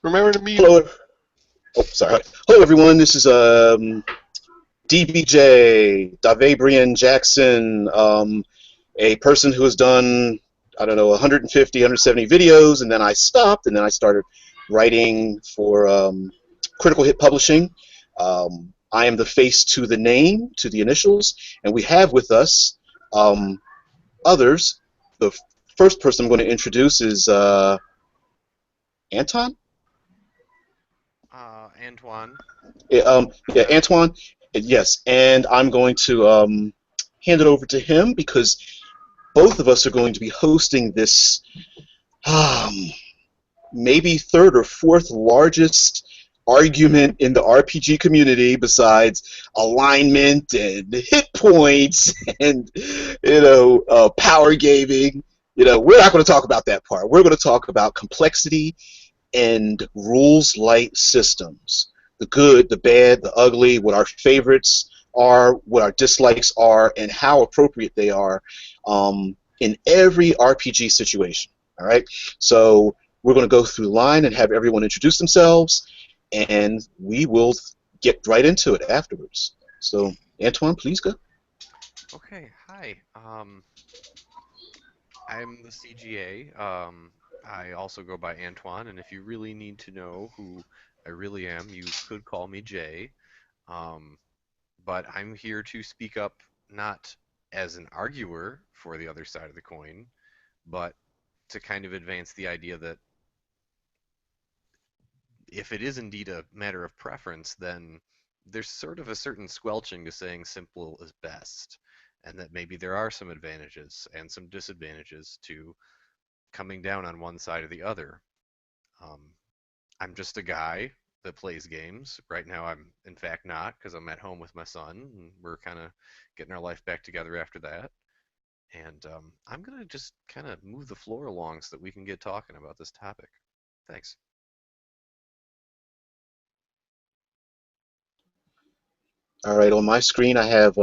Remember to mute. Hello. Oh, sorry. Hello, everyone. This is DBJ, Dave Brian Jackson, a person who has done, I don't know, 150, 170 videos, and then I stopped, and then I started writing for Critical Hit Publishing. I am the face to the name, to the initials, and we have with us others. The first person I'm going to introduce is Anton. Antoine. Yeah, Antoine. Yes, and I'm going to hand it over to him because both of us are going to be hosting this um, maybe third or fourth largest argument in the RPG community besides alignment and hit points and power gaming. We're not going to talk about that part. We're going to talk about complexity and rules light systems. The good, the bad, the ugly, what our favorites are, what our dislikes are, and how appropriate they are in every RPG situation. All right? So we're going to go through the line and have everyone introduce themselves, and we will get right into it afterwards. So, Antoine, please go. Okay, hi. I'm the CGA. I also go by Antoine, and if you really need to know who I really am, you could call me Jay. Um, but I'm here to speak up not as an arguer for the other side of the coin, but to kind of advance the idea that if it is indeed a matter of preference, then there's sort of a certain squelching to saying simple is best, and that maybe there are some advantages and some disadvantages to coming down on one side or the other. Um, I'm just a guy that plays games. Right now, I'm in fact not because I'm at home with my son, and we're kind of getting our life back together after that. And I'm going to just kind of move the floor along so that we can get talking about this topic. Thanks. All right, on my screen, I have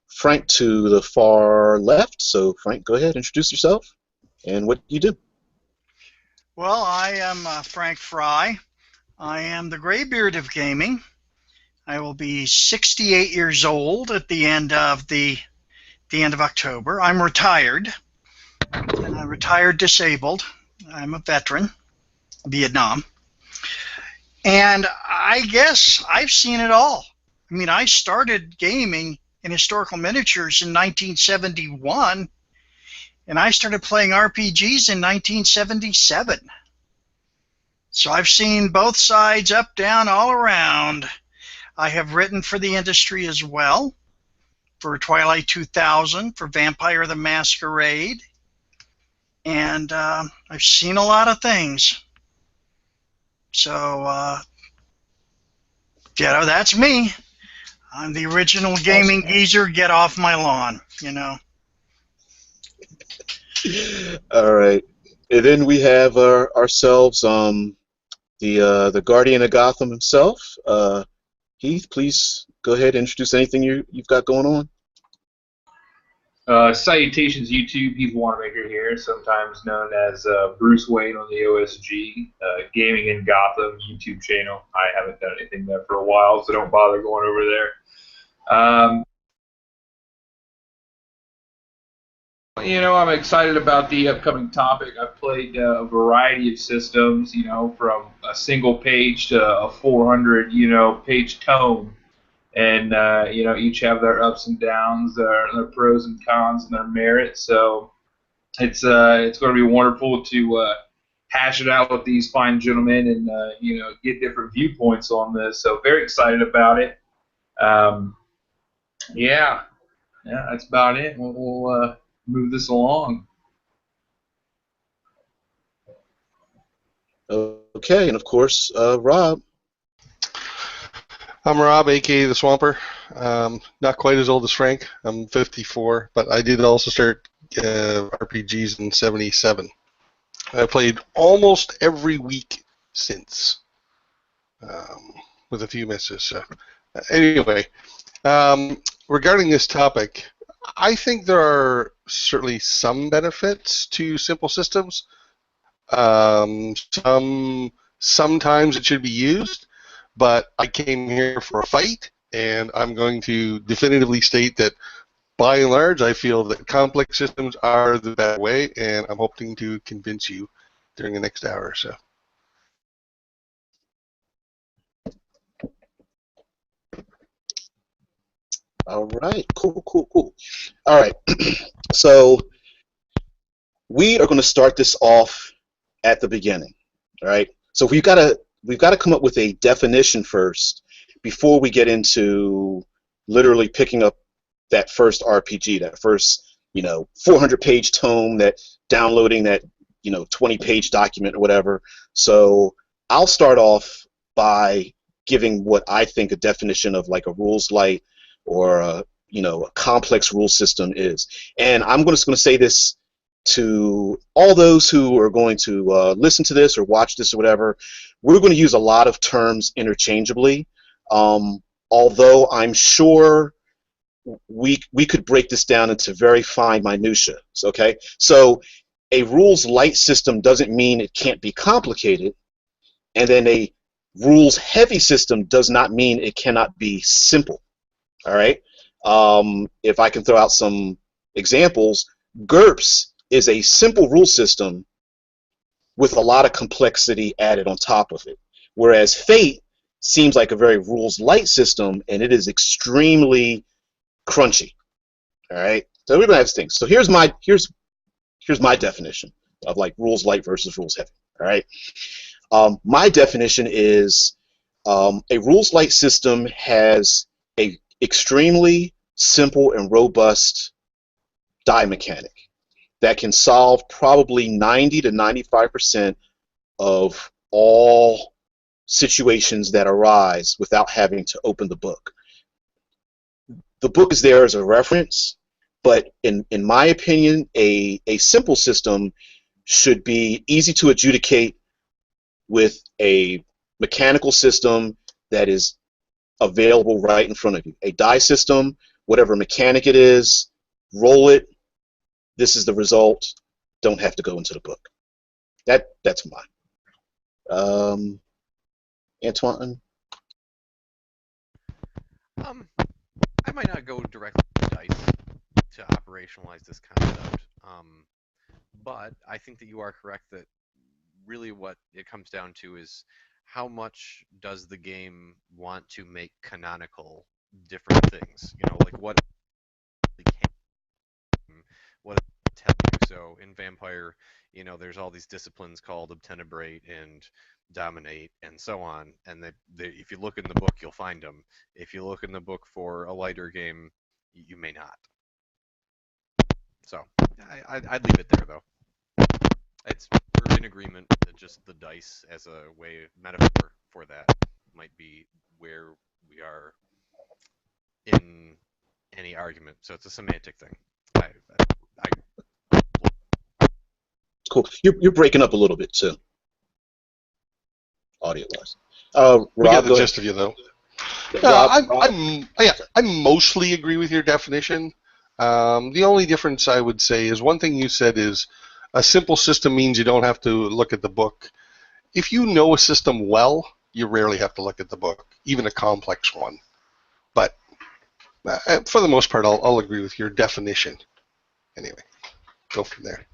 Frank to the far left. So, Frank, go ahead, introduce yourself and what you do. Well, I am Frank Fry. I am the graybeard of gaming. I will be 68 years old at the end of October. I'm retired. I'm retired disabled. I'm a veteran, Vietnam. And I guess I've seen it all. I mean, I started gaming in historical miniatures in 1971, and I started playing RPGs in 1977. So I've seen both sides, up, down, all around. I have written for the industry as well, for Twilight 2000, for Vampire the Masquerade, and I've seen a lot of things. So, that's me. I'm the original gaming geezer. Get off my lawn, All right, and then we have ourselves the Guardian of Gotham himself. Heath, please go ahead and introduce anything you've got going on. Salutations, YouTube. Heath Wanamaker here, sometimes known as Bruce Wayne on the OSG Gaming in Gotham YouTube channel. I haven't done anything there for a while, so don't bother going over there. I'm excited about the upcoming topic. I've played a variety of systems, from a single page to a 400, page tome. And, each have their ups and downs, their pros and cons, and their merits. So it's going to be wonderful to hash it out with these fine gentlemen and, get different viewpoints on this. So very excited about it. Yeah, that's about it. We'll move this along. Okay, and of course, Rob. I'm Rob, aka the Swamper. Not quite as old as Frank. I'm 54, but I did also start RPGs in '77. I played almost every week since, with a few misses. So, anyway, regarding this topic, I think there are certainly some benefits to simple systems. Sometimes it should be used, but I came here for a fight, and I'm going to definitively state that by and large, I feel that complex systems are the better way, and I'm hoping to convince you during the next hour or so. All right, cool. All right, so we are going to start this off at the beginning. All right, so we've got to come up with a definition first before we get into literally picking up that first RPG, that first 400-page tome, that downloading that 20-page document or whatever. So I'll start off by giving what I think a definition of like a rules light or a complex rule system is. And I'm just going to say this to all those who are going to listen to this or watch this or whatever. We're going to use a lot of terms interchangeably, although I'm sure we could break this down into very fine minutia. Okay, so a rules light system doesn't mean it can't be complicated, and then a rules heavy system does not mean it cannot be simple. All right, if I can throw out some examples, GURPS is a simple rule system with a lot of complexity added on top of it, whereas Fate seems like a very rules light system, and it is extremely crunchy. All right, so we're gonna have things. So here's my definition of like rules light versus rules heavy. All right, my definition is a rules light system has a extremely simple and robust die mechanic that can solve probably 90 to 95% of all situations that arise without having to open the book. The book is there as a reference, but in my opinion, a simple system should be easy to adjudicate with a mechanical system that is available right in front of you. A die system, whatever mechanic it is, roll it. This is the result. Don't have to go into the book. That's mine. Antoine? I might not go directly to dice to operationalize this concept, but I think that you are correct that really what it comes down to is how much does the game want to make canonical different things? Like what what it tell you. So in Vampire, there's all these disciplines called Obtenebrate and Dominate and so on, and if you look in the book, you'll find them. If you look in the book for a lighter game, you may not. So I'd leave it there, though. We're in agreement that just the dice as a metaphor for that might be where we are in any argument. So it's a semantic thing. Cool. You're breaking up a little bit too, audio-wise. We Rob, get the gist of you, though. I mostly agree with your definition. The only difference I would say is one thing you said is a simple system means you don't have to look at the book. If you know a system well, you rarely have to look at the book, even a complex one. But for the most part, I'll agree with your definition. Anyway, go from there.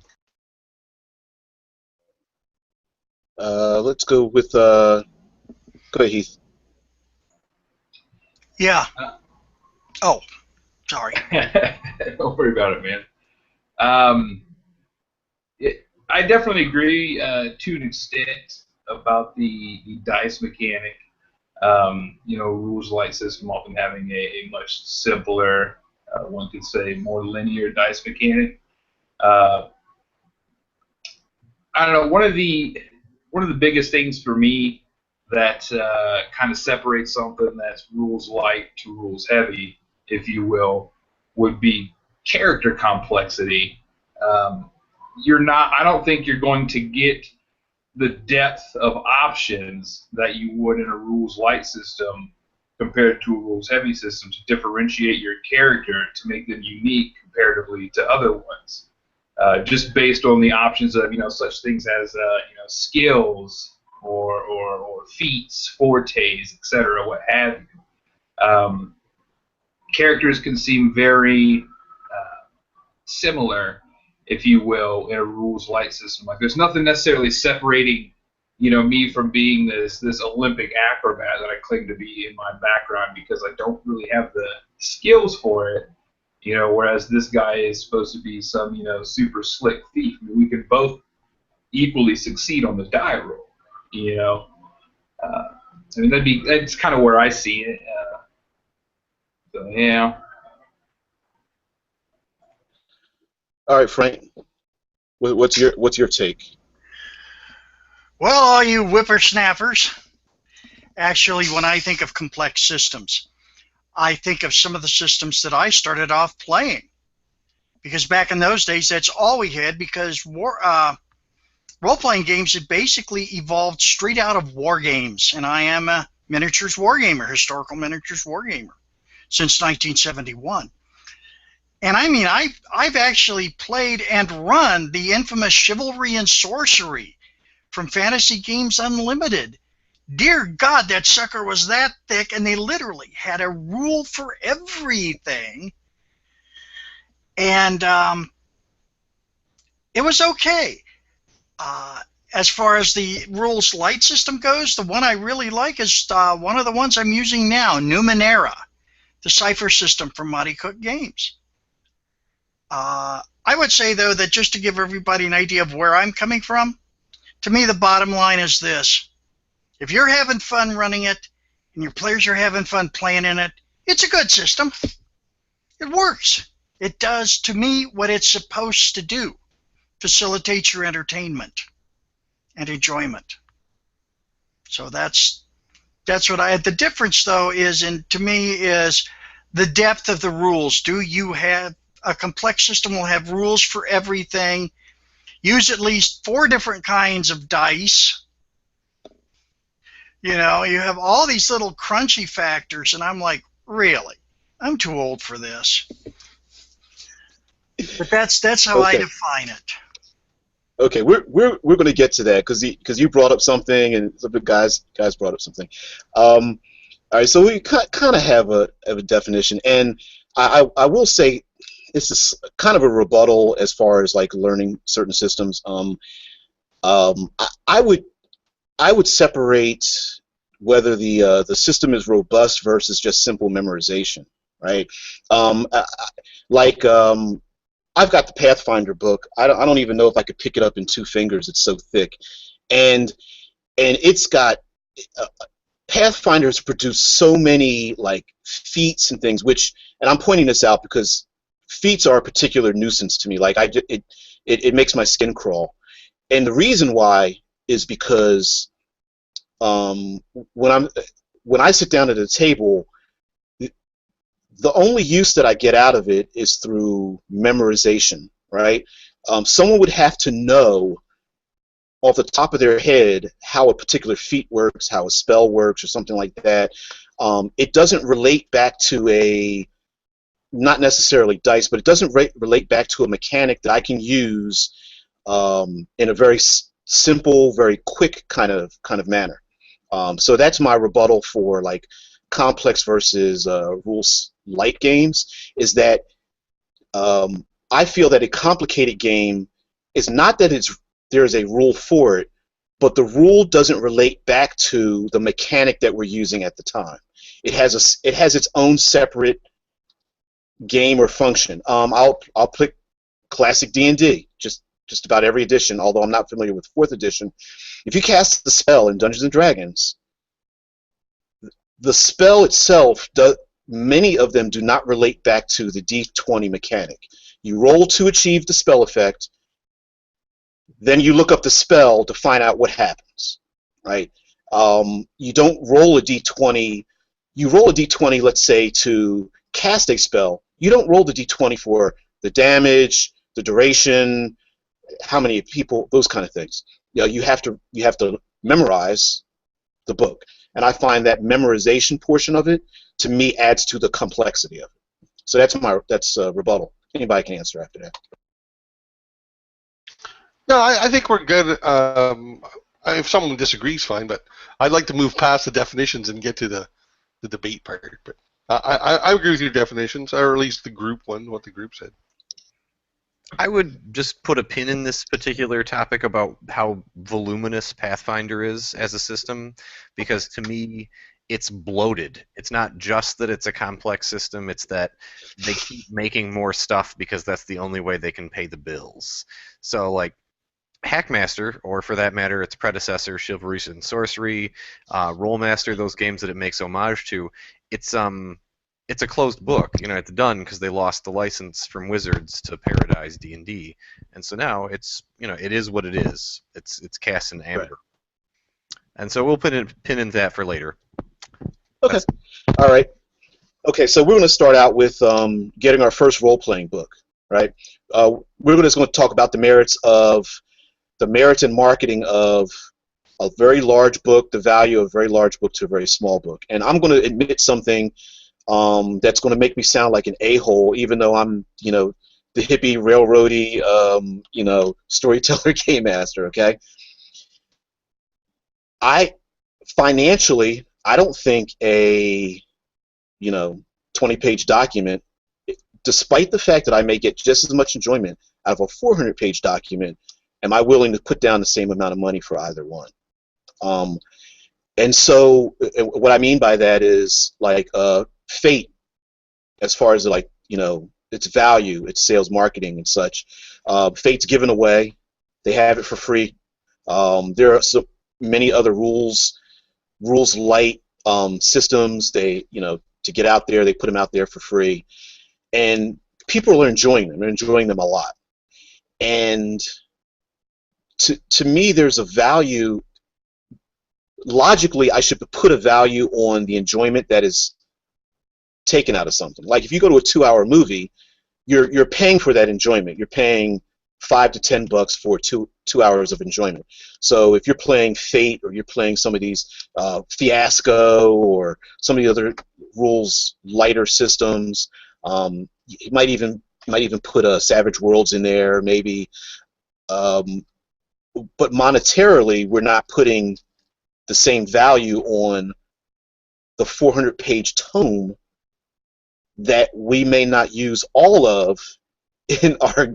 Let's go with go ahead, Heath. Yeah. Oh, sorry. Don't worry about it, man. I definitely agree to an extent about the dice mechanic. Rules light system often having a much simpler, one could say, more linear dice mechanic. I don't know. One of the biggest things for me that kind of separates something that's rules light to rules heavy, if you will, would be character complexity. I don't think you're going to get the depth of options that you would in a rules light system compared to a rules heavy system to differentiate your character to make them unique comparatively to other ones. just based on the options of such things as skills or feats, fortes, etc., what have you. Characters can seem very similar, if you will, in a rules light system. Like there's nothing necessarily separating, me from being this Olympic acrobat that I claim to be in my background, because I don't really have the skills for it. Whereas this guy is supposed to be some, super slick thief. I mean, we can both equally succeed on the die roll. I mean, that's kind of where I see it. So yeah. All right, Frank. What's your take? Well, all you whippersnappers, actually, when I think of complex systems, I think of some of the systems that I started off playing. Because back in those days, that's all we had, because role-playing games had basically evolved straight out of war games. And I am a miniatures wargamer, historical miniatures wargamer, since 1971. And I mean, I've actually played and run the infamous Chivalry and Sorcery from Fantasy Games Unlimited. Dear God, that sucker was that thick, and they literally had a rule for everything. And it was okay. As far as the rules light system goes, the one I really like is one of the ones I'm using now, Numenera, the cipher system from Mighty Cook Games. I would say, though, that just to give everybody an idea of where I'm coming from, to me the bottom line is this. If you're having fun running it and your players are having fun playing in it, it's a good system. It works. It does, to me, what it's supposed to do. Facilitate your entertainment and enjoyment. So that's what I had. The difference, though, to me, is the depth of the rules. Do you have a complex system will have rules for everything. Use at least 4 different kinds of dice. You have all these little crunchy factors, and I'm like, really? I'm too old for this. But that's how I define it. Okay, we're going to get to that because you brought up something, and some of the guys brought up something. All right, so we kind of have a definition, and I will say this is kind of a rebuttal as far as like learning certain systems. I would separate whether the system is robust versus just simple memorization, right? I've got the Pathfinder book. I don't even know if I could pick it up in 2 fingers. It's so thick, and it's got Pathfinder's produced so many like feats and things. And I'm pointing this out because feats are a particular nuisance to me. Like it makes my skin crawl, and the reason why is because when I sit down at a table, the only use that I get out of it is through memorization, right? Someone would have to know off the top of their head how a particular feat works, how a spell works, or something like that. It doesn't relate back to not necessarily dice, but it doesn't relate back to a mechanic that I can use in a very simple, very quick kind of manner. So that's my rebuttal for like complex versus rules light games, is that I feel that a complicated game is not that there's a rule for it, but the rule doesn't relate back to the mechanic that we're using at the time. It has its own separate game or function. I'll pick classic D&D, just about every edition, although I'm not familiar with 4th edition. If you cast the spell in Dungeons & Dragons, the spell itself, many of them do not relate back to the D20 mechanic. You roll to achieve the spell effect, then you look up the spell to find out what happens, right? You don't roll a D20. You roll a D20, let's say, to cast a spell. You don't roll the D20 for the damage, the duration, how many people, those kind of things. You have to memorize the book, and I find that memorization portion of it, to me, adds to the complexity of it. So that's rebuttal. Anybody can answer after that. No, I think we're good. If someone disagrees, fine. But I'd like to move past the definitions and get to the debate part. But I agree with your definitions, or at least the group one, what the group said. I would just put a pin in this particular topic about how voluminous Pathfinder is as a system, because to me, it's bloated. It's not just that it's a complex system, it's that they keep making more stuff because that's the only way they can pay the bills. So, like, Hackmaster, or for that matter, its predecessor, Chivalry and Sorcery, Rollmaster, those games that it makes homage to, it's a closed book. It's done because they lost the license from Wizards to Paradise D&D, and so now it is what it is. It's cast in amber, and so we'll pin in that for later. Okay. All right. Okay, so we're going to start out with getting our first role-playing book, right? We're just going to talk about the merits and marketing of a very large book, the value of a very large book to a very small book. And I'm going to admit something that's going to make me sound like an a-hole, even though I'm, the hippie, railroady, storyteller game master, okay? Financially, I don't think a 20-page document, despite the fact that I may get just as much enjoyment out of a 400-page document, am I willing to put down the same amount of money for either one? And so what I mean by that is, like, Fate, as far as, like, its value, its sales, marketing, and such, Fate's given away. They have it for free. There are so many other rules light systems. They, to get out there, they put them out there for free, and people are enjoying them. They're enjoying them a lot. And to me, there's a value. Logically, I should put a value on the enjoyment that is taken out of something. Like, if you go to a 2-hour movie, you're paying for that enjoyment. You're paying $5 to $10 for two hours of enjoyment. So if you're playing Fate, or you're playing some of these Fiasco, or some of the other rules lighter systems, you might even put a Savage Worlds in there, maybe. But monetarily, we're not putting the same value on the 400-page tome that we may not use all of in our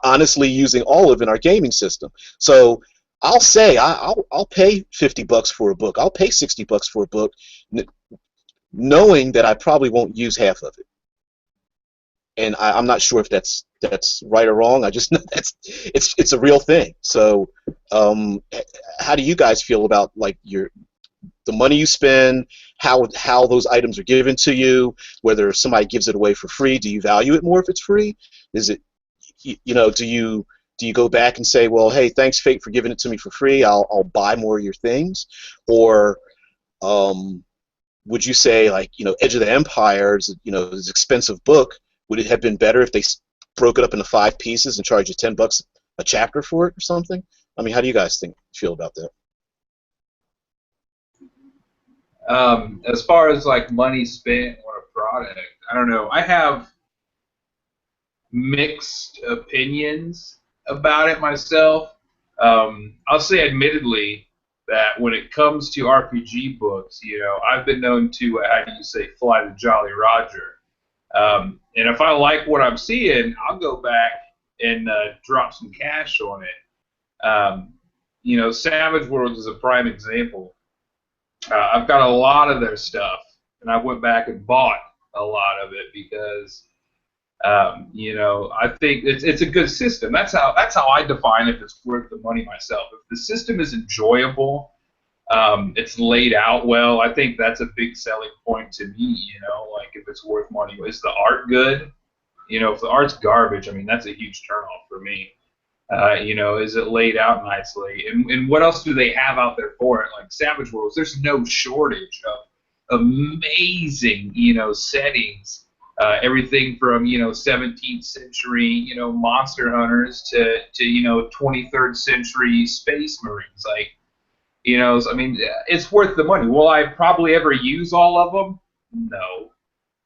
honestly using all of in our gaming system. So I'll say I'll pay $50 for a book. I'll pay $60 for a book, knowing that I probably won't use half of it. And I'm not sure if that's right or wrong. I just know it's a real thing. So how do you guys feel about, like, the money you spend, how those items are given to you, whether somebody gives it away for free? Do you value it more if it's free? Is it, do you go back and say, well, hey, thanks, Fate, for giving it to me for free, I'll buy more of your things? Or would you say, like, Edge of the Empire is, is an expensive book, would it have been better if they broke it up into 5 pieces and charged you $10 a chapter for it or something? I mean, how do you guys feel about that? As far as, like, money spent on a product, I don't know. I have mixed opinions about it myself. I'll say, admittedly, that when it comes to RPG books, I've been known to, how do you say, fly the Jolly Roger. And if I like what I'm seeing, I'll go back and drop some cash on it. Savage Worlds is a prime example. I've got a lot of their stuff, and I went back and bought a lot of it because, I think it's a good system. That's how I define if it's worth the money myself. If the system is enjoyable, it's laid out well, I think that's a big selling point to me. Like, if it's worth money, is the art good? If the art's garbage, I mean, that's a huge turnoff for me. Is it laid out nicely? And what else do they have out there for it? Like Savage Worlds, there's no shortage of amazing, settings. Everything from, 17th century, monster hunters to 23rd century space marines. Like, I mean, it's worth the money. Will I probably ever use all of them? No.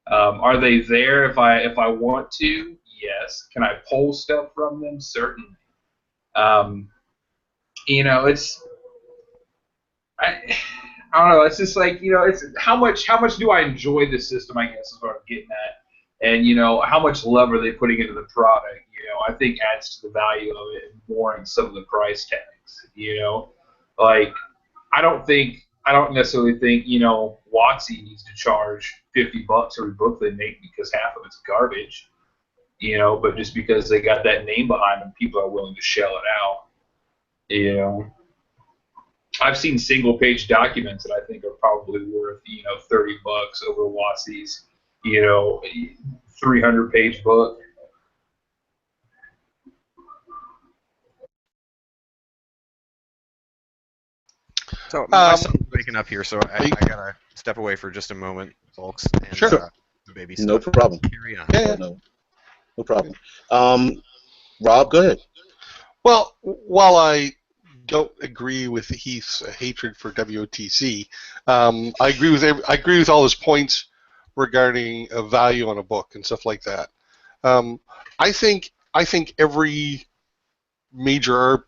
Are they there if I want to? Yes. Can I pull stuff from them? Certainly. Um, it's I don't know. It's just like it's how much do I enjoy this system? I guess is what I'm getting at, and how much love are they putting into the product? I think adds to the value of it more in some of the price tags. Like I don't necessarily think WotC needs to charge $50 every book they make because half of it's garbage. But just because they got that name behind them, people are willing to shell it out. I've seen single page documents that I think are probably worth $30 over WotC's 300-page book. So my son's waking up here, so I gotta step away for just a moment, folks. And, Sure. The baby No stuff. problem. Carry on. Yeah. No problem. Rob, go ahead. Well, while I don't agree with Heath's hatred for WOTC, I agree with all his points regarding a value on a book and stuff like that. I think every major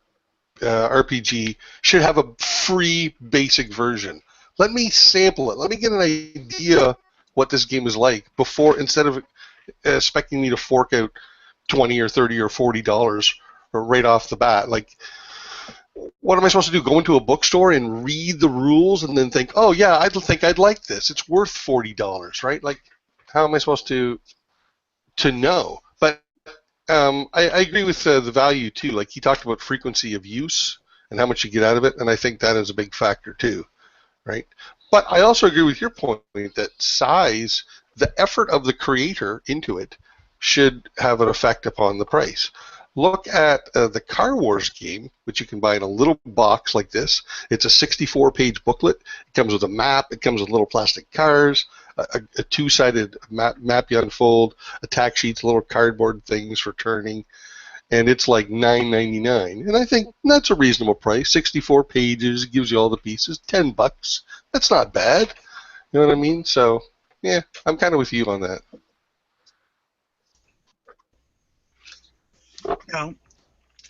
RPG should have a free basic version. Let me sample it. Let me get an idea what this game is like instead of expecting me to fork out $20 or $30 or $40 right off the bat. Like, what am I supposed to do? Go into a bookstore and read the rules and then think, oh yeah, I think I'd like this. It's worth $40, right? Like, how am I supposed to know? But I agree with the value too. Like, he talked about frequency of use and how much you get out of it, and I think that is a big factor too, right? But I also agree with your point that size, the effort of the creator into it, should have an effect upon the price. Look at the Car Wars game, which you can buy in a little box like this. It's a 64-page booklet. It comes with a map. It comes with little plastic cars, a two-sided map you unfold, attack sheets, little cardboard things for turning, and it's like $9.99. And I think that's a reasonable price. 64 pages, gives you all the pieces, $10. That's not bad. You know what I mean? So, yeah, I'm kind of with you on that.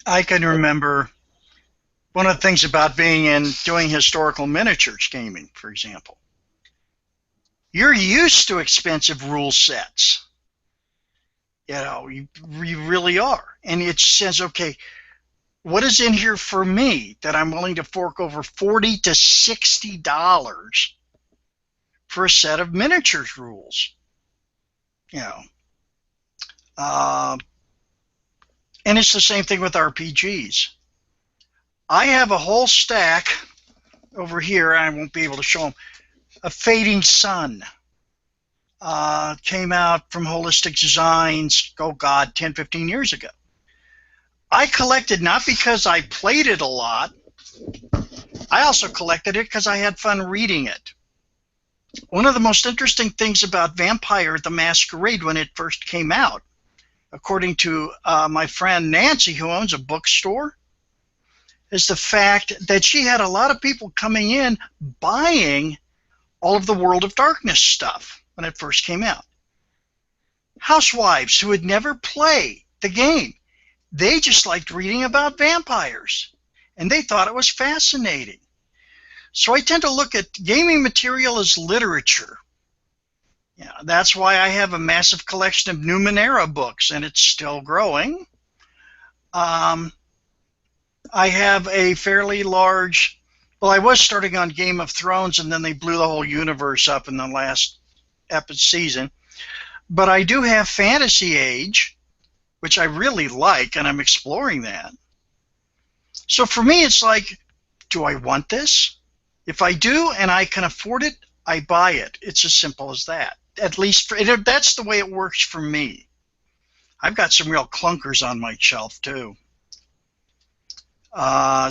I can remember one of the things about doing historical miniatures gaming, for example. You're used to expensive rule sets. You really are. And it says, okay, what is in here for me that I'm willing to fork over $40 to $60 for a set of miniatures rules? And it's the same thing with RPGs. I have a whole stack over here, I won't be able to show them, of Fading Sun. Came out from Holistic Designs, 10, 15 years ago. I collected not because I played it a lot. I also collected it because I had fun reading it. One of the most interesting things about Vampire the Masquerade when it first came out, according to my friend Nancy, who owns a bookstore, is the fact that she had a lot of people coming in buying all of the World of Darkness stuff when it first came out. Housewives who had never played the game, they just liked reading about vampires, and they thought it was fascinating. So I tend to look at gaming material as literature. That's why I have a massive collection of Numenera books, and it's still growing. I have a fairly large, well, I was starting on Game of Thrones, and then they blew the whole universe up in the last season. But I do have Fantasy Age, which I really like, and I'm exploring that. So for me, it's like, do I want this? If I do and I can afford it, I buy it. It's as simple as that. At least that's the way it works for me. I've got some real clunkers on my shelf too.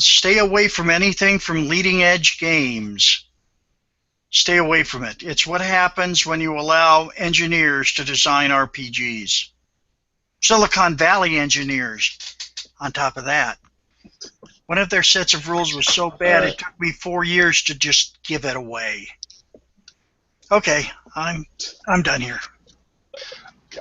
Stay away from anything from leading edge games. Stay away from it. It's what happens when you allow engineers to design RPGs. Silicon Valley engineers, on top of that. One of their sets of rules was so bad it took me 4 years to just give it away. Okay, I'm done here.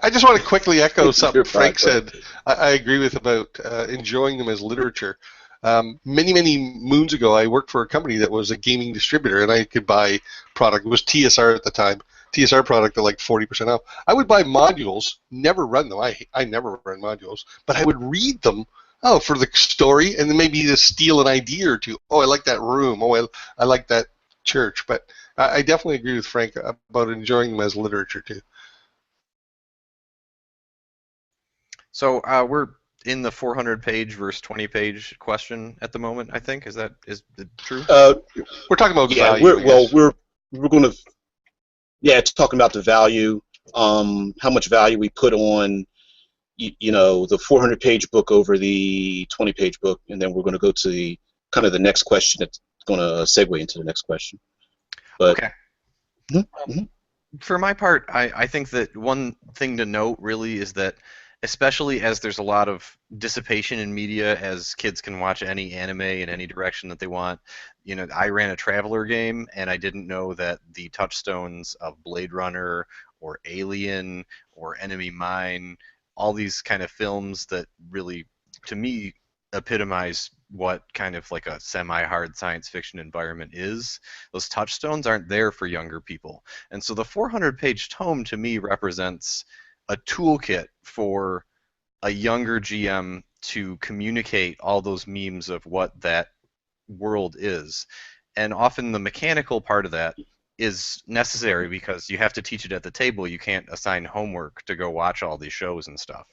I just want to quickly echo something You're Frank fine, said. I agree with about enjoying them as literature. Many moons ago, I worked for a company that was a gaming distributor, and I could buy product. It was TSR at the time. TSR product at like 40% off. I would buy modules, never run them. I never run modules, but I would read them. Oh, for the story, and then maybe to steal an idea or two. Oh, I like that room. Oh, I like that church. But I definitely agree with Frank about enjoying them as literature too. So we're in the 400-page versus 20-page question at the moment. I think is it true? We're talking about Yeah, value, I guess. we're going to talking about the value, how much value we put on the 400-page book over the 20-page book, and then we're going to go to the kind of the next question that's going to segue into the next question. But Okay. mhm. For my part, I think that one thing to note really is that, especially as there's a lot of dissipation in media, as kids can watch any anime in any direction that they want. I ran a Traveler game, and I didn't know that the touchstones of Blade Runner or Alien or Enemy Mine, all these kind of films that really, to me, epitomize what kind of like a semi-hard science fiction environment is. Those touchstones aren't there for younger people. And so the 400-page tome to me represents a toolkit for a younger GM to communicate all those memes of what that world is. And often the mechanical part of that is necessary because you have to teach it at the table. You can't assign homework to go watch all these shows and stuff.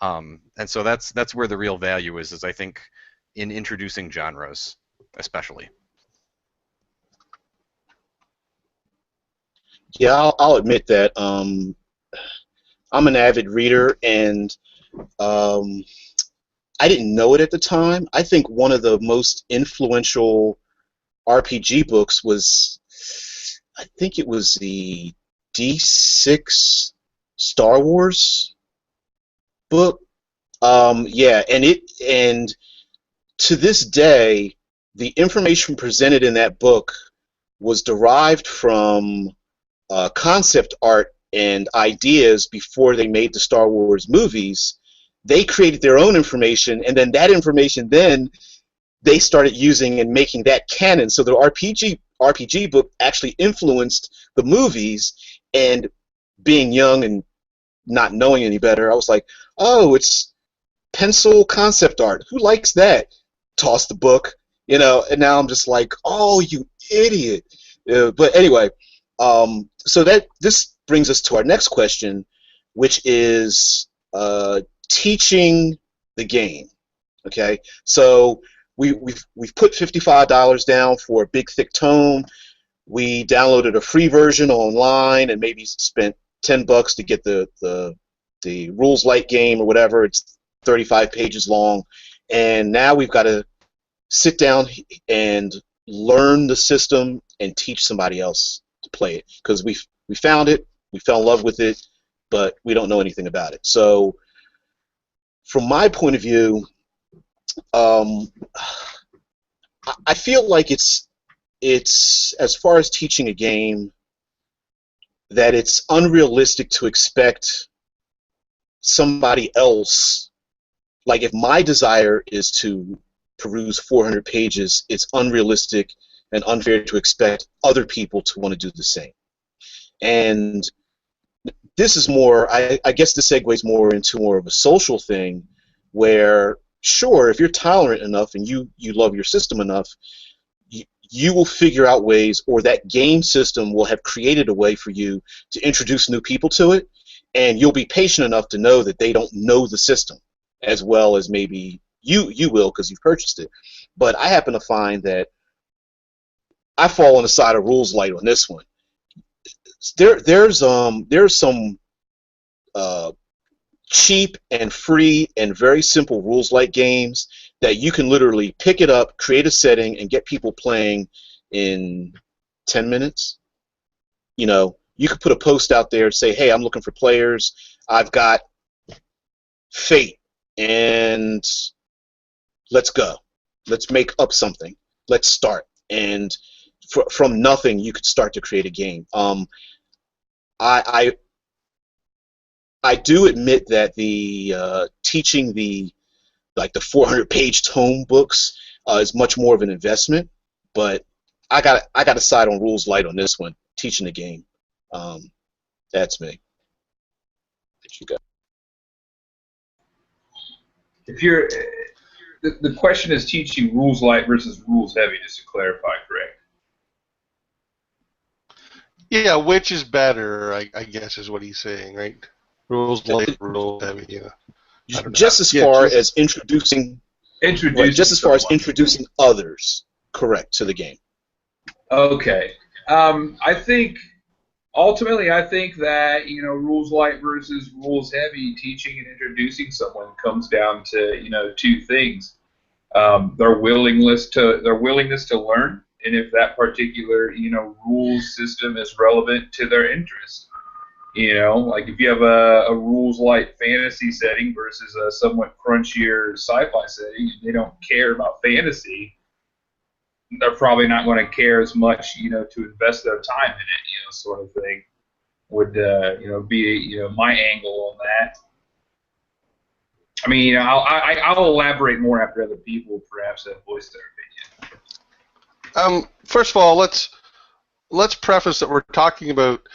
And so that's where the real value is I think in introducing genres, especially. Yeah, I'll admit that I'm an avid reader, and um, I didn't know it at the time. I think one of the most influential RPG books was, I think it was the D6 Star Wars book. Yeah, and to this day, the information presented in that book was derived from concept art and ideas before they made the Star Wars movies. They created their own information, and then that information they started using and making that canon. So the RPG book actually influenced the movies. And being young and not knowing any better, I was like, oh, it's pencil concept art. Who likes that? Toss the book, and now I'm just like, oh, you idiot. But anyway, so that this brings us to our next question, which is teaching the game. Okay, so we've put $55 down for a big thick tome. We downloaded a free version online and maybe spent $10 to get the rules light game or whatever. It's 35 pages long, and now we've got to sit down and learn the system and teach somebody else to play it, because we found it, we fell in love with it, but we don't know anything about it. So from my point of view, I feel like it's as far as teaching a game, that it's unrealistic to expect somebody else, like if my desire is to peruse 400 pages, it's unrealistic and unfair to expect other people to want to do the same. And this is more, I guess this segues more into more of a social thing, where sure, if you're tolerant enough and you love your system enough, you will figure out ways, or that game system will have created a way for you to introduce new people to it, and you'll be patient enough to know that they don't know the system as well as maybe you will, because you've purchased it. But I happen to find that I fall on the side of rules light on this one. There's some cheap and free and very simple rules light games that you can literally pick it up, create a setting, and get people playing in 10 minutes. You could put a post out there and say, hey, I'm looking for players. I've got Fate, and let's go. Let's make up something. Let's start. And from nothing, you could start to create a game. I I do admit that the teaching the 400-page tome books is much more of an investment, but I got to side on rules light on this one. Teaching the game, that's me. That you got. If you're, the question is teaching rules light versus rules heavy, just to clarify, correct? Yeah, which is better? I guess is what he's saying, right? Rules light, rules heavy. Yeah. I don't know. Just as Yeah, far just- as introducing, Introducing. just as far as someone. introducing others, correct, to the game. Okay. I think ultimately, I think that rules light versus rules heavy, teaching and introducing someone comes down to two things: their willingness to learn, and if that particular rules system is relevant to their interest. Like if you have a rules light fantasy setting versus a somewhat crunchier sci-fi setting, and they don't care about fantasy, they're probably not going to care as much, to invest their time in it, sort of thing. Would be my angle on that. I mean, I'll elaborate more after other people perhaps have voiced their opinion. First of all, let's preface that we're talking about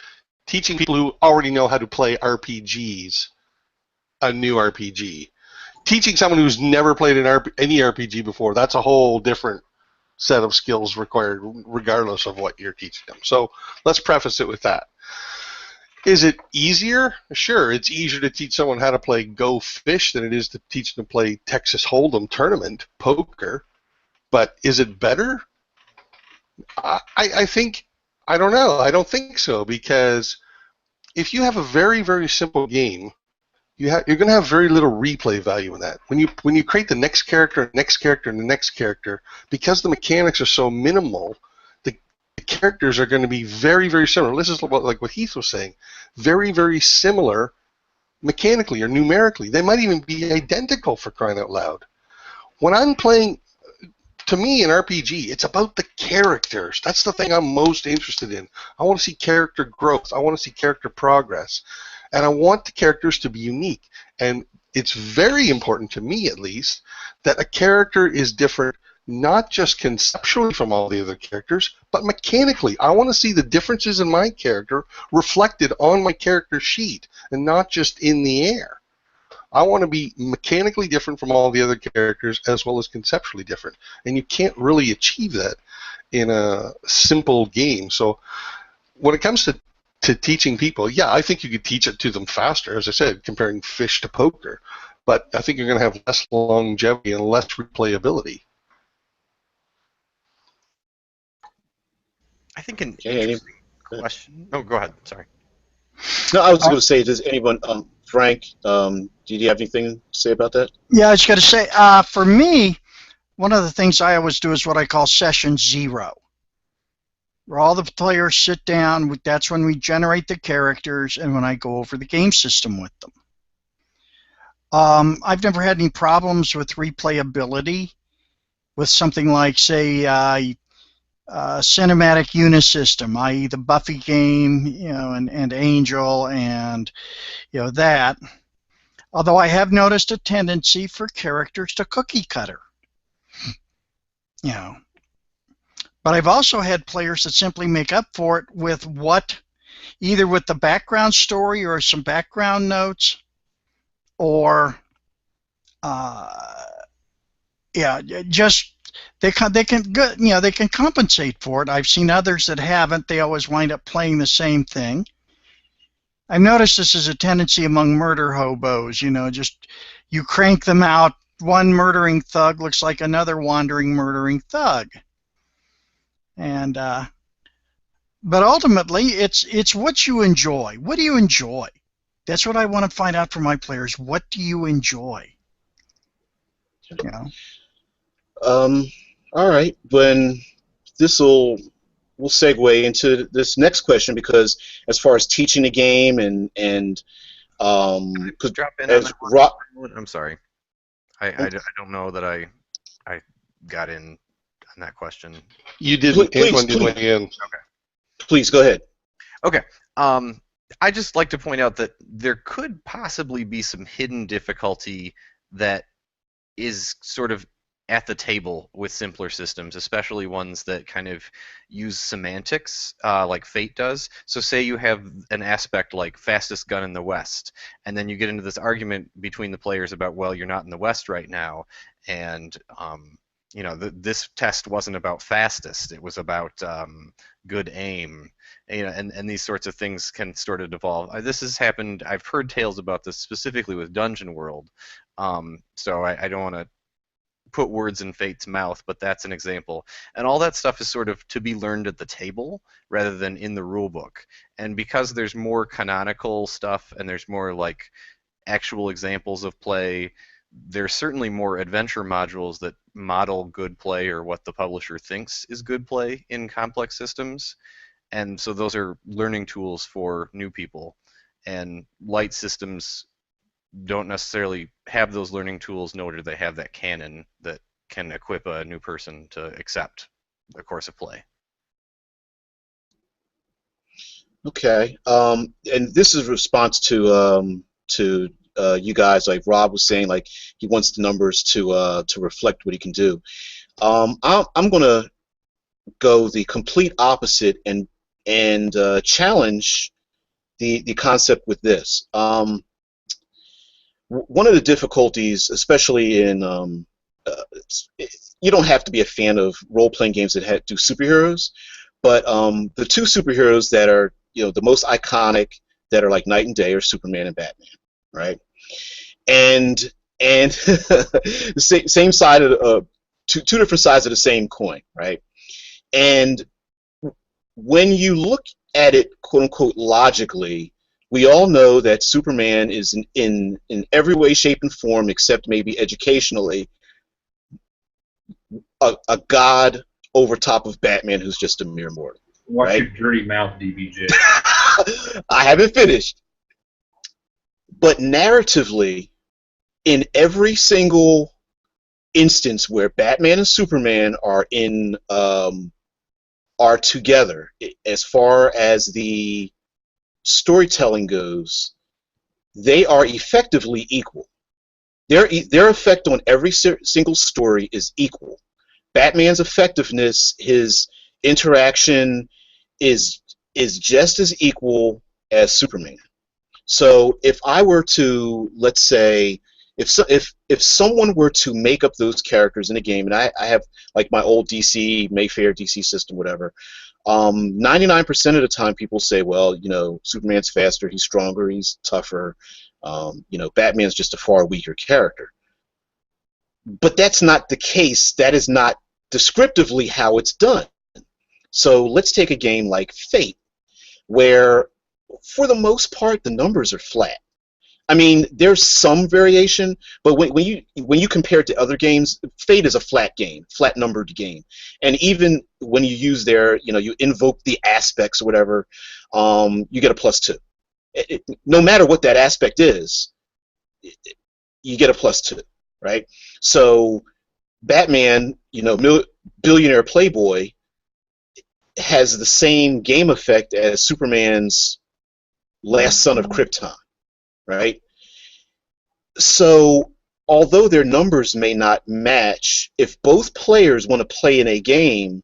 teaching people who already know how to play RPGs a new RPG. Teaching someone who's never played any RPG before, that's a whole different set of skills required regardless of what you're teaching them. So let's preface it with that. Is it easier? Sure, it's easier to teach someone how to play Go Fish than it is to teach them to play Texas Hold'em tournament, poker. But is it better? I think, I don't know. I don't think so, because if you have a very, very simple game, you're going to have very little replay value in that. When you create the next character, next character, and the next character, because the mechanics are so minimal, the characters are going to be very, very similar. This is like what Heath was saying. Very, very similar mechanically or numerically. They might even be identical, for crying out loud. When I'm playing, to me, an RPG, it's about the characters. That's the thing I'm most interested in. I want to see character growth. I want to see character progress. And I want the characters to be unique. And it's very important to me, at least, that a character is different, not just conceptually from all the other characters, but mechanically. I want to see the differences in my character reflected on my character sheet and not just in the air. I want to be mechanically different from all the other characters as well as conceptually different. And you can't really achieve that in a simple game. So when it comes to teaching people, yeah, I think you could teach it to them faster, as I said, comparing fish to poker. But I think you're going to have less longevity and less replayability. I think an interesting question. Oh, go ahead. Sorry. No, I was going to say, does anyone, Frank, do you have anything to say about that? Yeah, I was going to say, for me, one of the things I always do is what I call session 0, where all the players sit down. That's when we generate the characters and when I go over the game system with them. I've never had any problems with replayability with something like, say, cinematic unisystem, i.e. the Buffy game, and Angel, and that. Although I have noticed a tendency for characters to cookie cutter, But I've also had players that simply make up for it with either with the background story or some background notes, or just they can compensate for it. I've seen others that haven't. They always wind up playing the same thing. I've noticed this is a tendency among murder hobos. Just you crank them out. One murdering thug looks like another wandering murdering thug. And but ultimately, it's what you enjoy. What do you enjoy? That's what I want to find out from my players. What do you enjoy? All right. When we'll segue into this next question, because as far as teaching the game and Just drop in on that one? I'm sorry. I don't know that I got in on that question. You didn't. Please, Antoine didn't weigh in. Okay. Please go ahead. Okay. I just like to point out that there could possibly be some hidden difficulty that is sort of at the table with simpler systems, especially ones that kind of use semantics like Fate does. So say you have an aspect like fastest gun in the West, and then you get into this argument between the players about, well, you're not in the West right now, and this test wasn't about fastest; it was about good aim. And these sorts of things can sort of devolve. This has happened. I've heard tales about this specifically with Dungeon World. So I don't want to put words in Fate's mouth, but that's an example. And all that stuff is sort of to be learned at the table rather than in the rule book. And because there's more canonical stuff and there's more like actual examples of play, there's certainly more adventure modules that model good play or what the publisher thinks is good play in complex systems. And so those are learning tools for new people. And light systems don't necessarily have those learning tools, nor do they have that canon that can equip a new person to accept the course of play. Okay, and this is a response to you guys, like Rob was saying, like he wants the numbers to reflect what he can do. I'm gonna go the complete opposite and challenge the concept with this. One of the difficulties, especially in you don't have to be a fan of role-playing games that do superheroes, but the two superheroes that are the most iconic, that are like night and day, are Superman and Batman, right? And the same side of two different sides of the same coin, right? And when you look at it, quote unquote, logically, we all know that Superman is in every way, shape, and form, except maybe educationally, a god over top of Batman, who's just a mere mortal. Watch right? your dirty mouth, DBJ. I haven't finished. But narratively, in every single instance where Batman and Superman are together, as far as the storytelling goes, they are effectively equal. Their effect on every single story is equal. Batman's effectiveness, his interaction, is just as equal as Superman. So if I were to, let's say, if someone were to make up those characters in a game, and I have like my old DC, Mayfair DC system, whatever, 99% of the time people say, well, Superman's faster, he's stronger, he's tougher, Batman's just a far weaker character. But that's not the case. That is not descriptively how it's done. So let's take a game like Fate, where for the most part the numbers are flat. I mean, there's some variation, but when you compare it to other games, Fate is a flat game, flat numbered game. And even when you use you invoke the aspects or whatever, you get a +2. No matter what that aspect is, you get a +2, right? So Batman, billionaire playboy, has the same game effect as Superman's last son of Krypton, right? So although their numbers may not match, if both players want to play in a game,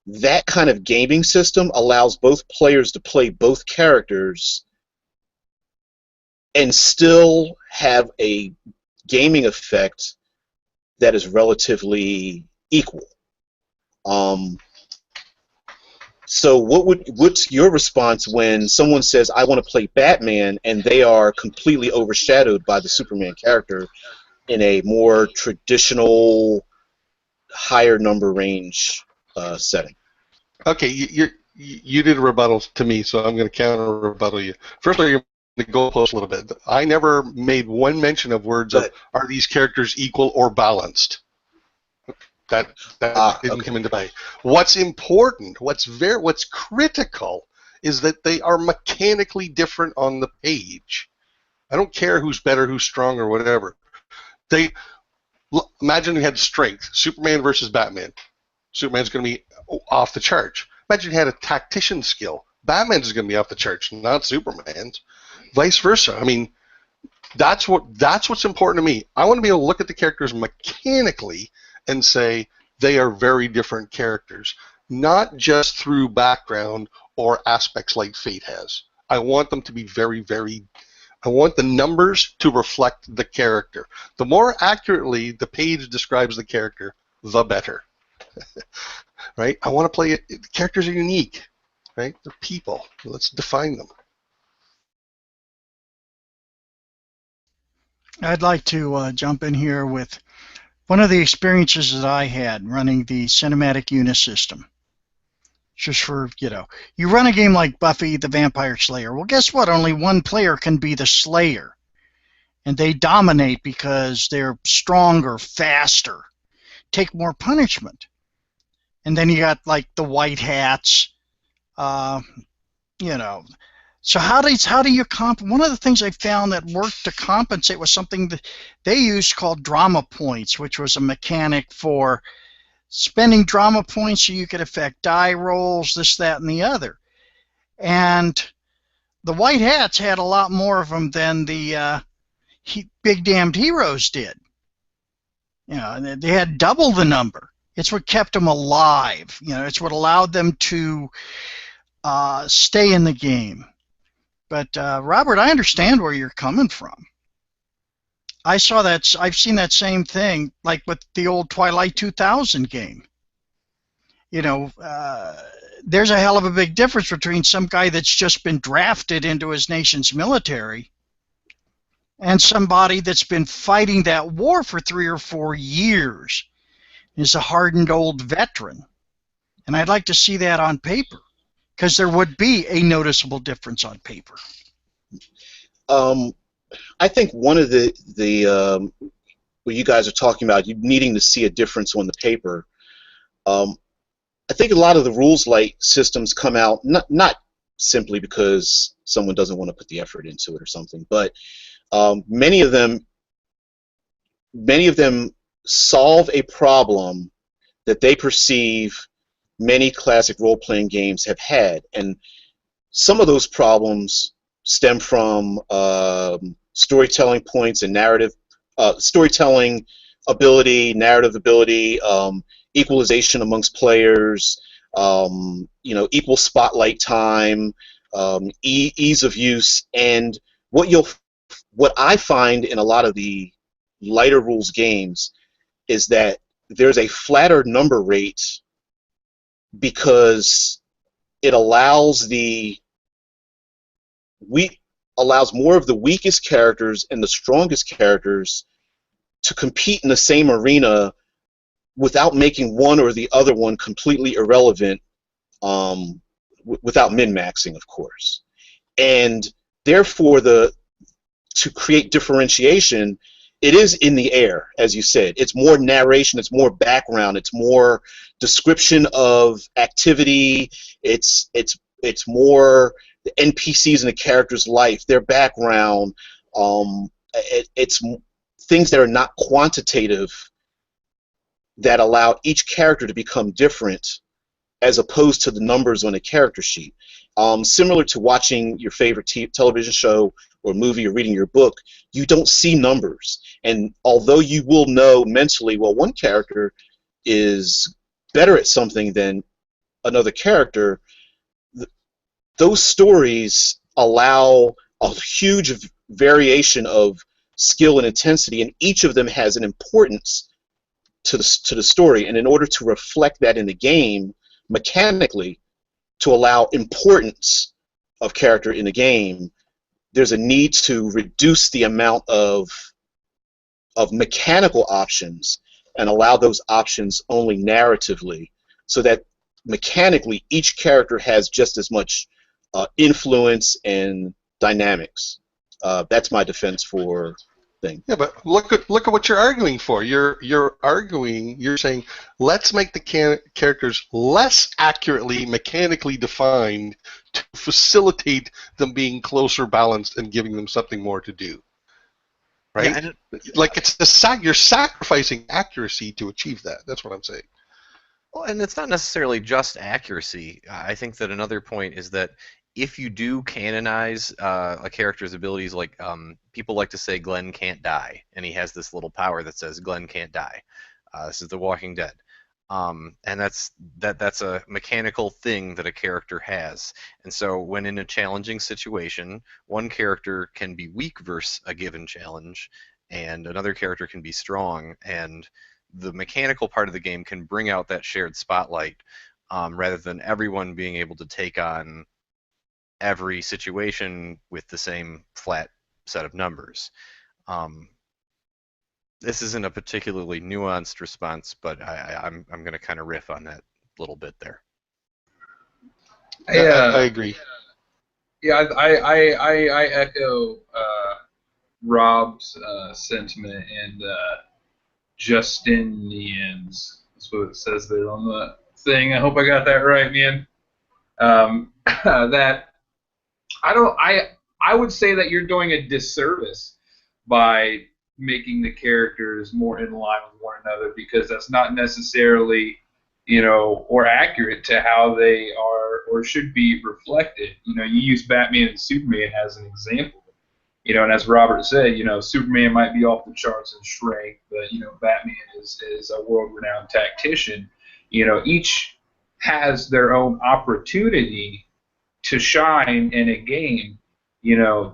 that kind of gaming system allows both players to play both characters and still have a gaming effect that is relatively equal. So what's your response when someone says, I want to play Batman, and they are completely overshadowed by the Superman character in a more traditional, higher number range setting? Okay, you did a rebuttal to me, so I'm going to counter rebuttal you. First of all, you're the goalpost a little bit. I never made one mention of words of, are these characters equal or balanced? That didn't come into play. What's important, what's critical, is that they are mechanically different on the page. I don't care who's better, who's strong, or whatever. Imagine we had strength, Superman versus Batman. Superman's going to be off the charts. Imagine you had a tactician skill, Batman's is going to be off the charts, not Superman's. Vice versa. I mean, that's what's important to me. I want to be able to look at the characters mechanically and say they are very different characters, not just through background or aspects like Fate has. I want them to be very, very. I want the numbers to reflect the character. The more accurately the page describes the character, the better. Right? I want to play it. The characters are unique. Right? They're people. Let's define them. I'd like to jump in here with one of the experiences that I had running the cinematic unit system. Just for, you run a game like Buffy the Vampire Slayer. Well, guess what? Only one player can be the Slayer. And they dominate because they're stronger, faster, take more punishment. And then you got like the white hats, So how do you one of the things I found that worked to compensate was something that they used called drama points, which was a mechanic for spending drama points so you could affect die rolls, this, that, and the other. And the white hats had a lot more of them than the big damned heroes did. And they had double the number. It's what kept them alive. It's what allowed them to stay in the game. But Robert, I understand where you're coming from. I've seen that same thing, like with the old Twilight 2000 game. There's a hell of a big difference between some guy that's just been drafted into his nation's military and somebody that's been fighting that war for 3 or 4 years, is a hardened old veteran. And I'd like to see that on paper, because there would be a noticeable difference on paper. I think one of the what you guys are talking about, you needing to see a difference on the paper. I think a lot of the rules light systems come out not simply because someone doesn't want to put the effort into it or something, but many of them solve a problem that they perceive many classic role-playing games have had, and some of those problems stem from storytelling points and storytelling ability, narrative ability, equalization amongst players, equal spotlight time, ease of use, and what I find in a lot of the lighter rules games is that there's a flatter number rate because it allows more of the weakest characters and the strongest characters to compete in the same arena without making one or the other one completely irrelevant, without min-maxing, of course. And therefore, to create differentiation, it is in the air, as you said. It's more narration, it's more background, it's more description of activity, it's more the NPCs in the character's life, their background. It's things that are not quantitative that allow each character to become different as opposed to the numbers on a character sheet. Similar to watching your favorite television show or movie or reading your book, you don't see numbers. And although you will know mentally, well, one character is better at something than another character, those stories allow a huge variation of skill and intensity, and each of them has an importance to the story. And in order to reflect that in the game mechanically, to allow importance of character in the game, there's a need to reduce the amount of mechanical options and allow those options only narratively, so that mechanically each character has just as much influence and dynamics. That's my defense for thing. Yeah, but look at what you're arguing for. You're saying let's make the characters less accurately mechanically defined to facilitate them being closer balanced and giving them something more to do. Right? Yeah, like you're sacrificing accuracy to achieve that. That's what I'm saying. Well, and it's not necessarily just accuracy. I think that another point is that if you do canonize a character's abilities, like people like to say Glenn can't die, and he has this little power that says Glenn can't die. This is The Walking Dead. And that's a mechanical thing that a character has. And so when in a challenging situation, one character can be weak versus a given challenge, and another character can be strong, and the mechanical part of the game can bring out that shared spotlight, rather than everyone being able to take on every situation with the same flat set of numbers. Um, this isn't a particularly nuanced response, but I'm going to kind of riff on that little bit there. I agree. Yeah, I echo Rob's sentiment, and Justinian's. That's what it says there on the thing. I hope I got that right, man. That I would say that you're doing a disservice by making the characters more in line with one another, because that's not necessarily, or accurate to how they are or should be reflected. You use Batman and Superman as an example. And as Robert said, Superman might be off the charts in strength, but Batman is a world-renowned tactician. Each has their own opportunity to shine in a game,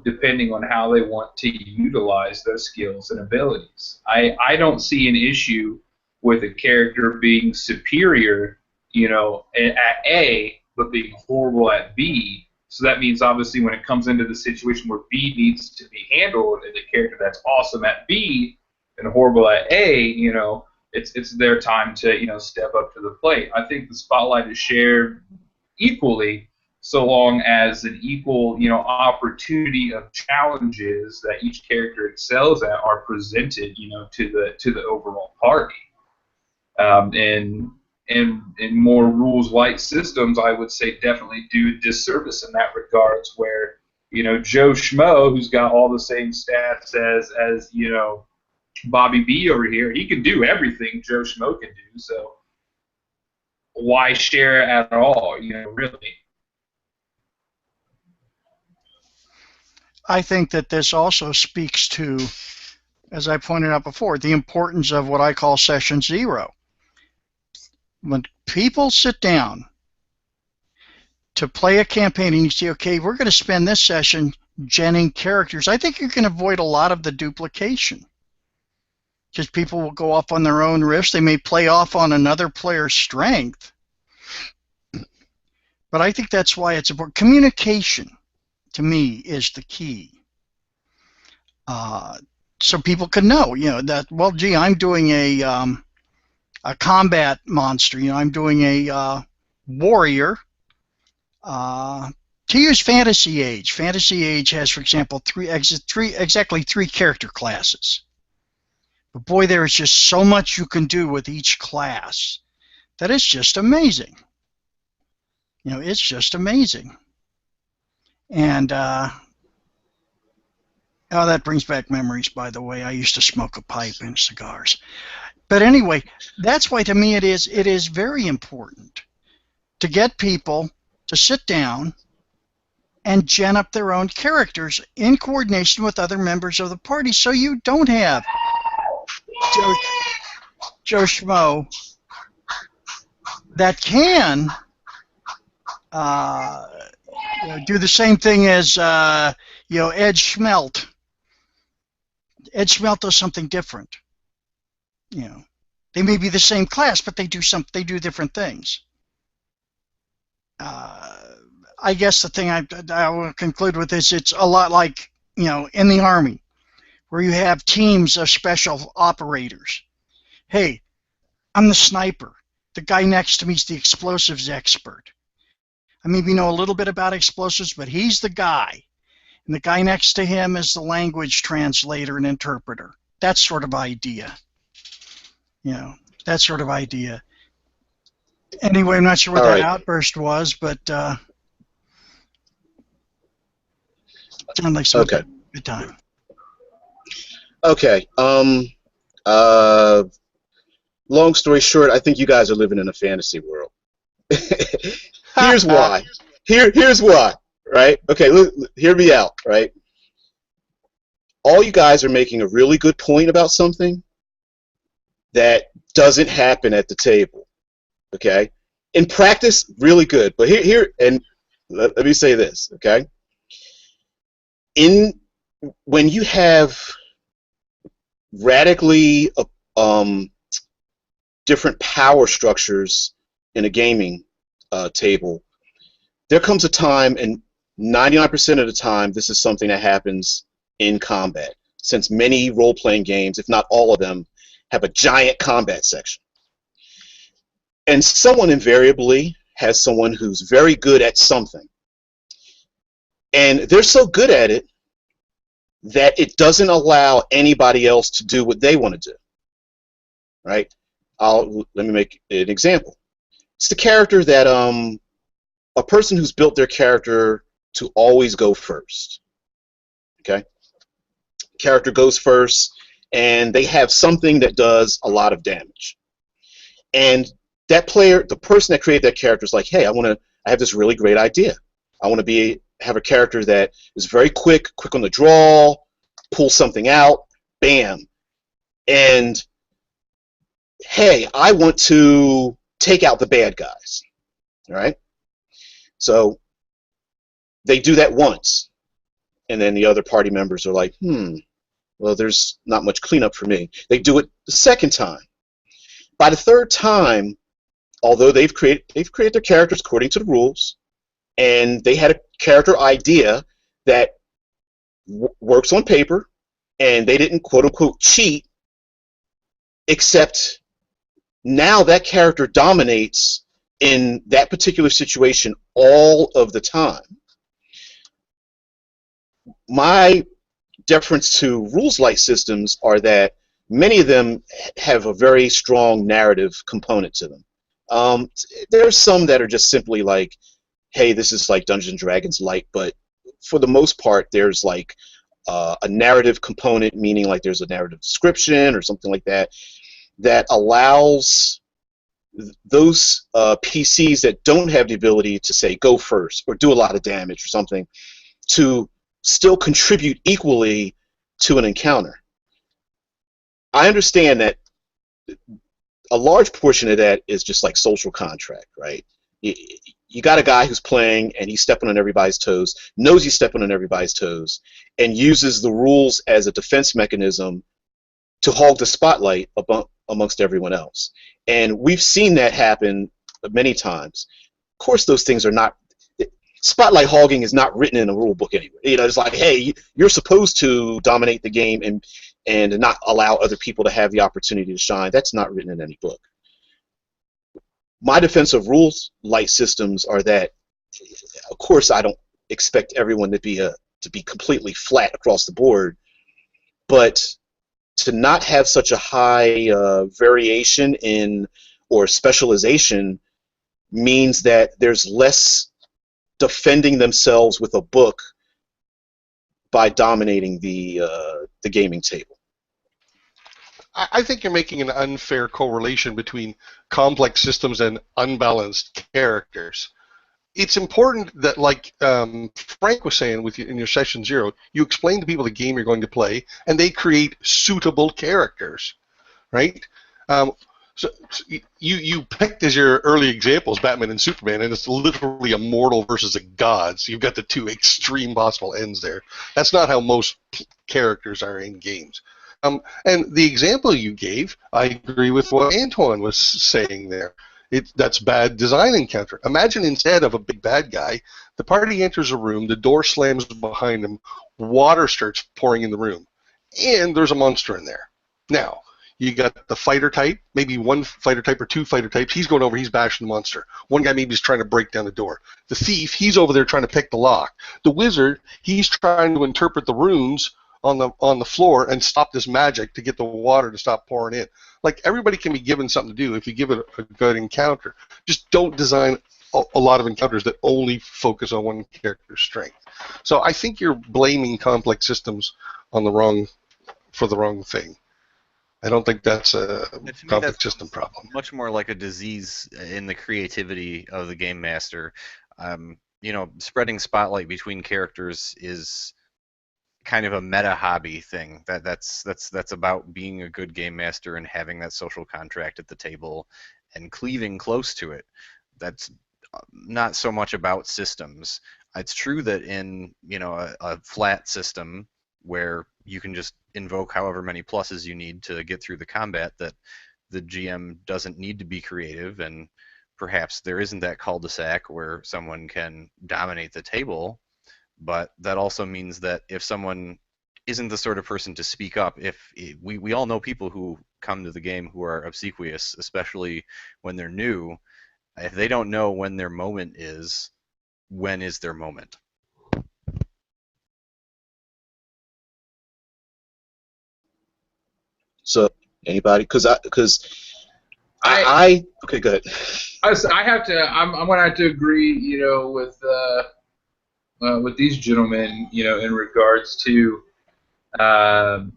depending on how they want to utilize those skills and abilities. I don't see an issue with a character being superior, at A, but being horrible at B. So that means, obviously, when it comes into the situation where B needs to be handled, and the character that's awesome at B and horrible at A, it's their time to, step up to the plate. I think the spotlight is shared equally, so long as an equal, opportunity of challenges that each character excels at are presented, to the overall party. And in more rules light systems, I would say definitely do a disservice in that regards, where Joe Schmo, who's got all the same stats as Bobby B over here, he can do everything Joe Schmo can do. So why share at all? Really. I think that this also speaks to, as I pointed out before, the importance of what I call session zero. When people sit down to play a campaign and you say, okay, we're going to spend this session genning characters, I think you can avoid a lot of the duplication. Because people will go off on their own riffs. They may play off on another player's strength. But I think that's why it's important. Communication, to me, is the key. So people can know, that, well, gee, I'm doing a combat monster. I'm doing a warrior. To use Fantasy Age. Fantasy Age has, for example, exactly three character classes. But boy, there is just so much you can do with each class that is just amazing. It's just amazing. And that brings back memories, by the way. I used to smoke a pipe and cigars. But anyway, that's why to me it is very important to get people to sit down and gen up their own characters in coordination with other members of the party, so you don't have Joe Schmo that can do the same thing as Ed Schmelt. Ed Schmelt does something different. They may be the same class, but they do different things. I guess the thing I will conclude with is it's a lot like in the Army, where you have teams of special operators. Hey, I'm the sniper. The guy next to me is the explosives expert. I maybe know a little bit about explosives, but he's the guy. And the guy next to him is the language translator and interpreter. That sort of idea. That sort of idea. Anyway, I'm not sure what that outburst was, but sounded like some good time. Okay. long story short, I think you guys are living in a fantasy world. Here's why. Here's why. Right? Okay, hear me out. Right? All you guys are making a really good point about something that doesn't happen at the table. Okay? In practice, really good. But and let me say this. Okay? When you have radically different power structures in a gaming table, there comes a time, and 99% of the time, this is something that happens in combat, since many role-playing games, if not all of them, have a giant combat section. And someone invariably has someone who's very good at something. And they're so good at it that it doesn't allow anybody else to do what they want to do. Right? Let me make an example. It's the character that a person who's built their character to always go first. Okay? Character goes first, and they have something that does a lot of damage. And that player, the person that created that character, is like, hey, I have this really great idea. I want to have a character that is very quick on the draw, pull something out, bam. And hey, I want to take out the bad guys. All right? So they do that once, and then the other party members are like, well, there's not much cleanup for me. They do it the second time. By the third time, although they've created their characters according to the rules, and they had a character idea that works on paper, and they didn't quote-unquote cheat, except now that character dominates in that particular situation all of the time. My deference to rules-light systems are that many of them have a very strong narrative component to them. There's some that are just simply like, hey, this is like Dungeons & Dragons light, but for the most part, there's like a narrative component, meaning like there's a narrative description or something like that, that allows those PCs that don't have the ability to, say, go first or do a lot of damage or something, to still contribute equally to an encounter. I understand that a large portion of that is just like social contract, right? You got a guy who's playing and he's stepping on everybody's toes, knows he's stepping on everybody's toes, and uses the rules as a defense mechanism to hog the spotlight amongst everyone else. And we've seen that happen many times. Of course, those things are not... Spotlight hogging is not written in a rule book anyway. You know, it's like, hey, you're supposed to dominate the game and not allow other people to have the opportunity to shine. That's not written in any book. My defense of rules light systems are that, of course, I don't expect everyone to be completely flat across the board, but to not have such a high variation in or specialization means that there's less defending themselves with a book by dominating the gaming table. I think you're making an unfair correlation between complex systems and unbalanced characters. It's important that, like Frank was saying in your session 0, you explain to people the game you're going to play, and they create suitable characters, right? So you picked as your early examples Batman and Superman, and it's literally a mortal versus a god. So you've got the two extreme possible ends there. That's not how most characters are in games. And the example you gave, I agree with what Antoine was saying there. That's bad design encounter. Imagine instead of a big bad guy, the party enters a room, the door slams behind them, water starts pouring in the room, and there's a monster in there. Now, you got the fighter type, maybe one fighter type or two fighter types. He's going over, he's bashing the monster. One guy maybe is trying to break down the door. The thief, he's over there trying to pick the lock. The wizard, he's trying to interpret the runes on the floor and stop this magic to get the water to stop pouring in. Like, everybody can be given something to do if you give it a good encounter. Just don't design a lot of encounters that only focus on one character's strength. So I think you're blaming complex systems on for the wrong thing. I don't think that's a To me, that conflict system sounds problem. much more like a disease in the creativity of the game master. Spreading spotlight between characters is kind of a meta hobby thing. That's about being a good game master and having that social contract at the table and cleaving close to it. That's not so much about systems. It's true that in a flat system where you can just invoke however many pluses you need to get through the combat, that the GM doesn't need to be creative, and perhaps there isn't that cul-de-sac where someone can dominate the table. But that also means that if someone isn't the sort of person to speak up, we all know people who come to the game who are obsequious, especially when they're new. If they don't know when their moment is, when is their moment? So anybody? Because okay, go ahead. I have to. I'm gonna have to agree. With these gentlemen. In regards to um,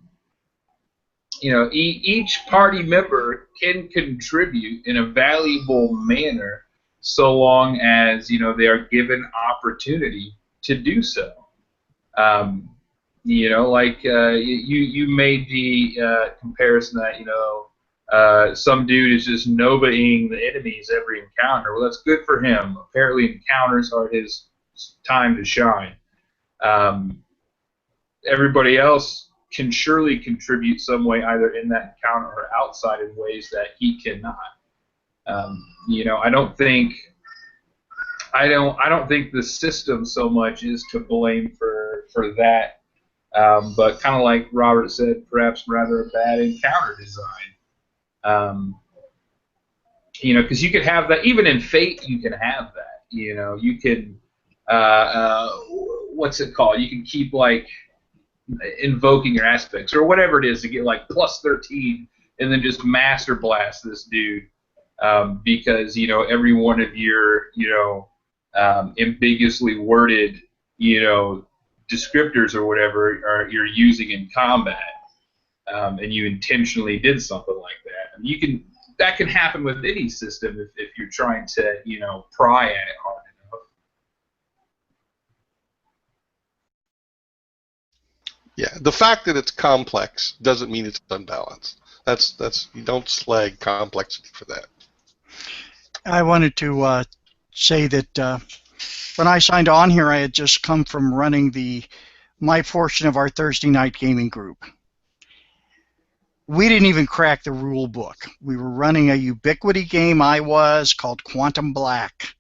each party member can contribute in a valuable manner so long as they are given opportunity to do so. Um, like you made the comparison that some dude is just nobodying the enemies every encounter. Well, that's good for him. Apparently, encounters are his time to shine. Um, Everybody else can surely contribute some way, either in that encounter or outside in ways that he cannot. I don't think the system so much is to blame for that. But kind of like Robert said, perhaps rather a bad encounter design. Because you could have that even in Fate. You can have that. You can what's it called? You can keep like invoking your aspects or whatever it is to get like plus 13 and then just master blast this dude because every one of your ambiguously worded descriptors or whatever you're using in combat, and you intentionally did something like that. And that can happen with any system if you're trying to pry at it hard enough. Yeah, the fact that it's complex doesn't mean it's unbalanced. That's you don't slag complexity for that. I wanted to say that when I signed on here, I had just come from running my portion of our Thursday night gaming group. We didn't even crack the rule book. We were running a Ubiquity game called Quantum Black.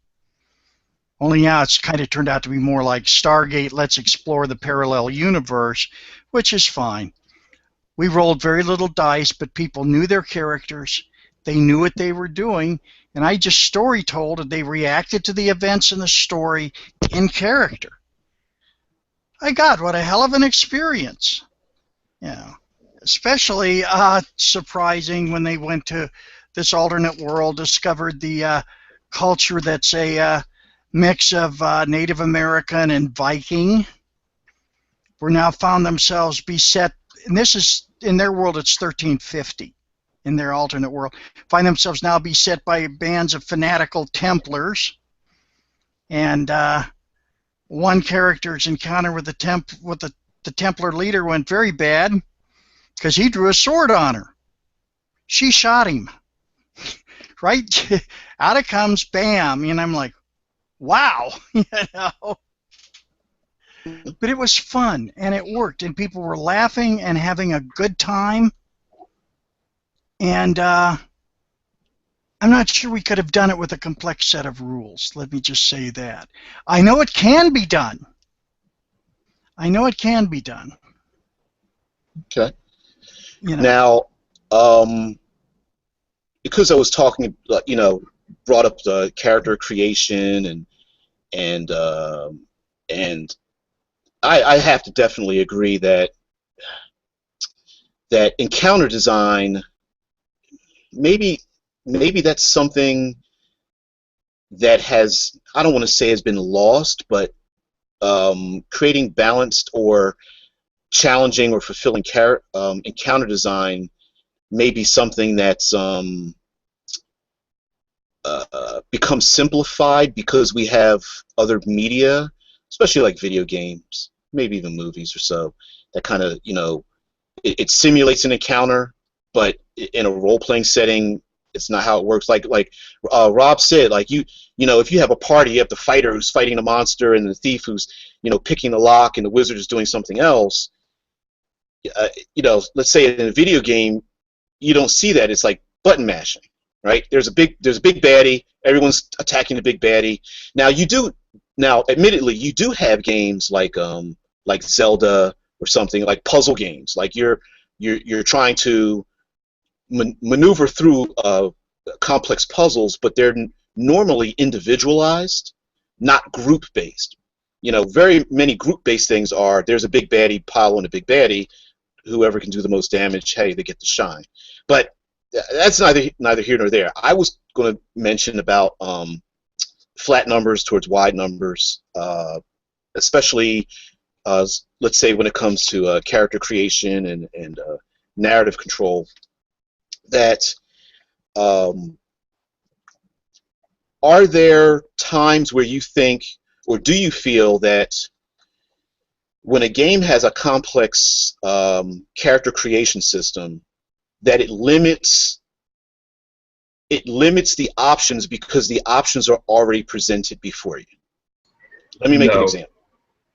Only now it's kind of turned out to be more like Stargate, let's explore the parallel universe, which is fine. We rolled very little dice, but people knew their characters. They knew what they were doing, and I just story told, and they reacted to the events in the story in character. God, what a hell of an experience. Especially surprising when they went to this alternate world, discovered the culture that's a mix of Native American and Viking. Were now found themselves beset, and this is in their world, it's 1350. In their alternate world, find themselves now beset by bands of fanatical Templars, and one character's encounter with the Templar leader went very bad because he drew a sword on her. She shot him. Right out it comes, bam, and I'm like, wow, But it was fun, and it worked, and people were laughing and having a good time. And I'm not sure we could have done it with a complex set of rules. Let me just say that. I know it can be done. Okay. Now, because I was talking, brought up the character creation and I have to definitely agree that encounter design, maybe that's something that I don't want to say has been lost, but creating balanced or challenging or fulfilling encounter design maybe something that's becomes simplified because we have other media, especially like video games, maybe even movies or so, that kind of, it simulates an encounter, but in a role-playing setting, it's not how it works. Like Rob said, like if you have a party, you have the fighter who's fighting the monster and the thief who's picking the lock and the wizard is doing something else. Let's say in a video game, you don't see that. It's like button mashing, right? There's a big baddie. Everyone's attacking the big baddie. Now, admittedly, you do have games like Zelda or something, like puzzle games. Like you're trying to maneuver through complex puzzles, but they're normally individualized, not group-based. Very many group-based things are there's a big baddie, pile on a big baddie, whoever can do the most damage, hey, they get to shine. But that's neither here nor there. I was going to mention about flat numbers towards wide numbers, especially let's say when it comes to character creation and narrative control. That are there times where you think, or do you feel that when a game has a complex character creation system, that it limits the options because the options are already presented before you? Let me make an example.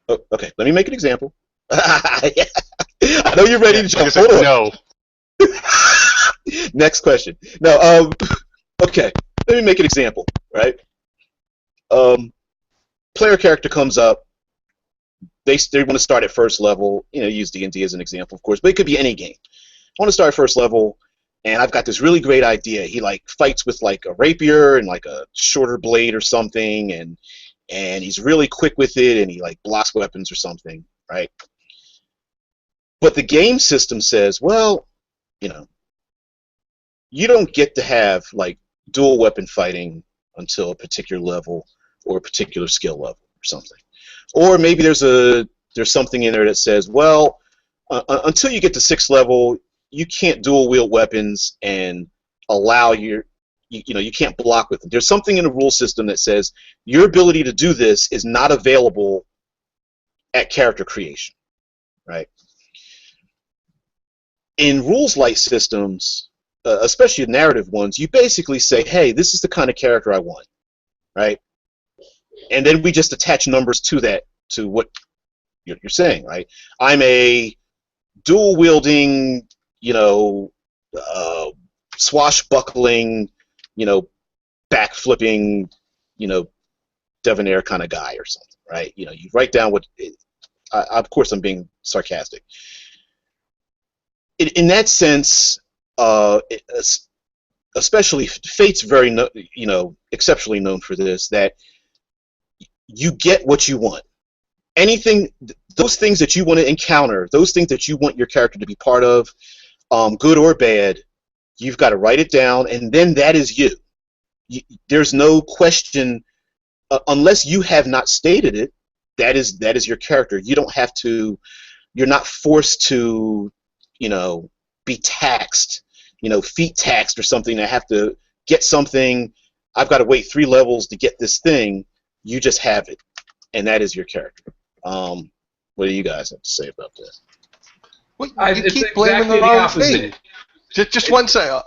Oh, okay, let me make an example. I know you're ready to jump. Hold on. No. Next question. No. Okay, let me make an example. Right. Player character comes up. They want to start at first level. Use D&D as an example, of course, but it could be any game. I want to start at first level, and I've got this really great idea. He fights with like a rapier and like a shorter blade or something, and he's really quick with it, and he like blocks weapons or something, right? But the game system says, well, you don't get to have like dual weapon fighting until a particular level or a particular skill level or something. Or maybe there's something in there that says, well, until you get to 6th level, you can't dual wield weapons and allow you can't block with them. There's something in the rule system that says your ability to do this is not available at character creation, right? In rules-light systems, especially narrative ones, you basically say, hey, this is the kind of character I want, right? And then we just attach numbers to that, to what you're saying, right? I'm a dual-wielding, swashbuckling, back-flipping, debonair kind of guy or something, right? You write down what. Of course, I'm being sarcastic. In that sense, especially Fate's very, exceptionally known for this. That you get what you want. Anything, those things that you want to encounter, those things that you want your character to be part of, good or bad, you've got to write it down, and then that is you. There's no question, unless you have not stated it, that is your character. You don't have to, you're not forced to, be taxed, feet taxed or something. I have to get something, I've got to wait 3 levels to get this thing. You just have it, and that is your character. What do you guys have to say about this? Well, you keep blaming the wrong thing. Just one second.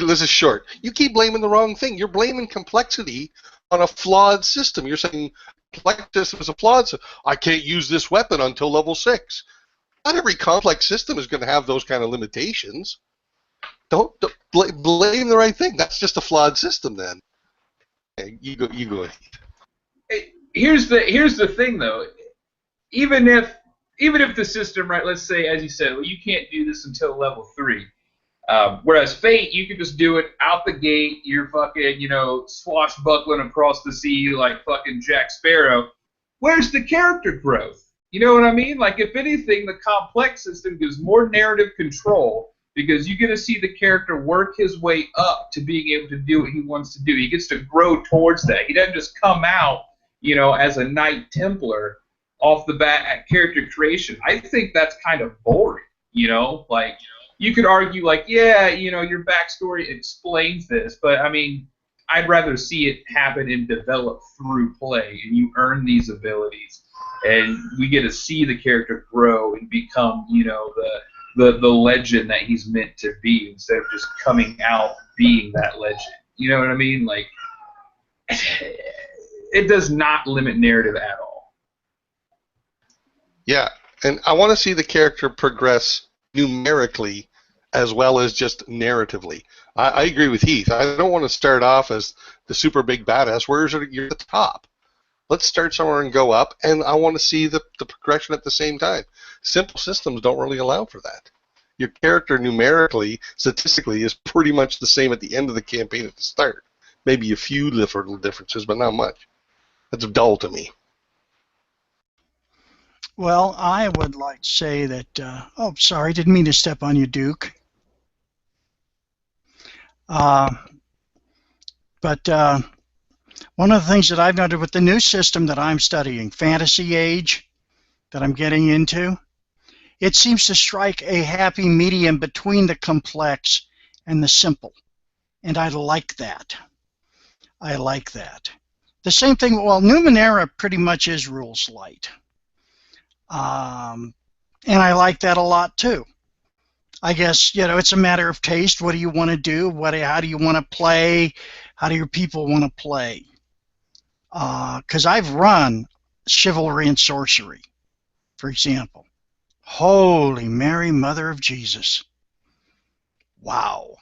This is short. You keep blaming the wrong thing. You're blaming complexity on a flawed system. You're saying complex system is a flawed system. I can't use this weapon until level 6. Not every complex system is going to have those kind of limitations. Don't blame the right thing. That's just a flawed system then. Okay, you go ahead. Here's the thing though. Even if the system, right, let's say, as you said, well, you can't do this until level 3. Whereas Fate, you can just do it out the gate. You're fucking, swashbuckling across the sea like fucking Jack Sparrow. Where's the character growth? You know what I mean? Like, if anything, the complex system gives more narrative control because you get to see the character work his way up to being able to do what he wants to do. He gets to grow towards that. He doesn't just come out, as a Knight Templar off the bat at character creation. I think that's kind of boring, like you could argue like, yeah, your backstory explains this, but I mean, I'd rather see it happen and develop through play, and you earn these abilities, and we get to see the character grow and become, the legend that he's meant to be, instead of just coming out being that legend. You know what I mean? Like, it does not limit narrative at all. Yeah, and I want to see the character progress numerically as well as just narratively. I agree with Heath. I don't want to start off as the super big badass. You're at the top. Let's start somewhere and go up, and I want to see the progression at the same time. Simple systems don't really allow for that. Your character numerically, statistically, is pretty much the same at the end of the campaign at the start. Maybe a few little differences, but not much. That's dull to me. Well, I would like to say that, oh, sorry, didn't mean to step on you, Duke. But one of the things that I've noted with the new system that I'm studying, Fantasy Age, that I'm getting into, it seems to strike a happy medium between the complex and the simple. And I like that. I like that. The same thing, well, Numenera pretty much is rules light. And I like that a lot too. I guess, it's a matter of taste. What do you want to do? How do you want to play? How do your people want to play? Because I've run Chivalry and Sorcery, for example. Holy Mary, Mother of Jesus. Wow.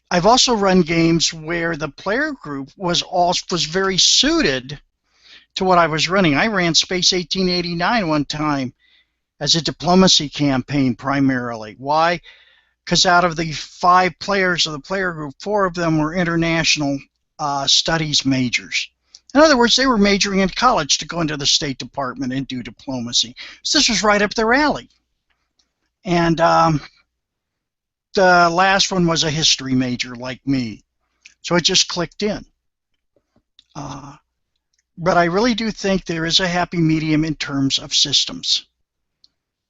I've also run games where the player group was very suited to what I was running. I ran Space 1889 one time as a diplomacy campaign primarily. Why? Because out of the 5 players of the player group, 4 of them were international studies majors. In other words, they were majoring in college to go into the State Department and do diplomacy. So this was right up their alley. And the last one was a history major like me. So it just clicked in. But I really do think there is a happy medium in terms of systems.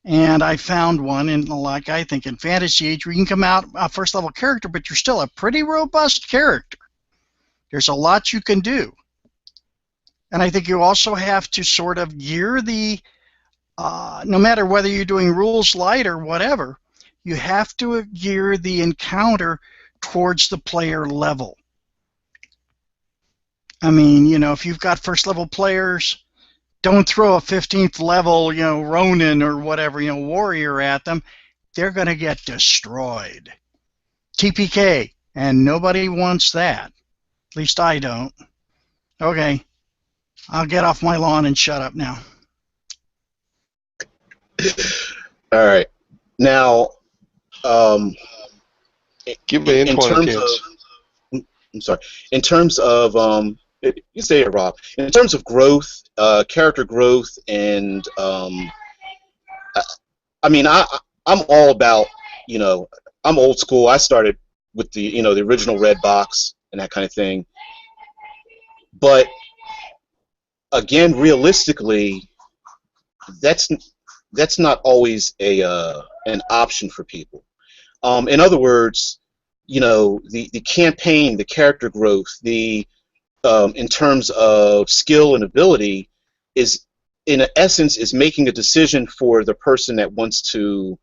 And I found one I think in Fantasy Age where you can come out a first level character, but you're still a pretty robust character. There's a lot you can do. And I think you also have to sort of gear no matter whether you're doing rules light or whatever, you have to gear the encounter towards the player level. I mean, if you've got first level players, don't throw a 15th level, Ronin or whatever, warrior at them. They're going to get destroyed. TPK, and nobody wants that. At least I don't. Okay, I'll get off my lawn and shut up now. All right. Now, Give me in terms of, I'm sorry. In terms of, you say it, Rob. In terms of growth, character growth, and I mean, I'm all about, I'm old school. I started with the, the original red box and that kind of thing. But again, realistically, that's not always an option for people. In other words, the campaign, the character growth, in terms of skill and ability, is in essence is making a decision for the person that wants to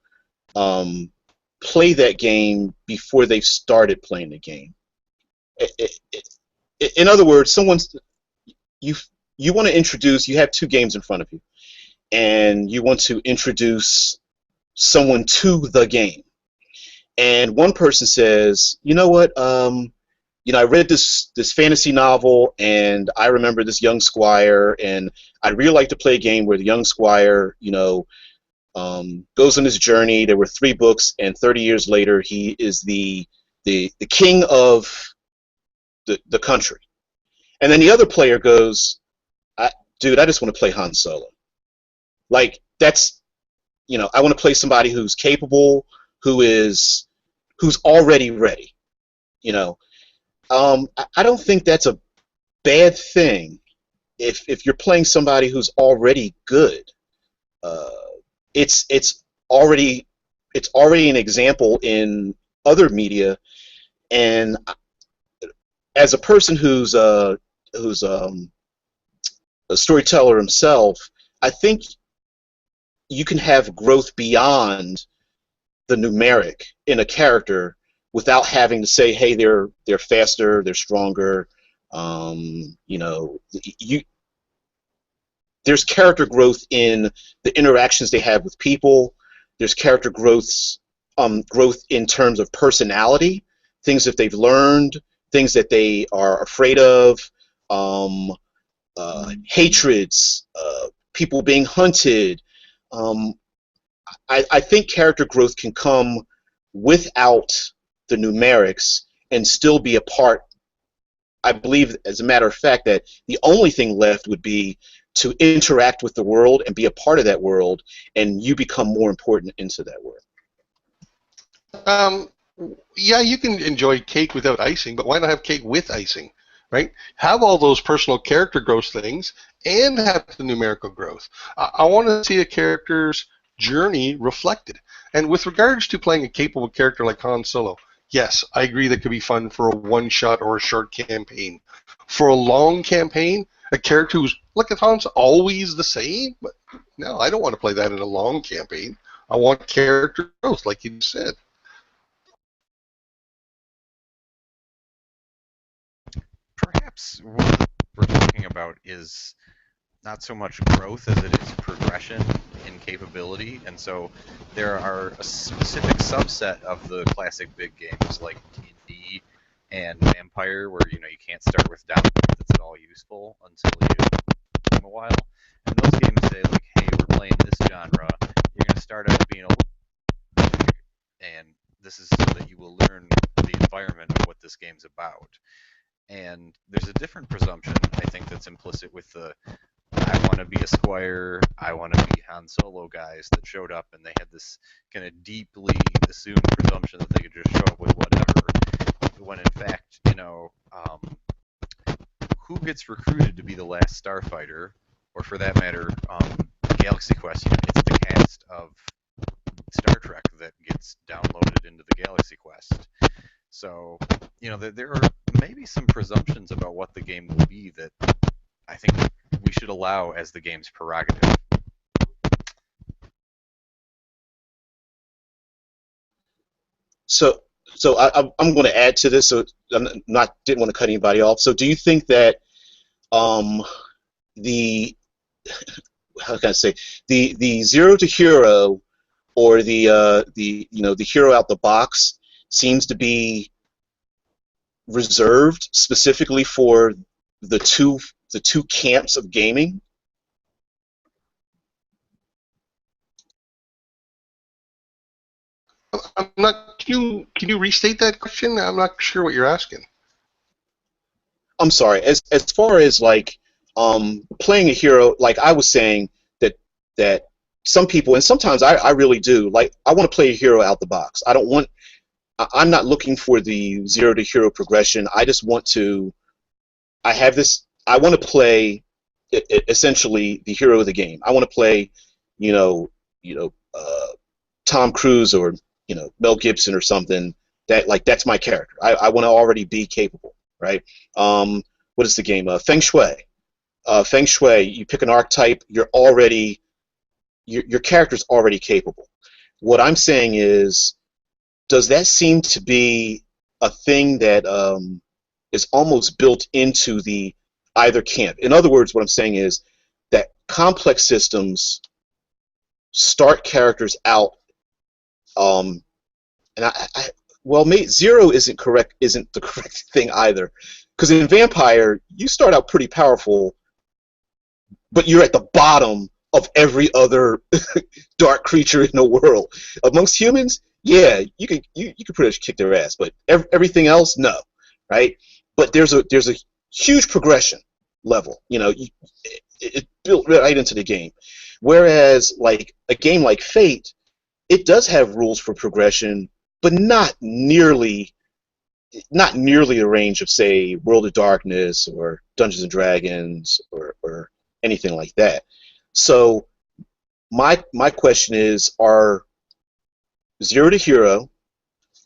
play that game before they've started playing the game. In other words, you want to introduce. You have 2 games in front of you, and you want to introduce someone to the game. And one person says, you know what, I read this fantasy novel, and I remember this young squire, and I'd really like to play a game where the young squire, goes on his journey. There were 3 books, and 30 years later, he is the king of the country. And then the other player goes, dude, I just want to play Han Solo. Like, that's, I want to play somebody who's capable, who's already ready. I don't think that's a bad thing if you're playing somebody who's already good. It's it's already an example in other media, and as a person who's a storyteller himself, I think you can have growth beyond the numeric in a character without having to say, hey, they're faster, they're stronger. You know, there's character growth in the interactions they have with people. There's character growth in terms of personality, things that they've learned, things that they are afraid of, hatreds, people being hunted. Um, I think character growth can come without the numerics and still be a part. I believe, as a matter of fact, that the only thing left would be to interact with the world and be a part of that world, and you become more important into that world. Yeah, you can enjoy cake without icing, but why not have cake with icing, right? Have all those personal character growth things and have the numerical growth. I want to see a character's journey reflected. And with regards to playing a capable character like Han Solo, yes, I agree that could be fun for a one-shot or a short campaign. For a long campaign, a character who's, look at Han's always the same, but no, I don't want to play that in a long campaign. I want character growth, like you said. Perhaps what we're talking about is not so much growth as it is progression in capability, and so there are a specific subset of the classic big games like D&D and Vampire where you can't start with down that's at all useful until you in a while. And those games say like, hey, we're playing this genre. You're going to start out being a and this is so that you will learn the environment of what this game's about. And there's a different presumption, I think, that's implicit with the I want to be a Squire, I want to be Han Solo guys that showed up and they had this kind of deeply assumed presumption that they could just show up with whatever, when in fact, who gets recruited to be the last starfighter, or for that matter, Galaxy Quest, it's the cast of Star Trek that gets downloaded into the Galaxy Quest. So, there are maybe some presumptions about what the game will be that I think we should allow as the game's prerogative. So I'm going to add to this. So didn't want to cut anybody off. So do you think that the how can I say the zero to hero, or the hero out the box seems to be reserved specifically for the two camps of gaming? I'm not. Can you restate that question? I'm not sure what you're asking. I'm sorry. As far as like playing a hero, like I was saying that some people, and sometimes I really do, like I want to play a hero out the box. I'm not looking for the zero to hero progression. I just want to. I want to play essentially the hero of the game. I want to play, Tom Cruise or Mel Gibson or something. That's my character. I want to already be capable, right? What is the game? Feng Shui. Feng Shui. You pick an archetype. Your character's already capable. What I'm saying is, does that seem to be a thing that is almost built into the either camp? In other words, what I'm saying is that complex systems start characters out, and zero isn't the correct thing either, because in Vampire you start out pretty powerful, but you're at the bottom of every other dark creature in the world. Amongst humans, yeah, you can pretty much kick their ass, but everything else, no, right? But there's a huge progression level. It's built right into the game. Whereas like a game like Fate, it does have rules for progression, but not nearly the range of, say, World of Darkness or Dungeons and Dragons or anything like that. So my question is, are Zero to Hero,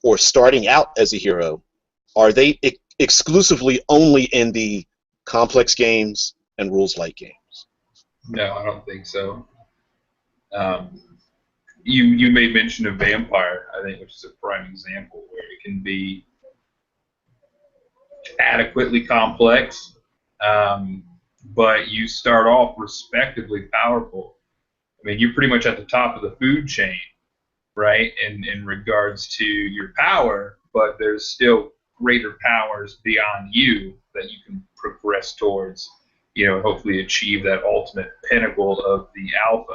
or starting out as a hero, are they exclusively only in the complex games and rules light games? No, I don't think so. Um, you made mention of Vampire, I think, which is a prime example where it can be adequately complex, but you start off respectively powerful. I mean, you're pretty much at the top of the food chain, right, in regards to your power, but there's still greater powers beyond you that you can progress towards, hopefully achieve that ultimate pinnacle of the alpha.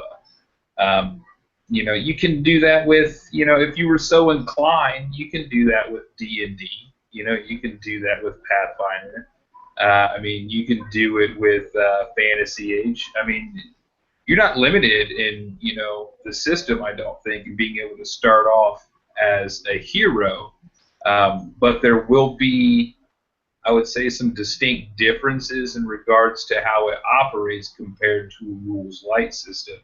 You can do that with, if you were so inclined, you can do that with D&D. You can do that with Pathfinder. I mean, you can do it with Fantasy Age. I mean, you're not limited in, the system, I don't think, in being able to start off as a hero. But there will be, I would say, some distinct differences in regards to how it operates compared to a rules light system.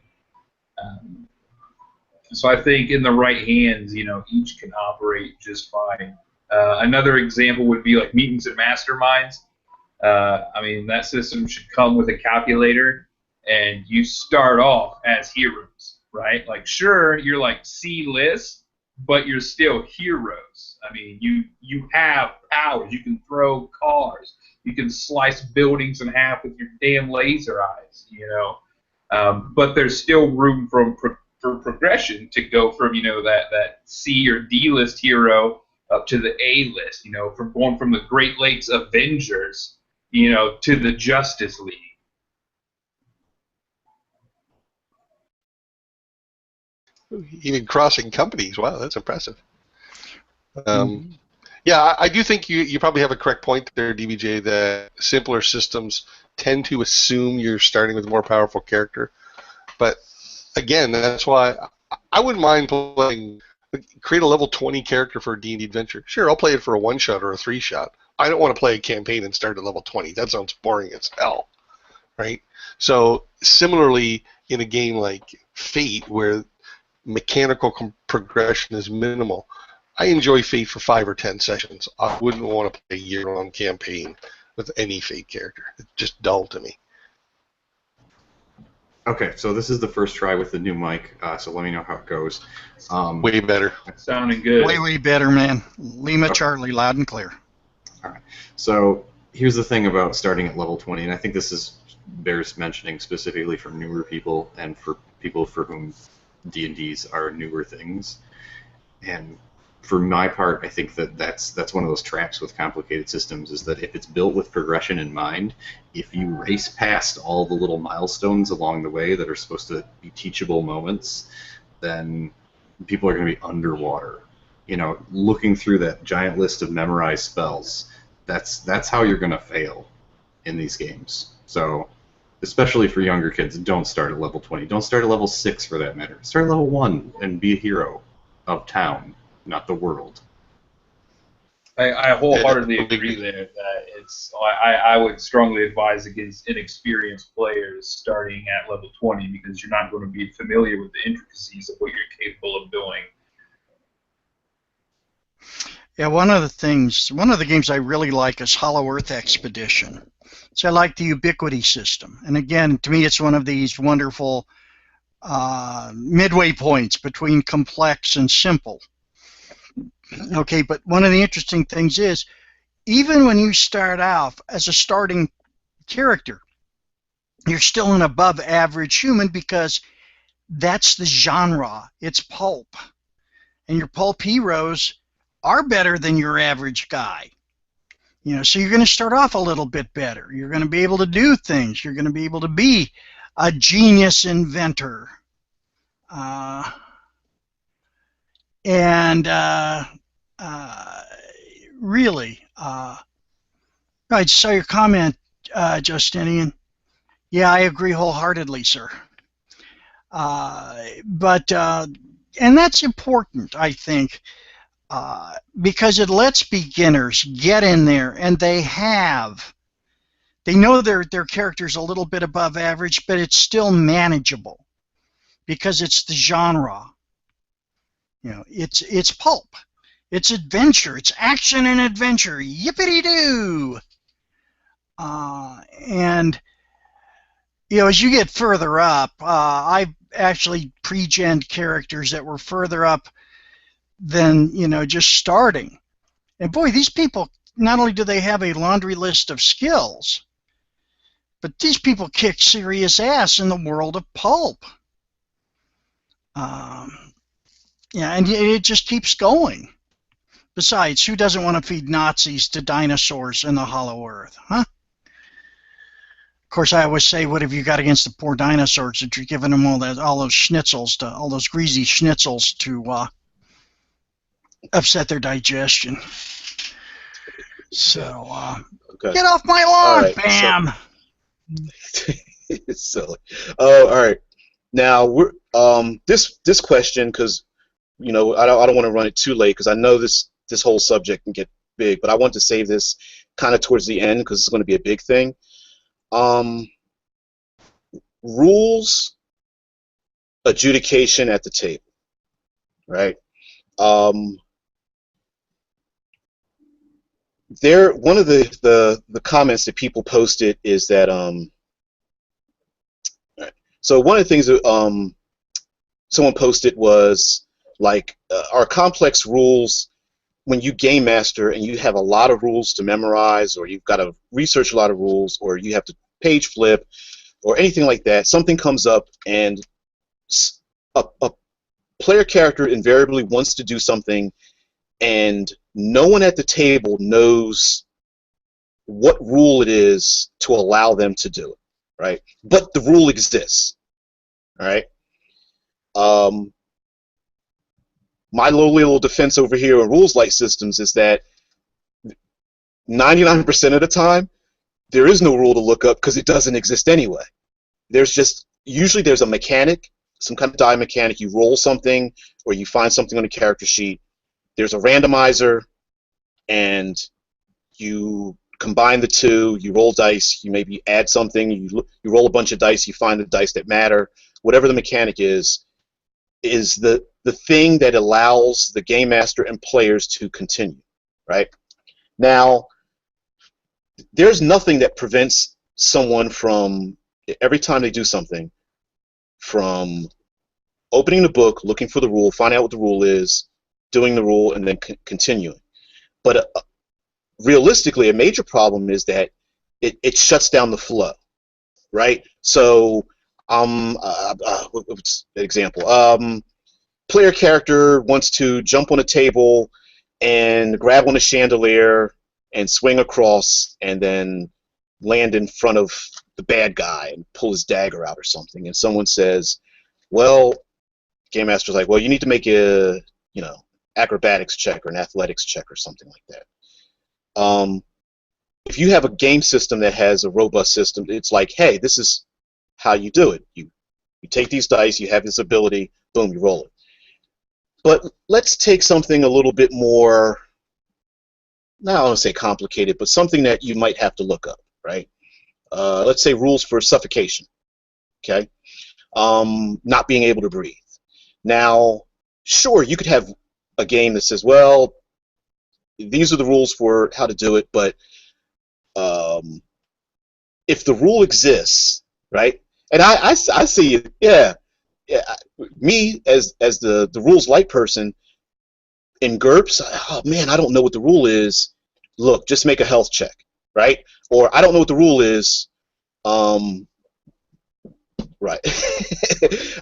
So I think in the right hands, each can operate just fine. Another example would be like meetings and masterminds. I mean, that system should come with a calculator, and you start off as heroes, right? Like, sure, you're like C-list, but you're still heroes. I mean, you have powers. You can throw cars. You can slice buildings in half with your damn laser eyes, But there's still room for progression to go from, that C or D list hero up to the A list, from going from the Great Lakes Avengers, to the Justice League. Even crossing companies. Wow, that's impressive. Yeah, I do think you probably have a correct point there, DBJ, that simpler systems tend to assume you're starting with a more powerful character. But again, that's why I wouldn't mind create a level 20 character for a D&D adventure. Sure, I'll play it for a one-shot or a three-shot. I don't want to play a campaign and start at level 20. That sounds boring as hell, right? So similarly, in a game like Fate, where mechanical progression is minimal, I enjoy Fate for 5 or 10 sessions. I wouldn't want to play a year-long campaign with any Fate character. It's just dull to me. Okay, so this is the first try with the new mic, so let me know how it goes. Way better. Sounding good. Way better, man. Lima Charlie, loud and clear. All right. So here's the thing about starting at level 20, and I think this bears mentioning specifically for newer people and for people for whom D&Ds are newer things. And for my part, I think that's one of those traps with complicated systems, is that if it's built with progression in mind, if you race past all the little milestones along the way that are supposed to be teachable moments, then people are going to be underwater. Looking through that giant list of memorized spells, that's how you're going to fail in these games. So, especially for younger kids, don't start at level 20. Don't start at level 6 for that matter. Start at level 1 and be a hero of town, not the world. I wholeheartedly agree there that I would strongly advise against inexperienced players starting at level 20, because you're not going to be familiar with the intricacies of what you're capable of doing. Yeah, one of the games I really like is Hollow Earth Expedition. So I like the ubiquity system. And again, to me, it's one of these wonderful midway points between complex and simple. Okay, but one of the interesting things is, even when you start out as a starting character, you're still an above average human, because that's the genre. It's pulp. And your pulp heroes are better than your average guy. So you're going to start off a little bit better. You're going to be able to do things. You're going to be able to be a genius inventor. Really, I just saw your comment, Justinian. Yeah, I agree wholeheartedly, sir. And that's important, I think, because it lets beginners get in there, and they know their character's a little bit above average, but it's still manageable because it's the genre. It's pulp. It's adventure. It's action and adventure. Yippity-doo! And as you get further up, I actually pre-genned characters that were further up than just starting. And boy, these people, not only do they have a laundry list of skills, but these people kick serious ass in the world of pulp. And it just keeps going. Besides, who doesn't want to feed Nazis to dinosaurs in the Hollow Earth, huh? Of course, I always say, what have you got against the poor dinosaurs that you're giving them all those schnitzels, all those greasy schnitzels to upset their digestion? So, Okay. get off my lawn, right, Bam! It's silly. Oh, all right. Now we're this question, because I don't want to run it too late, because I know this whole subject can get big, but I want to save this kind of towards the end because it's going to be a big thing. Rules adjudication at the table, right? One of the comments that people posted is that so one of the things that someone posted was like our complex rules, when you game master and you have a lot of rules to memorize, or you've got to research a lot of rules, or you have to page flip or anything like that, something comes up and a player character invariably wants to do something and no one at the table knows what rule it is to allow them to do it, right? But the rule exists, all right? My lowly little defense over here in rules-light systems is that 99% of the time, there is no rule to look up because it doesn't exist anyway. Usually there's a mechanic, some kind of die mechanic. You roll something or you find something on a character sheet. There's a randomizer, and you combine the two. You roll dice. You maybe add something. You roll a bunch of dice. You find the dice that matter. Whatever the mechanic is the thing that allows the game master and players to continue, right? Now, there's nothing that prevents someone from, every time they do something, from opening the book, looking for the rule, finding out what the rule is, doing the rule, and then continuing. But realistically, a major problem is that it shuts down the flow, right? So, what's an example? Player character wants to jump on a table and grab on a chandelier and swing across and then land in front of the bad guy and pull his dagger out or something. And someone says, well, Game Master's like, well, you need to make a, acrobatics check or an athletics check or something like that. If you have a game system that has a robust system, it's like, hey, this is how you do it. You take these dice, you have this ability, boom, you roll it. But let's take something a little bit more, not I want to say complicated, but something that you might have to look up, right? Let's say rules for suffocation, okay? Not being able to breathe. Now, sure, you could have a game that says, well, these are the rules for how to do it, but if the rule exists, right? And I see it, yeah. Me as the rules light person in GURPS, oh man, I don't know what the rule is. Look, just make a health check, right? Or I don't know what the rule is. Right.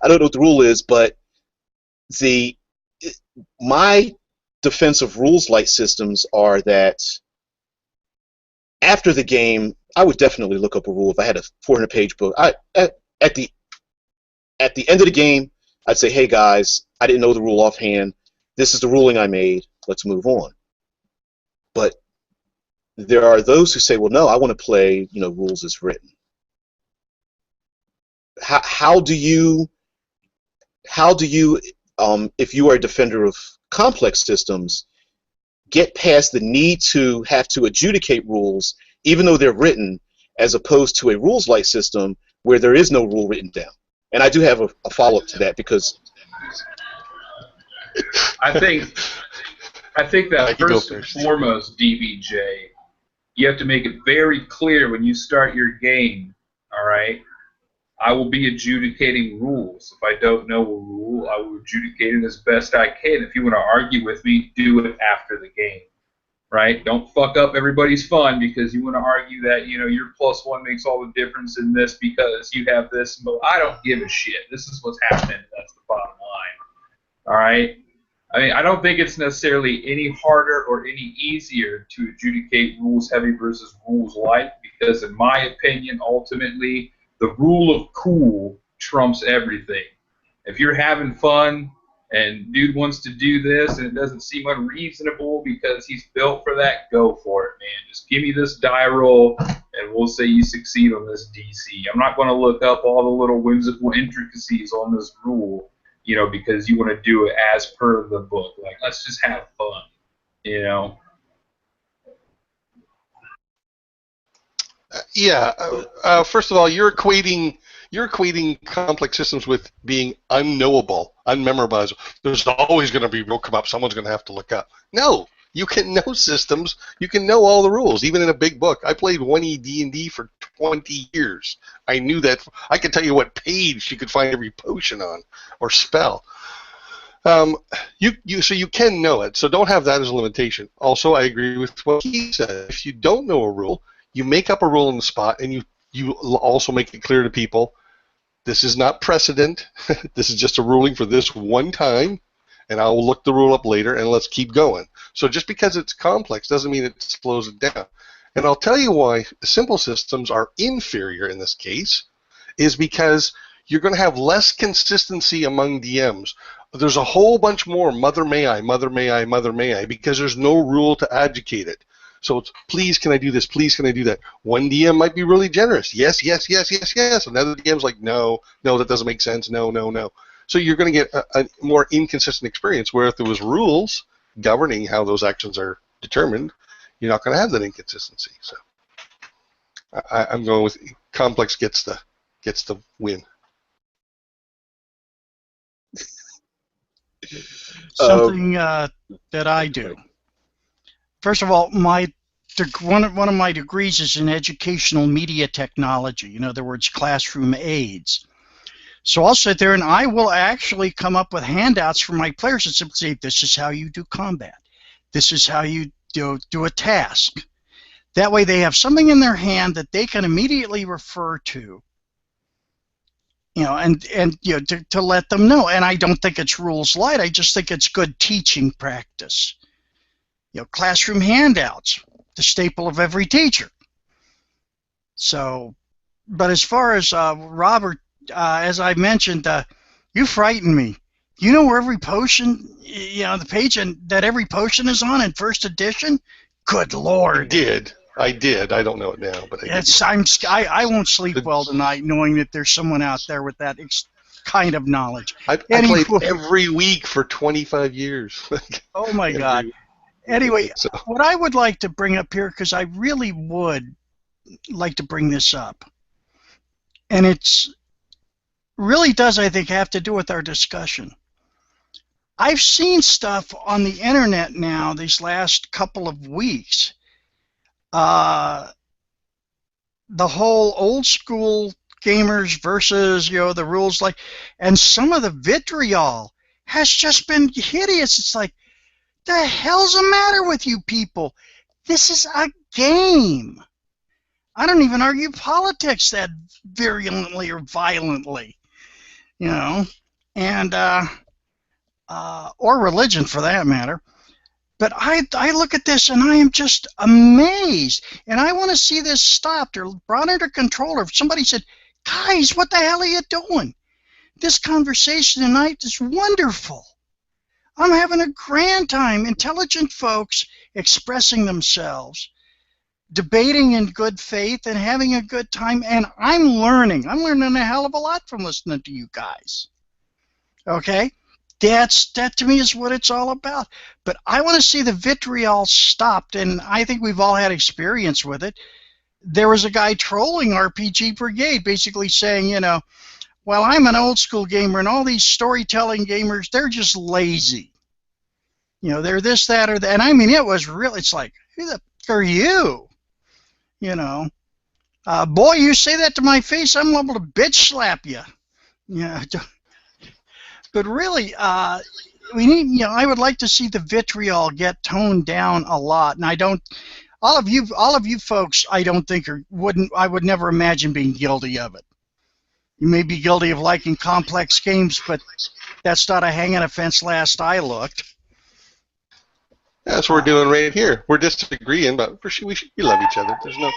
I don't know what the rule is, but my defense of rules light systems are that after the game, I would definitely look up a rule if I had a 400-page book. At the end of the game, I'd say, hey guys, I didn't know the rule offhand. This is the ruling I made. Let's move on. But there are those who say, well, no, I want to play, rules as written. How do you, if you are a defender of complex systems, get past the need to have to adjudicate rules, even though they're written, as opposed to a rules-light system where there is no rule written down? And I do have a follow-up to that, because I think that You go first and first. foremost, DBJ, you have to make it very clear when you start your game. All right, I will be adjudicating rules. If I don't know a rule, I will adjudicate it as best I can. If you want to argue with me, do it after the game. Right? Don't fuck up everybody's fun because you want to argue that your +1 makes all the difference in this because you have this. But I don't give a shit. This is what's happening. That's the bottom line. All right. I mean, I don't think it's necessarily any harder or any easier to adjudicate rules heavy versus rules light because, in my opinion, ultimately the rule of cool trumps everything. If you're having fun and dude wants to do this and it doesn't seem unreasonable because he's built for that, go for it, man. Just give me this die roll and we'll say you succeed on this DC. I'm not going to look up all the little whimsical intricacies on this rule, because you want to do it as per the book. Like, let's just have fun. Yeah. First of all, you're equating complex systems with being unknowable, unmemorizable. There's always going to be rule come up. Someone's going to have to look up. No, you can know systems. You can know all the rules, even in a big book. I played 1E D&D for 20 years. I knew that. I could tell you what page you could find every potion on or spell. So you can know it. So don't have that as a limitation. Also, I agree with what he said. If you don't know a rule, you make up a rule on the spot, and you also make it clear to people, this is not precedent. This is just a ruling for this one time, and I will look the rule up later, and let's keep going. So just because it's complex doesn't mean it slows it down. And I'll tell you why simple systems are inferior in this case is because you're going to have less consistency among DMs. There's a whole bunch more mother may I, mother may I, mother may I, because there's no rule to adjudicate it. So it's, please, can I do this? Please, can I do that? One DM might be really generous. Yes, yes, yes, yes, yes. Another DM's like, no, that doesn't make sense. No, no, no. So you're going to get a more inconsistent experience where if there was rules governing how those actions are determined, you're not going to have that inconsistency. So I'm going with complex gets the win. Something that I do. First of all, one of my degrees is in educational media technology. In other words, classroom aids. So I'll sit there and I will actually come up with handouts for my players and simply say, this is how you do combat. This is how you do a task. That way they have something in their hand that they can immediately refer to. And to let them know. And I don't think it's rules light. I just think it's good teaching practice. Classroom handouts, the staple of every teacher. So, but as far as Robert, as I mentioned, you frighten me. You know where every potion, the page that every potion is on in first edition? Good Lord. I did. I don't know it now, but I won't sleep well tonight knowing that there's someone out there with that kind of knowledge. I played every week for 25 years. Oh, my God. Anyway, what I would like to bring up here, because I really would like to bring this up, and it's really does, I think, have to do with our discussion. I've seen stuff on the internet now these last couple of weeks. The whole old school gamers versus, the rules, and some of the vitriol has just been hideous. It's like, the hell's the matter with you people? This is a game. I don't even argue politics that virulently or violently, and or religion for that matter. But I look at this and I am just amazed, and I want to see this stopped or brought under control. Or if somebody said, guys, what the hell are you doing? This conversation tonight is wonderful. I'm having a grand time. Intelligent folks expressing themselves, debating in good faith, and having a good time. And I'm learning. I'm learning a hell of a lot from listening to you guys. Okay? That to me is what it's all about. But I want to see the vitriol stopped, and I think we've all had experience with it. There was a guy trolling RPG Brigade, basically saying, well, I'm an old school gamer, and all these storytelling gamers, they're just lazy. they're this, that, or that. And I mean, it was really, it's like, who the f are you? Boy, you say that to my face, I'm liable to bitch slap you. Yeah, but really, we need, I would like to see the vitriol get toned down a lot. And I don't, all of you folks, I don't think I would never imagine being guilty of it. You may be guilty of liking complex games, but that's not a hanging offense last I looked. That's what we're doing right here. We're disagreeing, but we love each other. There's no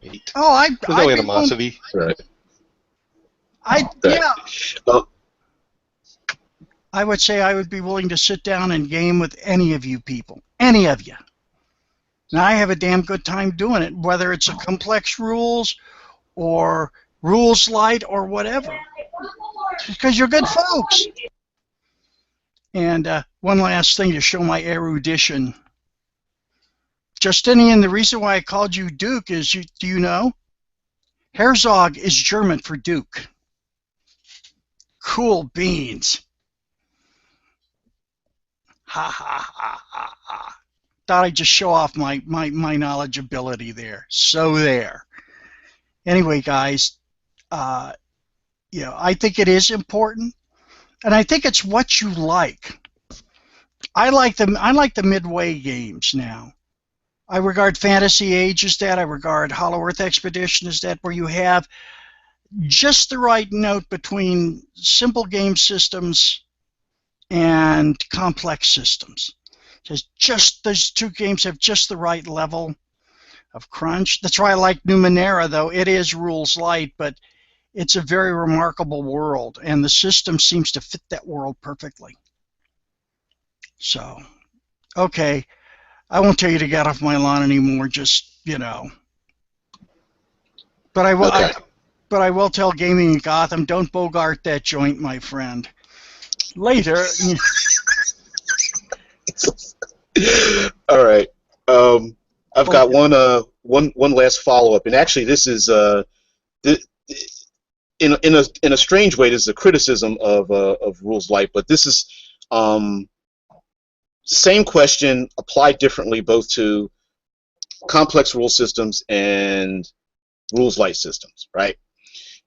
hate. Oh, There's no animosity. Right. Yeah. Uh, I would say I would be willing to sit down and game with any of you people. Any of you. And I have a damn good time doing it, whether it's a complex rules or rules light or whatever. Because you're good folks. And one last thing to show my erudition. Justinian, the reason why I called you Duke is, do you know? Herzog is German for Duke. Cool beans. Ha ha ha ha ha. Thought I'd just show off my knowledgeability there. So there. Anyway, guys, I think it is important, and I think it's what you like. I like the midway games now. I regard Fantasy Age as that. I regard Hollow Earth Expedition as that, where you have just the right note between simple game systems and complex systems. Just those two games have just the right level of crunch. That's why I like Numenera, though it is rules light, but it's a very remarkable world, and the system seems to fit that world perfectly. So, okay, I won't tell you to get off my lawn anymore. Just but I will. Okay. But I will tell Gaming in Gotham, don't bogart that joint, my friend. Later. All right. I've got one last follow-up, and actually, this is in a strange way, this is a criticism of Rules Light, but this is same question applied differently both to complex rule systems and Rules Light systems, right?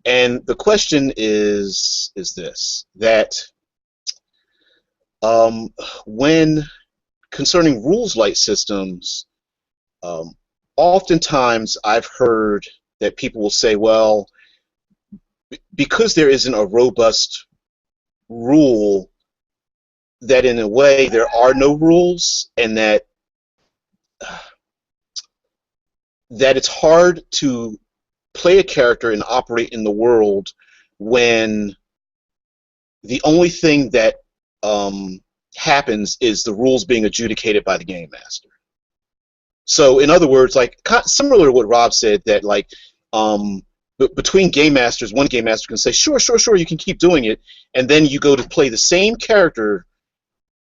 And the question is this, that when concerning Rules Light systems, oftentimes I've heard that people will say, well, because there isn't a robust rule, that in a way there are no rules, and that it's hard to play a character and operate in the world when the only thing that happens is the rules being adjudicated by the game master. So in other words, like similar to what Rob said, that like between game masters, one game master can say, sure, you can keep doing it, and then you go to play the same character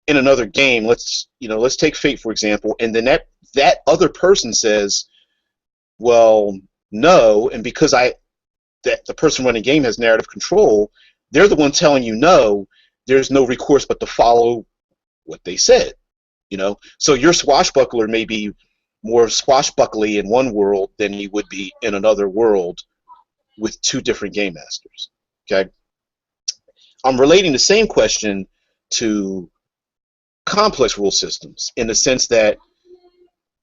in another game. Let's take Fate for example, and then that other person says, well, no, and because that the person running the game has narrative control, they're the one telling you no. There's no recourse but to follow what they said. So your swashbuckler may be more swashbuckly in one world than he would be in another world with two different game masters. Okay, I'm relating the same question to complex rule systems in the sense that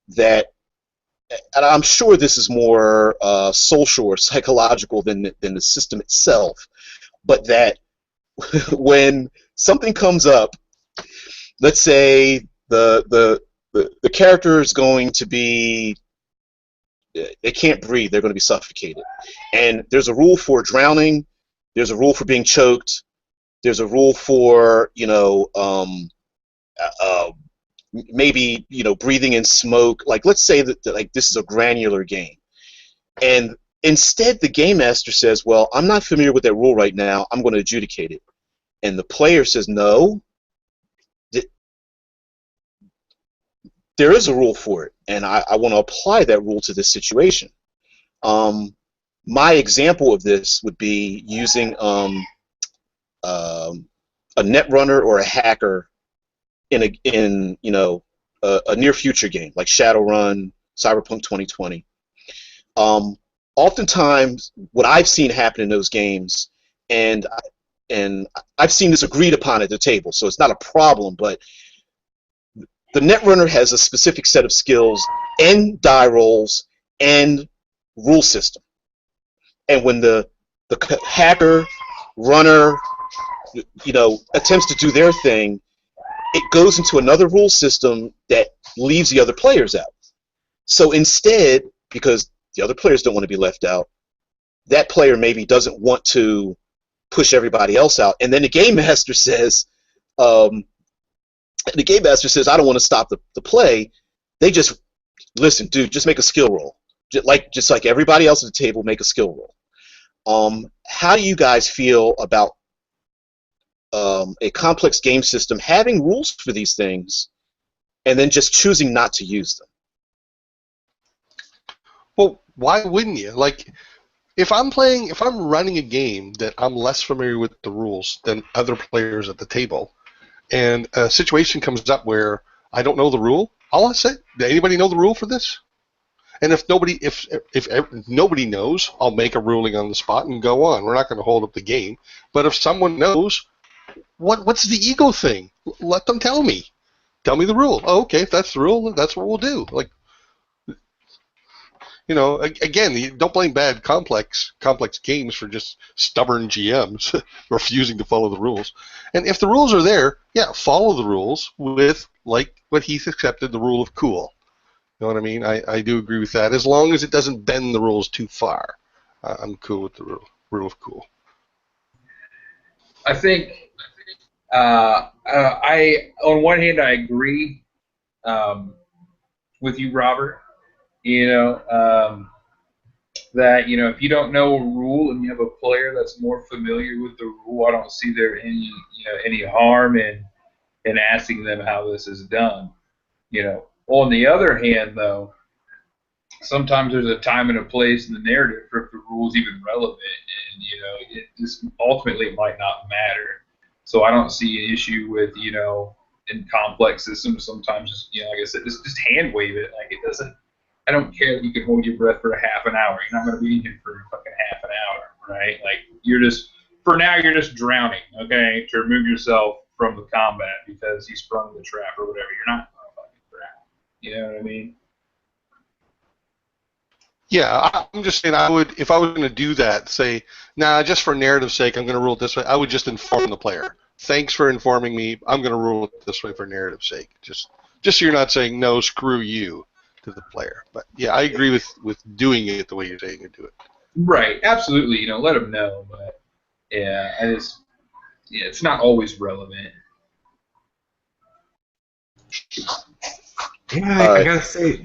and I'm sure this is more social or psychological than the system itself, but that when something comes up, let's say the character is going to be, they can't breathe, they're going to be suffocated, and there's a rule for drowning, there's a rule for being choked, there's a rule for maybe breathing in smoke. Like, let's say that like this is a granular game, and instead the game master says, well, I'm not familiar with that rule right now, I'm going to adjudicate it, and the player says, no, there is a rule for it, and I want to apply that rule to this situation. My example of this would be using a netrunner or a hacker in a near future game like Shadowrun, Cyberpunk 2020. Oftentimes, what I've seen happen in those games, and and I've seen this agreed upon at the table, so it's not a problem. But the netrunner has a specific set of skills and die rolls and rule system, and when the hacker runner attempts to do their thing, it goes into another rule system that leaves the other players out. So instead, because the other players don't want to be left out, that player maybe doesn't want to push everybody else out, and then the game master says, I don't want to stop the play. They just listen, dude, just make a skill roll, just like everybody else at the table, make a skill roll. How do you guys feel about a complex game system having rules for these things, and then just choosing not to use them? Well, why wouldn't you? Like, if I'm running a game that I'm less familiar with the rules than other players at the table, and a situation comes up where I don't know the rule, I'll say, does anybody know the rule for this? And if nobody knows, I'll make a ruling on the spot and go on. We're not going to hold up the game. But if someone knows, what's the ego thing? Let them tell me. Tell me the rule. Oh, okay, if that's the rule, that's what we'll do. Like, again, don't blame bad complex games for just stubborn GMs refusing to follow the rules. And if the rules are there, yeah, follow the rules with, like what Heath accepted, the rule of cool. You know what I mean? I do agree with that. As long as it doesn't bend the rules too far, I'm cool with the rule of cool. I think I on one hand I agree with you, Robert. That if you don't know a rule and you have a player that's more familiar with the rule, I don't see there any harm in asking them how this is done. On the other hand, though, sometimes there's a time and a place in the narrative for if the rule's even relevant, and ultimately it might not matter. So I don't see an issue with in complex systems sometimes like I said, just hand wave it. Like, it doesn't. I don't care if you can hold your breath for a half an hour. You're not going to be in here for fucking half an hour, right? Like, you're just drowning, okay, to remove yourself from the combat because you sprung the trap or whatever. You're not going to fucking drown. You know what I mean? Yeah, I'm just saying I would, if I was going to do that, say, nah, just for narrative's sake, I'm going to rule it this way. I would just inform the player. Thanks for informing me. I'm going to rule it this way for narrative's sake. Just so you're not saying, no, screw you to the player. But yeah, I agree with doing it the way you're saying to do it. Right, absolutely. Let them know. But yeah, it's not always relevant. Yeah, I gotta say,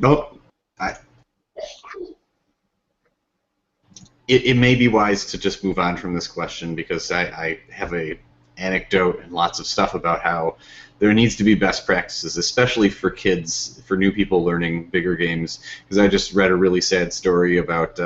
it may be wise to just move on from this question because I have a anecdote and lots of stuff about how there needs to be best practices, especially for kids, for new people learning bigger games. Because I just read a really sad story about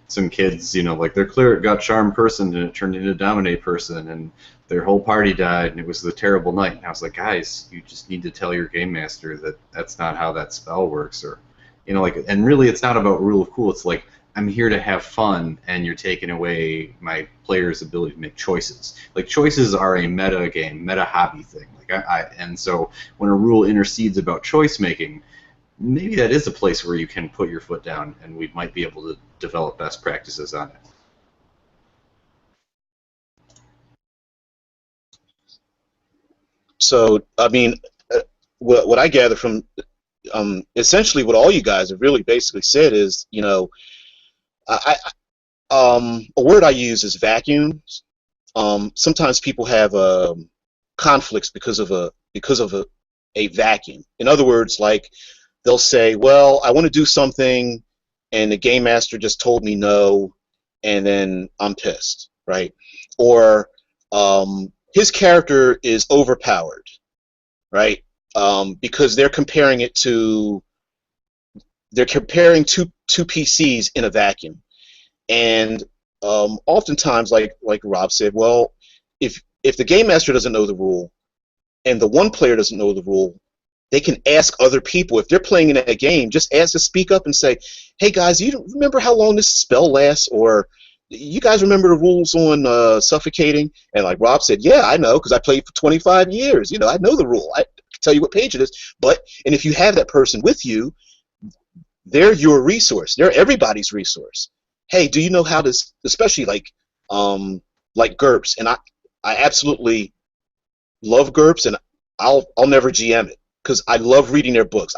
some kids, like their cleric got charm person and it turned into dominate person, and their whole party died, and it was the terrible night. And I was like, guys, you just need to tell your game master that that's not how that spell works, or and really, it's not about rule of cool. It's like, I'm here to have fun, and you're taking away my player's ability to make choices. Like, choices are a meta game, meta hobby thing. And so when a rule intercedes about choice making, maybe that is a place where you can put your foot down, and we might be able to develop best practices on it. So, I mean, what I gather from essentially what all you guys have really basically said is, a word I use is vacuums. Sometimes people have conflicts because of a vacuum. In other words, like, they'll say, well, I want to do something, and the game master just told me no, and then I'm pissed, right? Or his character is overpowered, right? Because they're comparing two PCs in a vacuum. And oftentimes, like Rob said, well, if the game master doesn't know the rule, and the one player doesn't know the rule, they can ask other people. If they're playing in a game, just ask to speak up and say, hey guys, you remember how long this spell lasts? Or you guys remember the rules on suffocating? And like Rob said, yeah, I know, because I played for 25 years. You know, I know the rule. I can tell you what page it is. And if you have that person with you, they're your resource. They're everybody's resource. Hey, do you know how to, especially like GURPS, and I absolutely love GURPS, and I'll never GM it because I love reading their books.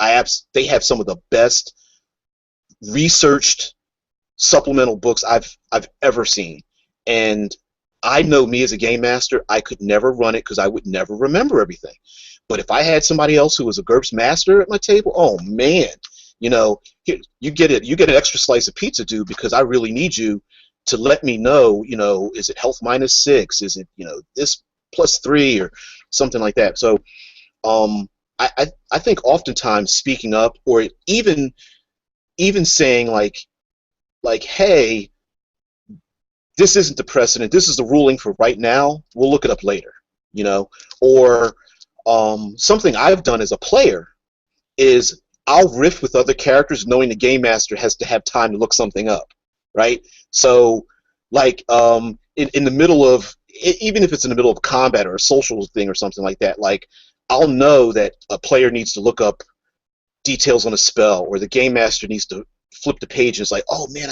They have some of the best researched supplemental books I've ever seen, and I know me as a game master, I could never run it because I would never remember everything. But if I had somebody else who was a GURPS master at my table, oh man, you know, you get it. You get an extra slice of pizza, dude, because I really need you to let me know. You know, is it health -6? Is it, you know, this +3 or something like that? So, I think oftentimes speaking up, or even saying like, hey, this isn't the precedent. This is the ruling for right now. We'll look it up later. You know, or something I've done as a player is I'll riff with other characters knowing the game master has to have time to look something up, right? So, like, in the middle of, even if it's in the middle of combat or a social thing or something like that, like, I'll know that a player needs to look up details on a spell, or the game master needs to flip the page and it's like, oh man,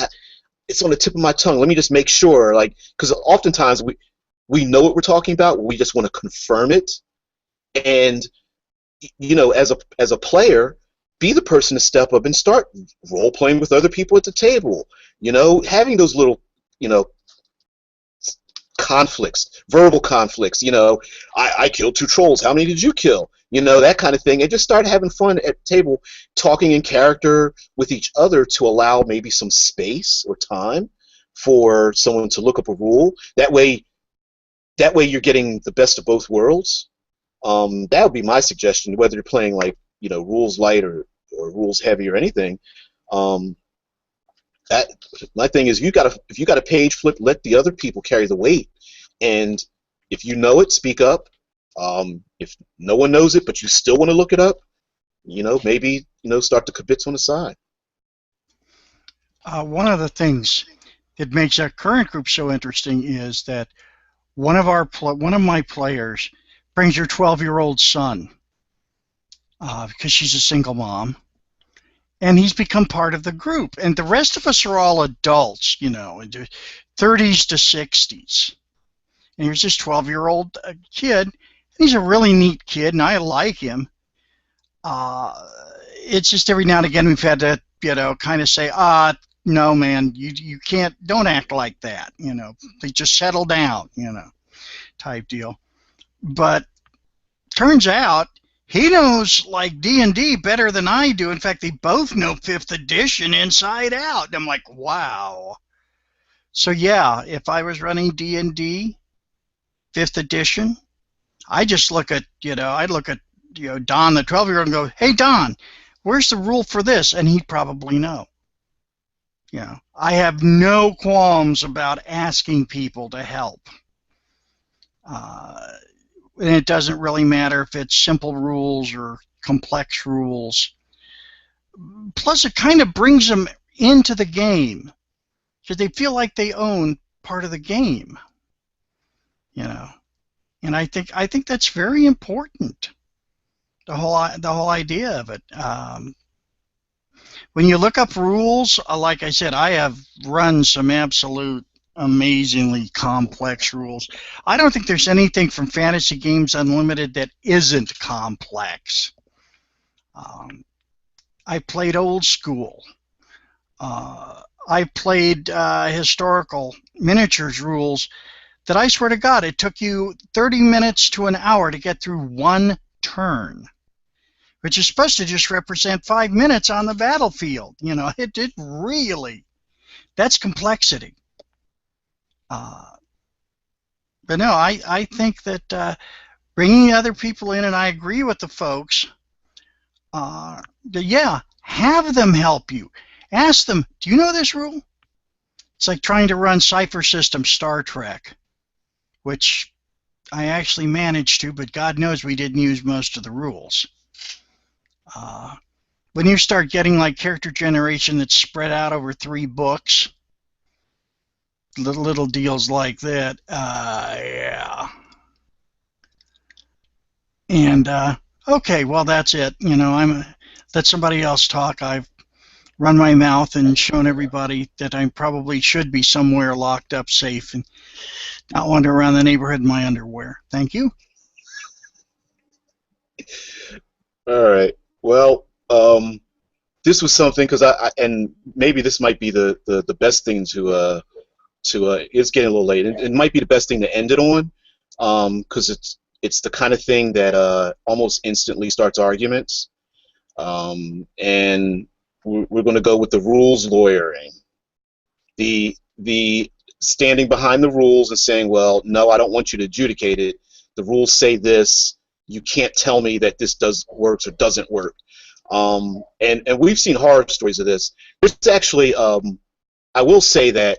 it's on the tip of my tongue. Let me just make sure, like, because oftentimes we know what we're talking about, we just want to confirm it. And you know, as a player, be the person to step up and start role playing with other people at the table. You know, having those little, you know, conflicts, verbal conflicts. You know, I killed 2 trolls. How many did you kill? You know, that kind of thing. And just start having fun at the table, talking in character with each other to allow maybe some space or time for someone to look up a rule. That way you're getting the best of both worlds. That would be my suggestion, whether you're playing like, you know, rules light or rules heavy or anything. That my thing is, if you got a page flip, let the other people carry the weight. And if you know it, speak up. If no one knows it, but you still want to look it up, you know, maybe, you know, start the kibitz on the side. One of the things that makes our current group so interesting is that one of my players brings her 12-year-old son because she's a single mom, and he's become part of the group. And the rest of us are all adults, you know, in their 30s to 60s. And here's this 12-year-old kid. He's a really neat kid, and I like him. It's just every now and again we've had to, you know, kind of say, no, man, you can't, don't act like that, you know, they just settle down, you know, type deal. But turns out he knows like D&D better than I do. In fact, they both know 5th edition inside out. And I'm like, wow. So yeah, if I was running D&D 5th edition, I just look at, you know, I'd look at, you know, Don, the 12-year-old, and go, hey, Don, where's the rule for this? And he'd probably know. You know, I have no qualms about asking people to help. And it doesn't really matter if it's simple rules or complex rules. Plus, it kind of brings them into the game because they feel like they own part of the game. You know, and I think that's very important. The whole idea of it. When you look up rules, like I said, I have run some absolute amazingly complex rules. I don't think there's anything from Fantasy Games Unlimited that isn't complex. I played old school. I played historical miniatures rules that I swear to God, it took you 30 minutes to an hour to get through one turn, which is supposed to just represent 5 minutes on the battlefield. You know, it really, that's complexity. But no, I think that bringing other people in, and I agree with the folks, that, yeah, have them help you. Ask them, do you know this rule? It's like trying to run Cipher System Star Trek, which I actually managed to, but God knows we didn't use most of the rules. When you start getting like character generation that's spread out over 3 books, little deals like that, yeah. And okay, well that's it. Let somebody else talk. I've run my mouth and shown everybody that I probably should be somewhere locked up safe and not wander around the neighborhood in my underwear. Thank you. All right. Well, this was something because and maybe this might be the best thing to it's getting a little late. It might be the best thing to end it on, because it's the kind of thing that almost instantly starts arguments, and we're going to go with the rules lawyering, the standing behind the rules and saying, well, no, I don't want you to adjudicate it. The rules say this. You can't tell me that this works or doesn't work. And we've seen horror stories of this. There's actually, I will say that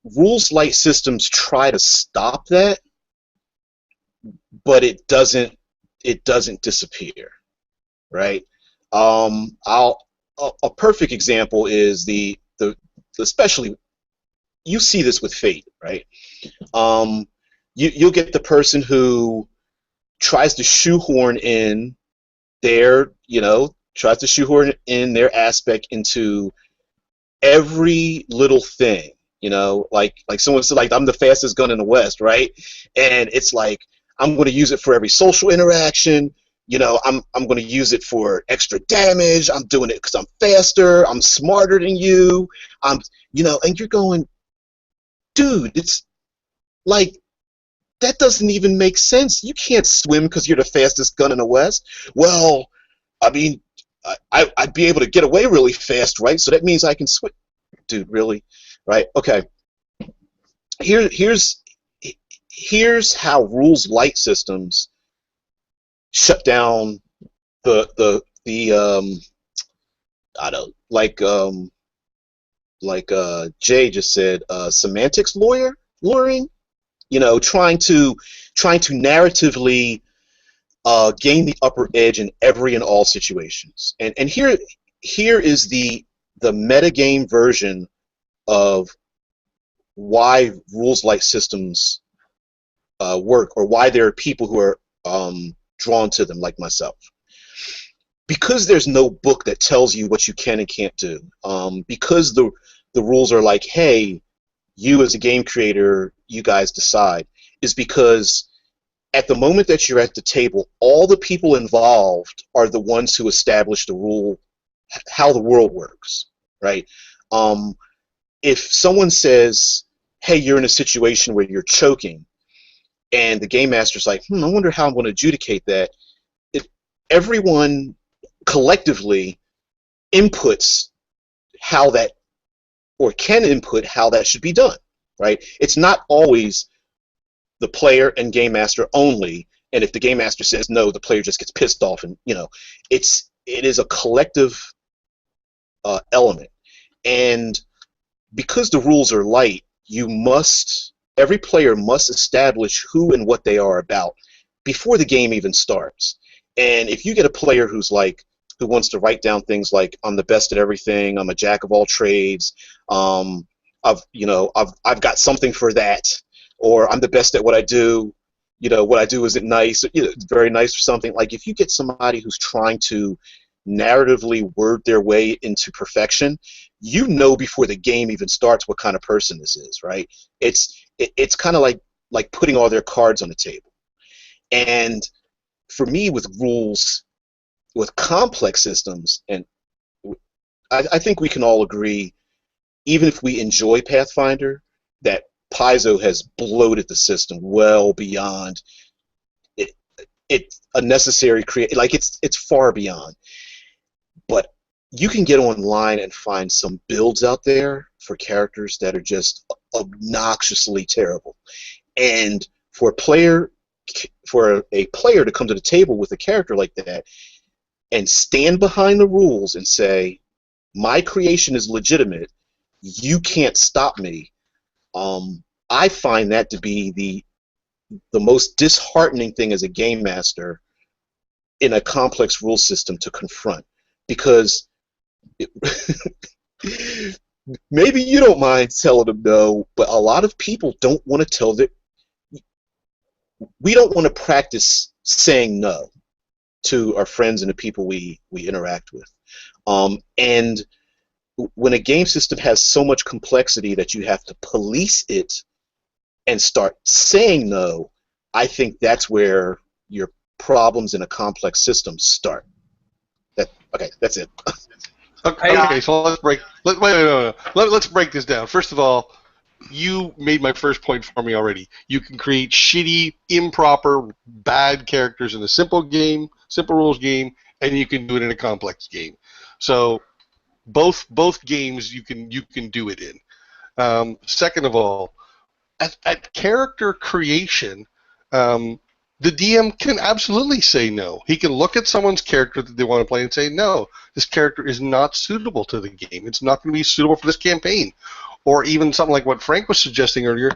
rules light systems try to stop that, but it doesn't disappear, right? A perfect example is the especially you see this with Fate, right? You'll get the person who tries to shoehorn in their aspect into every little thing, like someone said, like, I'm the fastest gun in the West, right? And it's like, I'm going to use it for every social interaction. I'm going to use it for extra damage. I'm doing it because I'm faster. I'm smarter than you. And you're going, dude, it's like, that doesn't even make sense. You can't swim because you're the fastest gun in the West. Well, I mean, I'd be able to get away really fast, right? So that means I can swim. Dude, really? Right? Okay. Here's how rules light systems shut down the I don't like Jay just said, semantics lawyering. Trying to narratively gain the upper edge in every and all situations. And here is the metagame version of why rules-light systems work, or why there are people who are drawn to them, like myself. Because there's no book that tells you what you can and can't do. Because the rules are like, hey, you as a game creator, you guys decide, is because at the moment that you're at the table, all the people involved are the ones who establish the rule, how the world works, right? If someone says, hey, you're in a situation where you're choking, and the game master's like, I wonder how I'm going to adjudicate that, everyone collectively inputs how that, or can input how that should be done, right? It's not always the player and game master only, and if the game master says no, the player just gets pissed off, and it is a collective element. And because the rules are light, every player must establish who and what they are about before the game even starts. And if you get a player who wants to write down things like, I'm the best at everything, I'm a jack of all trades, I've got something for that, or I'm the best at what I do, what I do isn't nice, very nice or something. Like, if you get somebody who's trying to narratively word their way into perfection, before the game even starts what kind of person this is, right? It's kind of like putting all their cards on the table. And for me, with rules, with complex systems, and I think we can all agree, even if we enjoy Pathfinder, that Paizo has bloated the system well beyond it a necessary it's far beyond. But you can get online and find some builds out there for characters that are just obnoxiously terrible. And for a player to come to the table with a character like that and stand behind the rules and say, my creation is legitimate, you can't stop me, I find that to be the most disheartening thing as a game master in a complex rule system to confront, because maybe you don't mind telling them no, but a lot of people don't want to tell that. We don't want to practice saying no to our friends and the people we interact with. And when a game system has so much complexity that you have to police it and start saying no, I think that's where your problems in a complex system start. Okay, that's it. Okay, so let's break. Let's break this down. First of all, you made my first point for me already. You can create shitty, improper, bad characters in a simple game, simple rules game, and you can do it in a complex game. So both games you can do it in. Second of all, at character creation, the DM can absolutely say no. He can look at someone's character that they want to play and say, no, this character is not suitable to the game. It's not going to be suitable for this campaign. Or even something like what Frank was suggesting earlier.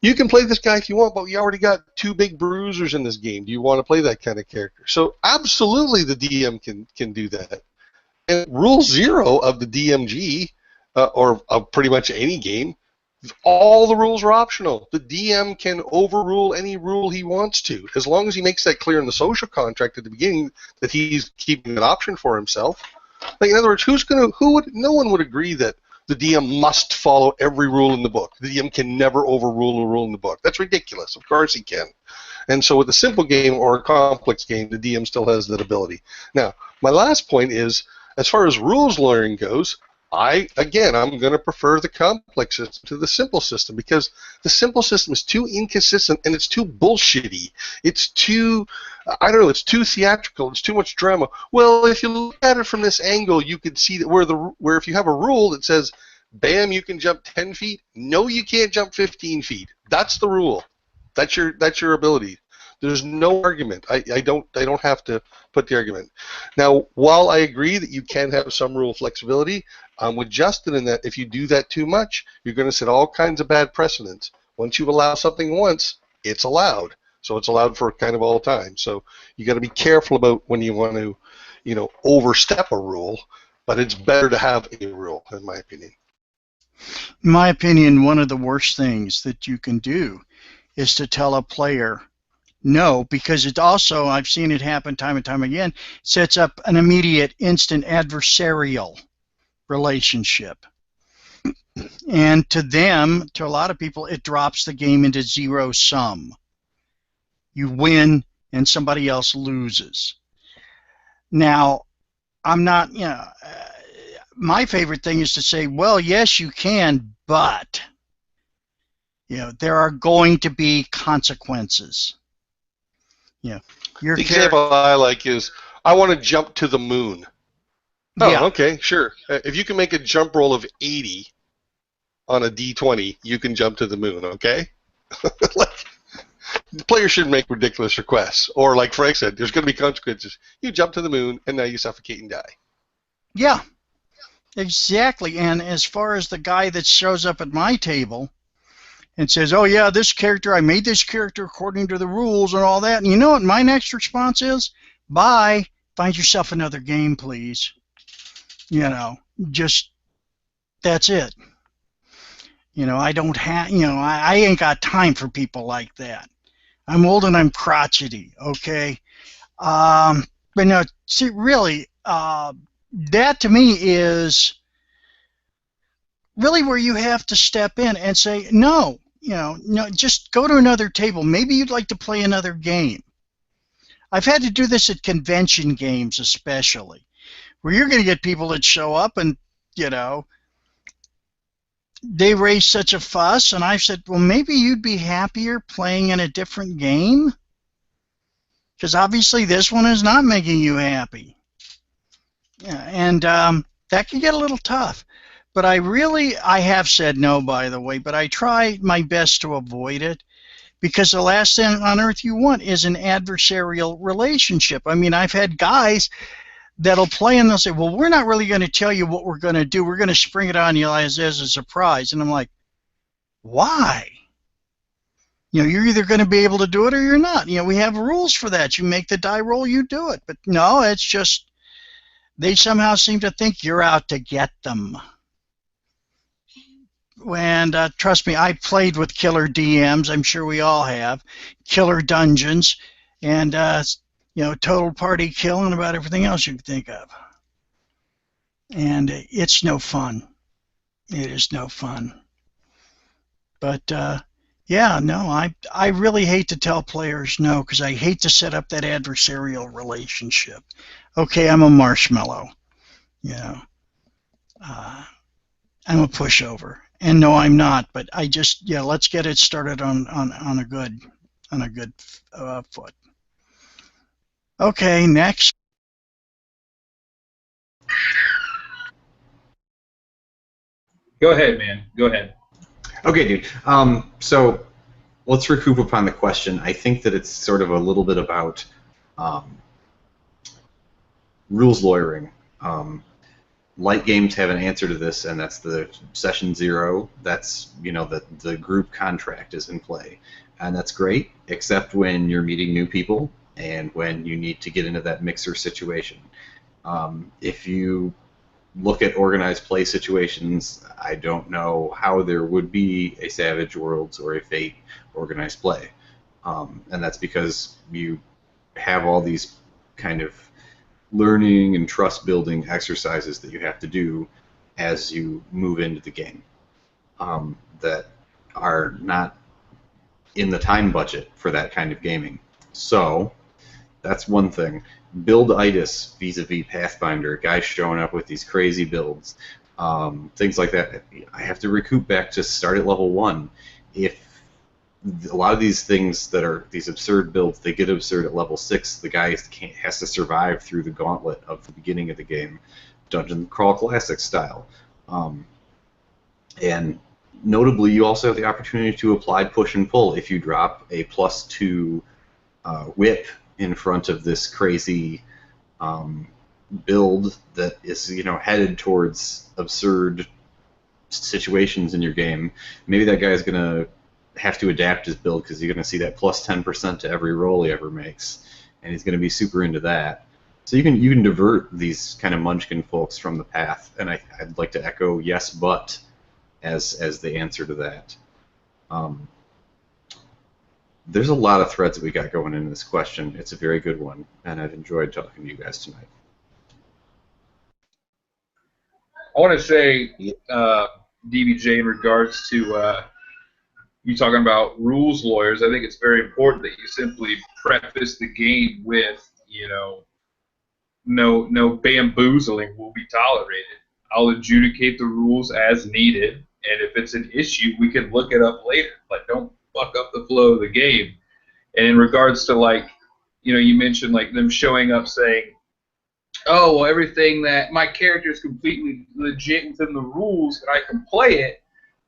You can play this guy if you want, but you already got 2 big bruisers in this game. Do you want to play that kind of character? So absolutely the DM can do that. And rule 0 of the DMG, or of pretty much any game, all the rules are optional. The DM can overrule any rule he wants to, as long as he makes that clear in the social contract at the beginning that he's keeping an option for himself. Like, in other words, no one would agree that the DM must follow every rule in the book. The DM can never overrule a rule in the book. That's ridiculous. Of course he can. And so with a simple game or a complex game, the DM still has that ability. Now, my last point is, as far as rules lawyering goes, I'm going to prefer the complex system to the simple system, because the simple system is too inconsistent and it's too bullshitty. It's too, it's too theatrical. It's too much drama. Well, if you look at it from this angle, you can see that where if you have a rule that says, bam, you can jump 10 feet, no, you can't jump 15 feet. That's the rule. That's your ability. There's no argument. I don't have to put the argument. Now, while I agree that you can have some rule flexibility, I'm with Justin in that if you do that too much, you're going to set all kinds of bad precedents. Once you allow something once, it's allowed. So it's allowed for kind of all time. So you got to be careful about when you want to, overstep a rule. But it's better to have a rule, in my opinion. In my opinion, one of the worst things that you can do is to tell a player no, because it also, I've seen it happen time and time again, sets up an immediate, instant adversarial relationship. And to a lot of people, it drops the game into zero sum. You win and somebody else loses. Now, I'm not, my favorite thing is to say, well, yes, you can, but, there are going to be consequences. The example I like is, I want to jump to the moon. Oh, yeah. Okay, sure. If you can make a jump roll of 80 on a D20, you can jump to the moon, okay? The player shouldn't make ridiculous requests. Or like Frank said, there's going to be consequences. You jump to the moon, and now you suffocate and die. Yeah, exactly. And as far as the guy that shows up at my table and says, oh, yeah, I made this character according to the rules and all that. And you know what my next response is? Bye. Find yourself another game, please. Just, that's it. I don't have, I ain't got time for people like that. I'm old and I'm crotchety, okay? But no, see, really, that to me is really where you have to step in and say, no, no, just go to another table. Maybe you'd like to play another game. I've had to do this at convention games especially, where you're going to get people that show up and, they raise such a fuss, and I've said, well, maybe you'd be happier playing in a different game, because obviously this one is not making you happy. Yeah, and that can get a little tough. But I have said no, by the way, but I try my best to avoid it, because the last thing on earth you want is an adversarial relationship. I mean, I've had guys that'll play and they'll say, well, we're not really going to tell you what we're going to do. We're going to spring it on you as a surprise. And I'm like, why? You're either going to be able to do it or you're not. We have rules for that. You make the die roll, you do it. But no, it's just they somehow seem to think you're out to get them. And trust me, I played with killer DMs. I'm sure we all have. Killer dungeons and, total party kill and about everything else you can think of. And it's no fun. It is no fun. But, yeah, no, I really hate to tell players no because I hate to set up that adversarial relationship. Okay, I'm a marshmallow. I'm a pushover. And no, I'm not. But I just, let's get it started on a good foot. Okay, next. Go ahead, man. Go ahead. Okay, dude. So let's recoup upon the question. I think that it's sort of a little bit about rules lawyering. Light games have an answer to this, and that's the session 0. That's, the group contract is in play. And that's great, except when you're meeting new people and when you need to get into that mixer situation. If you look at organized play situations, I don't know how there would be a Savage Worlds or a Fate organized play. And that's because you have all these kind of learning and trust building exercises that you have to do as you move into the game that are not in the time budget for that kind of gaming. So that's one thing. Build-itis vis-a-vis Pathfinder, guys showing up with these crazy builds, things like that. I have to recoup back to start at level 1. If a lot of these things that are these absurd builds, they get absurd at level 6. The guy has to survive through the gauntlet of the beginning of the game, Dungeon Crawl Classic style. And notably, you also have the opportunity to apply push and pull if you drop a +2 whip in front of this crazy build that is headed towards absurd situations in your game. Maybe that guy's gonna have to adapt his build because you're going to see that +10% to every roll he ever makes, and he's going to be super into that. So you can divert these kind of munchkin folks from the path, and I'd like to echo yes, but as the answer to that. There's a lot of threads that we got going into this question. It's a very good one, and I've enjoyed talking to you guys tonight. I want to say, DBJ, in regards to you talking about rules lawyers, I think it's very important that you simply preface the game with, no bamboozling will be tolerated. I'll adjudicate the rules as needed, and if it's an issue, we can look it up later. Like, don't fuck up the flow of the game. And in regards to, you mentioned, them showing up saying, oh, well, everything that my character is completely legit within the rules and I can play it,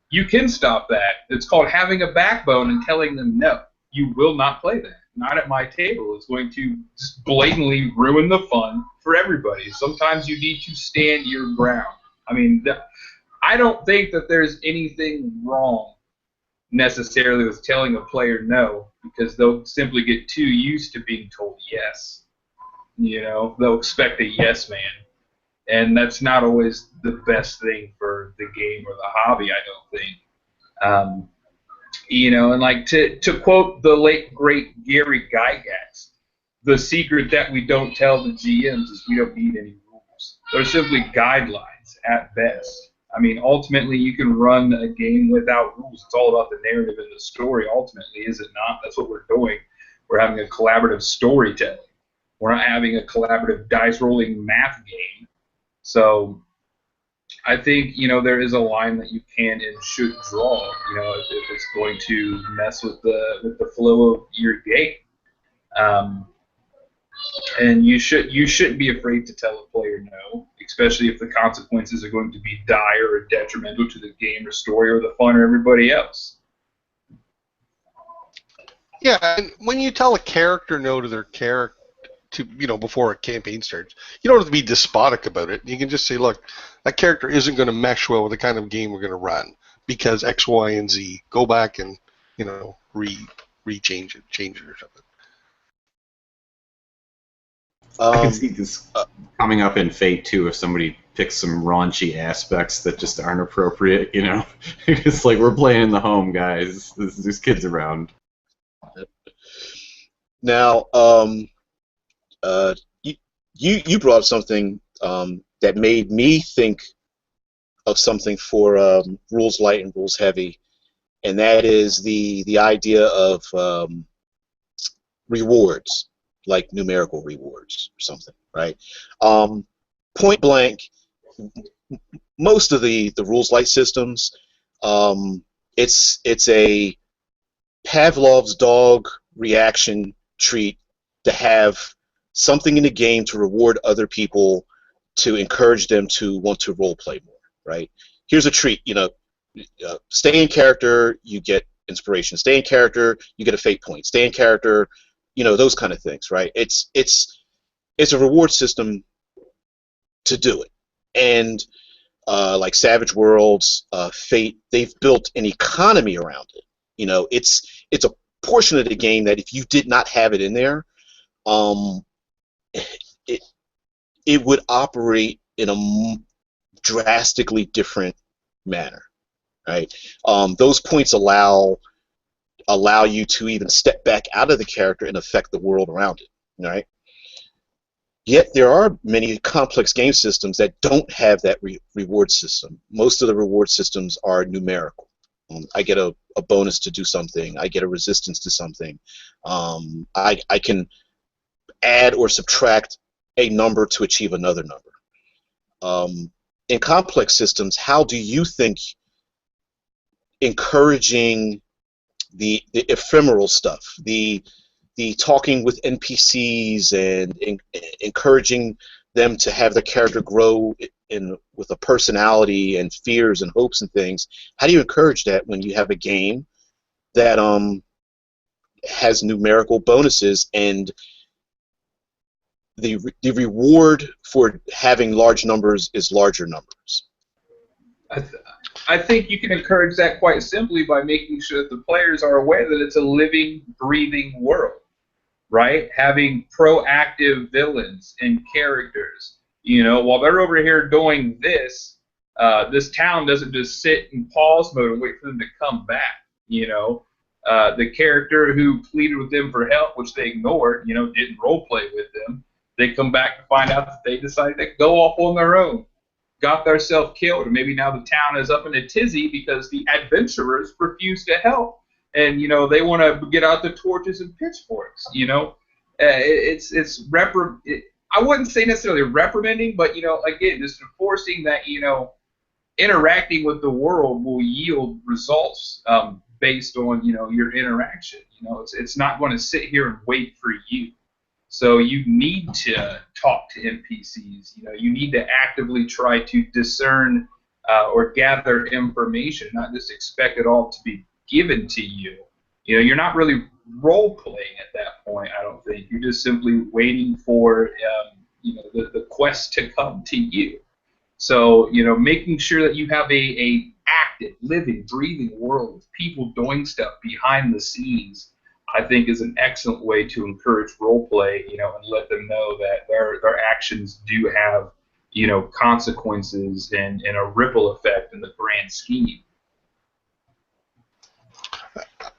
you can stop that. It's called having a backbone and telling them, no, you will not play that. Not at my table. It's going to just blatantly ruin the fun for everybody. Sometimes you need to stand your ground. I mean, I don't think that there's anything wrong necessarily with telling a player no, because they'll simply get too used to being told yes. They'll expect a yes man. And that's not always the best thing for the game or the hobby, I don't think. And to quote the late, great Gary Gygax, the secret that we don't tell the GMs is we don't need any rules. They're simply guidelines at best. I mean, ultimately, you can run a game without rules. It's all about the narrative and the story, ultimately, is it not? That's what we're doing. We're having a collaborative storytelling. We're not having a collaborative dice-rolling math game. So I think, there is a line that you can and should draw, if it's going to mess with the flow of your game. And you shouldn't be afraid to tell a player no, especially if the consequences are going to be dire or detrimental to the game or story or the fun or everybody else. Yeah, and when you tell a character no to their character, before a campaign starts, you don't have to be despotic about it. You can just say, look, that character isn't going to mesh well with the kind of game we're going to run because X, Y, and Z. Go back and, change it or something. I can see this coming up in Fate too if somebody picks some raunchy aspects that just aren't appropriate. You know, it's like we're playing in the home, guys. There's kids around. Now, you brought up something that made me think of something for rules light and rules heavy, and that is the idea of rewards, like numerical rewards or something, right? Point blank, most of the rules light systems, it's a Pavlov's dog reaction treat to have something in the game to reward other people, to encourage them to want to role play more, right? Here's a treat, stay in character, you get inspiration. Stay in character, you get a fate point. Stay in character, those kind of things, right? It's a reward system to do it. And like Savage Worlds, Fate, they've built an economy around it. It's a portion of the game that if you did not have it in there, it would operate in a drastically different manner, right? Those points allow you to even step back out of the character and affect the world around it, right? Yet there are many complex game systems that don't have that reward system. Most of the reward systems are numerical. I get a bonus to do something. I get a resistance to something. I can add or subtract a number to achieve another number. In complex systems, how do you think encouraging the ephemeral stuff, the talking with NPCs and encouraging them to have their character grow with a personality and fears and hopes and things, how do you encourage that when you have a game that has numerical bonuses and the reward for having large numbers is larger numbers? I think you can encourage that quite simply by making sure that the players are aware that it's a living, breathing world, right? Having proactive villains and characters. While they're over here doing this, this town doesn't just sit in pause mode and wait for them to come back. The character who pleaded with them for help, which they ignored, didn't role play with them. They come back to find out that they decided to go off on their own, got themselves killed, and maybe now the town is up in a tizzy because the adventurers refuse to help, and they want to get out the torches and pitchforks. I wouldn't say necessarily reprimanding, but again, just enforcing that interacting with the world will yield results based on your interaction. It's not going to sit here and wait for you. So you need to talk to NPCs. You need to actively try to discern or gather information, not just expect it all to be given to you. You're not really role playing at that point. I don't think you're just simply waiting for the quest to come to you. So making sure that you have a active, living, breathing world with people doing stuff behind the scenes, I think, is an excellent way to encourage role play, and let them know that their actions do have, consequences and a ripple effect in the grand scheme.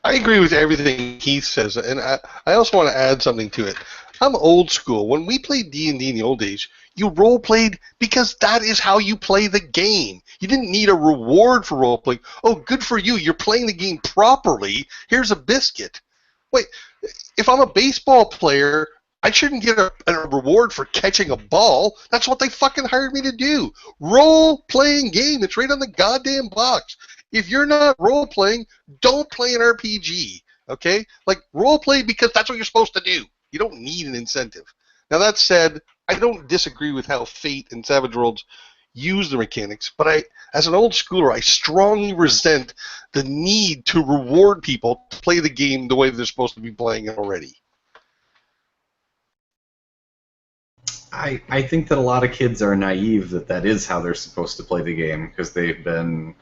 I agree with everything Keith says, and I also want to add something to it. I'm old school. When we played D&D in the old days, you role played because that is how you play the game. You didn't need a reward for role playing. Oh, good for you. You're playing the game properly. Here's a biscuit. Wait, if I'm a baseball player, I shouldn't get a reward for catching a ball. That's what they fucking hired me to do. Role-playing game. It's right on the goddamn box. If you're not role-playing, don't play an RPG, okay? Like, role-play because that's what you're supposed to do. You don't need an incentive. Now, that said, I don't disagree with how Fate and Savage Worlds use the mechanics, but as an old schooler, I strongly resent the need to reward people to play the game the way they're supposed to be playing it already. I think that a lot of kids are naive that is how they're supposed to play the game because they've been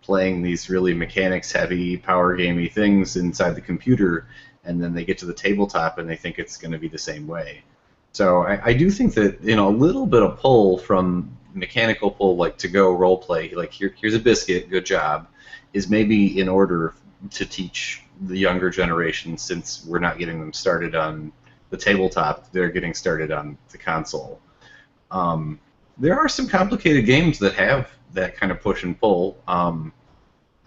playing these really mechanics-heavy, power-gamey things inside the computer, and then they get to the tabletop and they think it's going to be the same way. So I do think that, you know, a little bit of pull from mechanical pull, like to-go role play, like here's a biscuit, good job, is maybe in order to teach the younger generation, since we're not getting them started on the tabletop, they're getting started on the console. There are some complicated games that have that kind of push and pull.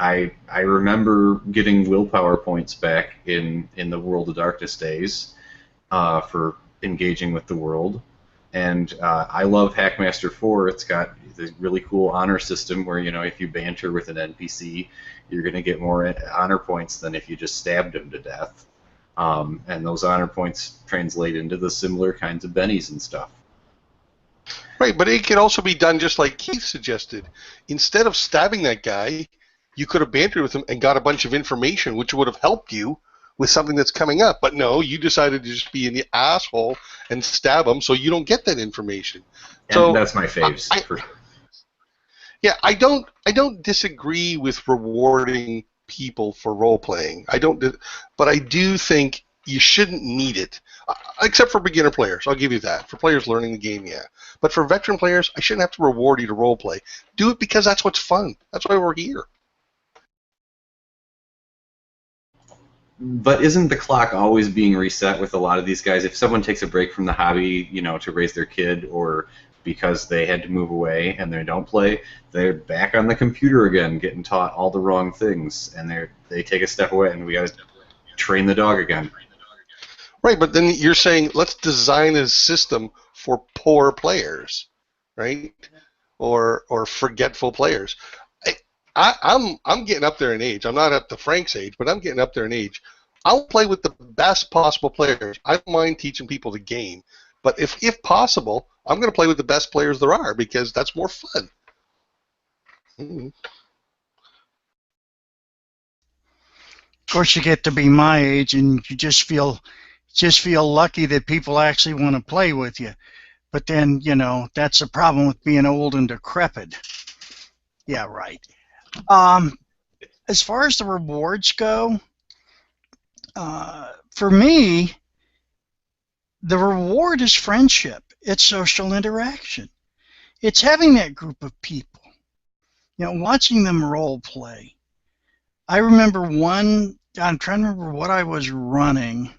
I remember getting willpower points back in the World of Darkness days for engaging with the world, and I love Hackmaster 4. It's got this really cool honor system where, you know, if you banter with an NPC, you're going to get more honor points than if you just stabbed him to death. And those honor points translate into the similar kinds of bennies and stuff. Right, but it could also be done just like Keith suggested. Instead of stabbing that guy, you could have bantered with him and got a bunch of information, which would have helped you with something that's coming up. But no, you decided to just be an asshole and stab him, so you don't get that information. And so that's my faves. For sure. Yeah, I don't disagree with rewarding people for role playing. But I do think you shouldn't need it, except for beginner players. I'll give you that. For players learning the game, yeah. But for veteran players, I shouldn't have to reward you to role play. Do it because that's what's fun. That's why we're here. But isn't the clock always being reset with a lot of these guys? If someone takes a break from the hobby, you know, to raise their kid, or because they had to move away and they don't play, they're back on the computer again, getting taught all the wrong things, and they take a step away, and we got to train the dog again. Right, but then you're saying let's design a system for poor players, right? Or forgetful players. I'm getting up there in age. I'm not up to Frank's age, but I'm getting up there in age. I'll play with the best possible players. I don't mind teaching people the game, but if possible, I'm going to play with the best players there are because that's more fun. Mm-hmm. Of course, you get to be my age, and you just feel lucky that people actually want to play with you. But then, you know, that's the problem with being old and decrepit. Yeah, right. As far as the rewards go, for me, the reward is friendship. It's social interaction. It's having that group of people. You know, watching them role play. I remember I'm trying to remember what I was running.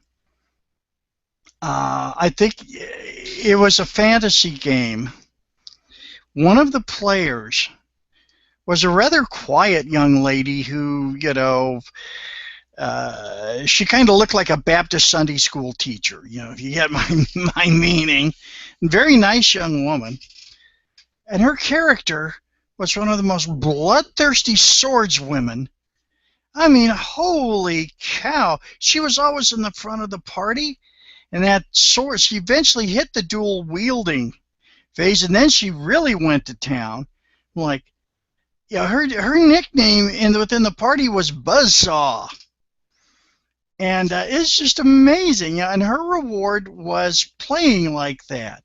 I think it was a fantasy game. One of the players was a rather quiet young lady who, you know, she kind of looked like a Baptist Sunday school teacher, you know, if you get my meaning. Very nice young woman. And her character was one of the most bloodthirsty swordswomen. I mean, holy cow. She was always in the front of the party, and that sword, she eventually hit the dual-wielding phase, and then she really went to town. Like, yeah, her nickname within the party was Buzzsaw. And it's just amazing. And her reward was playing like that.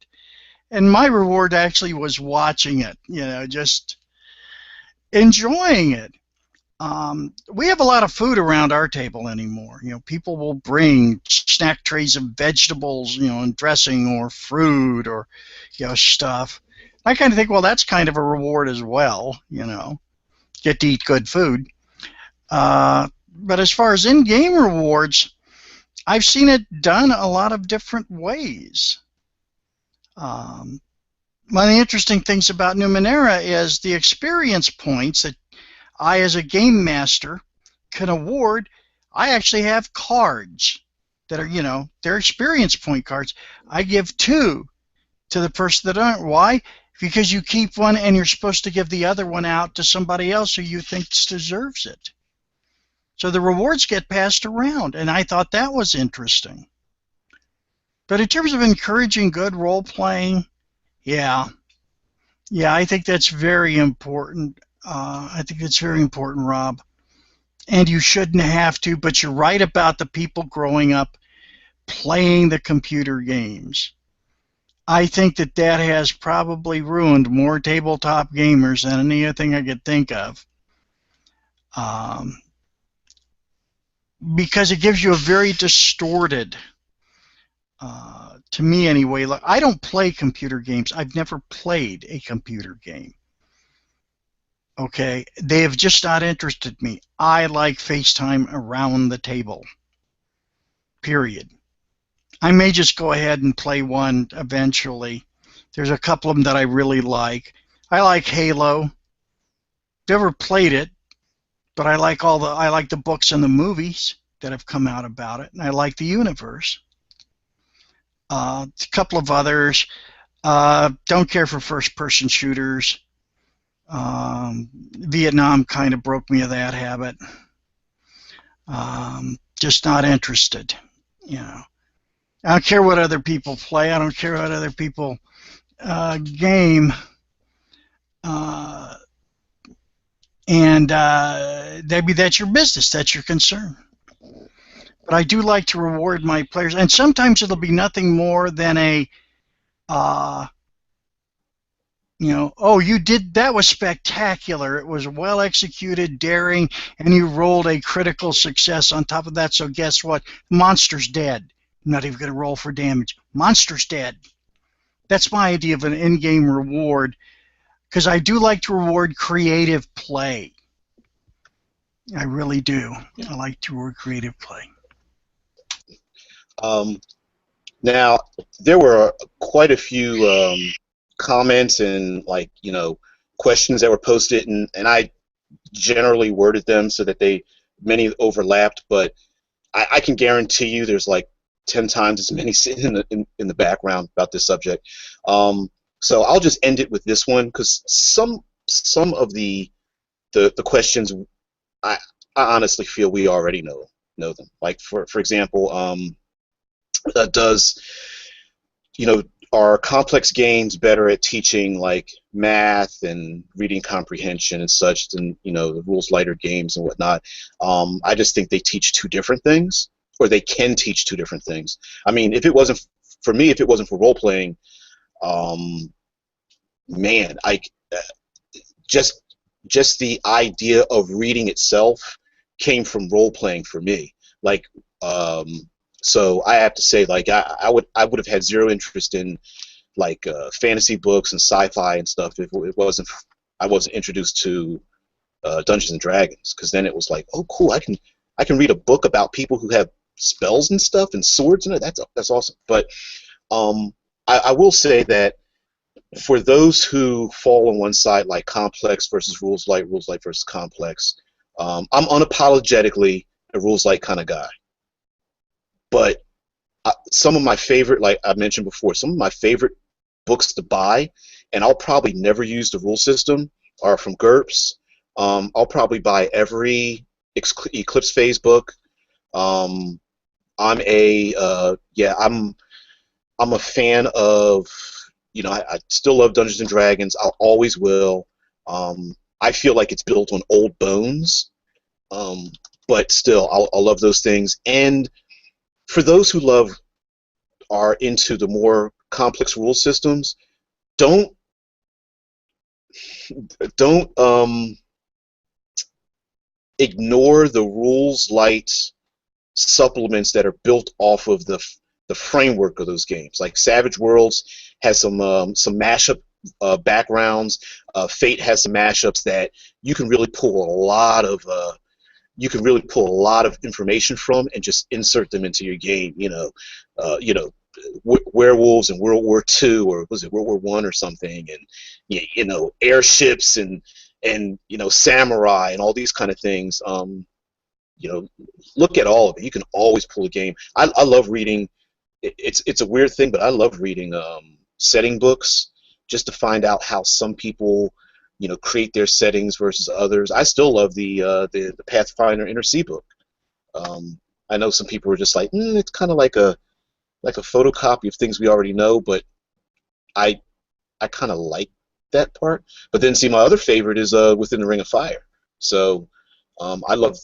And my reward actually was watching it, you know, just enjoying it. We have a lot of food around our table anymore. You know, people will bring snack trays of vegetables, you know, and dressing or fruit or, you know, stuff. I kind of think, well, that's kind of a reward as well, you know, get to eat good food. But as far as in-game rewards, I've seen it done a lot of different ways. One of the interesting things about Numenera is the experience points that I, as a game master, can award. I actually have cards that are, you know, they're experience point cards. I give 2 to the person that aren't. Why? Because you keep one and you're supposed to give the other one out to somebody else who you think deserves it. So the rewards get passed around, and I thought that was interesting. But in terms of encouraging good role-playing, yeah, I think that's very important. I think that's very important, Rob. And you shouldn't have to, but you're right about the people growing up playing the computer games. I think that has probably ruined more tabletop gamers than anything I could think of. um, because it gives you a very distorted, to me anyway. Look, I don't play computer games. I've never played a computer game. Okay, they have just not interested me. I like FaceTime around the table. Period. I may just go ahead and play one eventually. There's a couple of them that I really like. I like Halo. Never played it, but I like the books and the movies that have come out about it, and I like the universe. A couple of others. Don't care for first-person shooters. Vietnam kind of broke me of that habit. Just not interested. You know, I don't care what other people play. I don't care what other people game. And maybe that's your business. That's your concern. But I do like to reward my players, and sometimes it'll be nothing more than a, oh, you did, that was spectacular. It was well executed, daring, and you rolled a critical success on top of that. So guess what? Monster's dead. I'm not even going to roll for damage. Monster's dead. That's my idea of an in-game reward, because I do like to reward creative play. I really do. I like to reward creative play. Now, there were quite a few comments and questions that were posted, and I generally worded them so that many overlapped, but I can guarantee you there's like 10 times as many sitting in the background about this subject. So I'll just end it with this one, because some of the questions I honestly feel we already know them. Like for example, are complex games better at teaching like math and reading comprehension and such than the rules lighter games and whatnot? I just think they teach two different things, or they can teach two different things. I mean, if it wasn't for role playing, man, just the idea of reading itself came from role playing for me. Like, so I have to say, like, I would have had zero interest in like fantasy books and sci-fi and stuff if I wasn't introduced to Dungeons and Dragons, because then it was like, oh, cool, I can read a book about people who have spells and stuff and swords and it. That's awesome. But I will say that for those who fall on one side, like complex versus rules light versus complex, I'm unapologetically a rules light kind of guy. But some of my favorite, like I mentioned before, some of my favorite books to buy, and I'll probably never use the rule system, are from GURPS. I'll probably buy every Eclipse Phase book. I'm a fan of, I still love Dungeons and Dragons. I'll always will. I feel like it's built on old bones, but still, I'll love those things. And for those who are into the more complex rule systems, don't ignore the rules light supplements that are built off of the framework of those games. Like Savage Worlds has some mashup backgrounds. Fate has some mashups that you can really pull a lot of information from and just insert them into your game. Werewolves in World War II, or was it World War I or something, and airships and samurai and all these kind of things. Look at all of it. You can always pull a game. I love reading. It's a weird thing, but I love reading setting books just to find out how some people create their settings versus others. I still love the Pathfinder Inner Sea book. I know some people are just like, it's kind of like a photocopy of things we already know, but I kind of like that part. But then, see, my other favorite is Within the Ring of Fire. So I love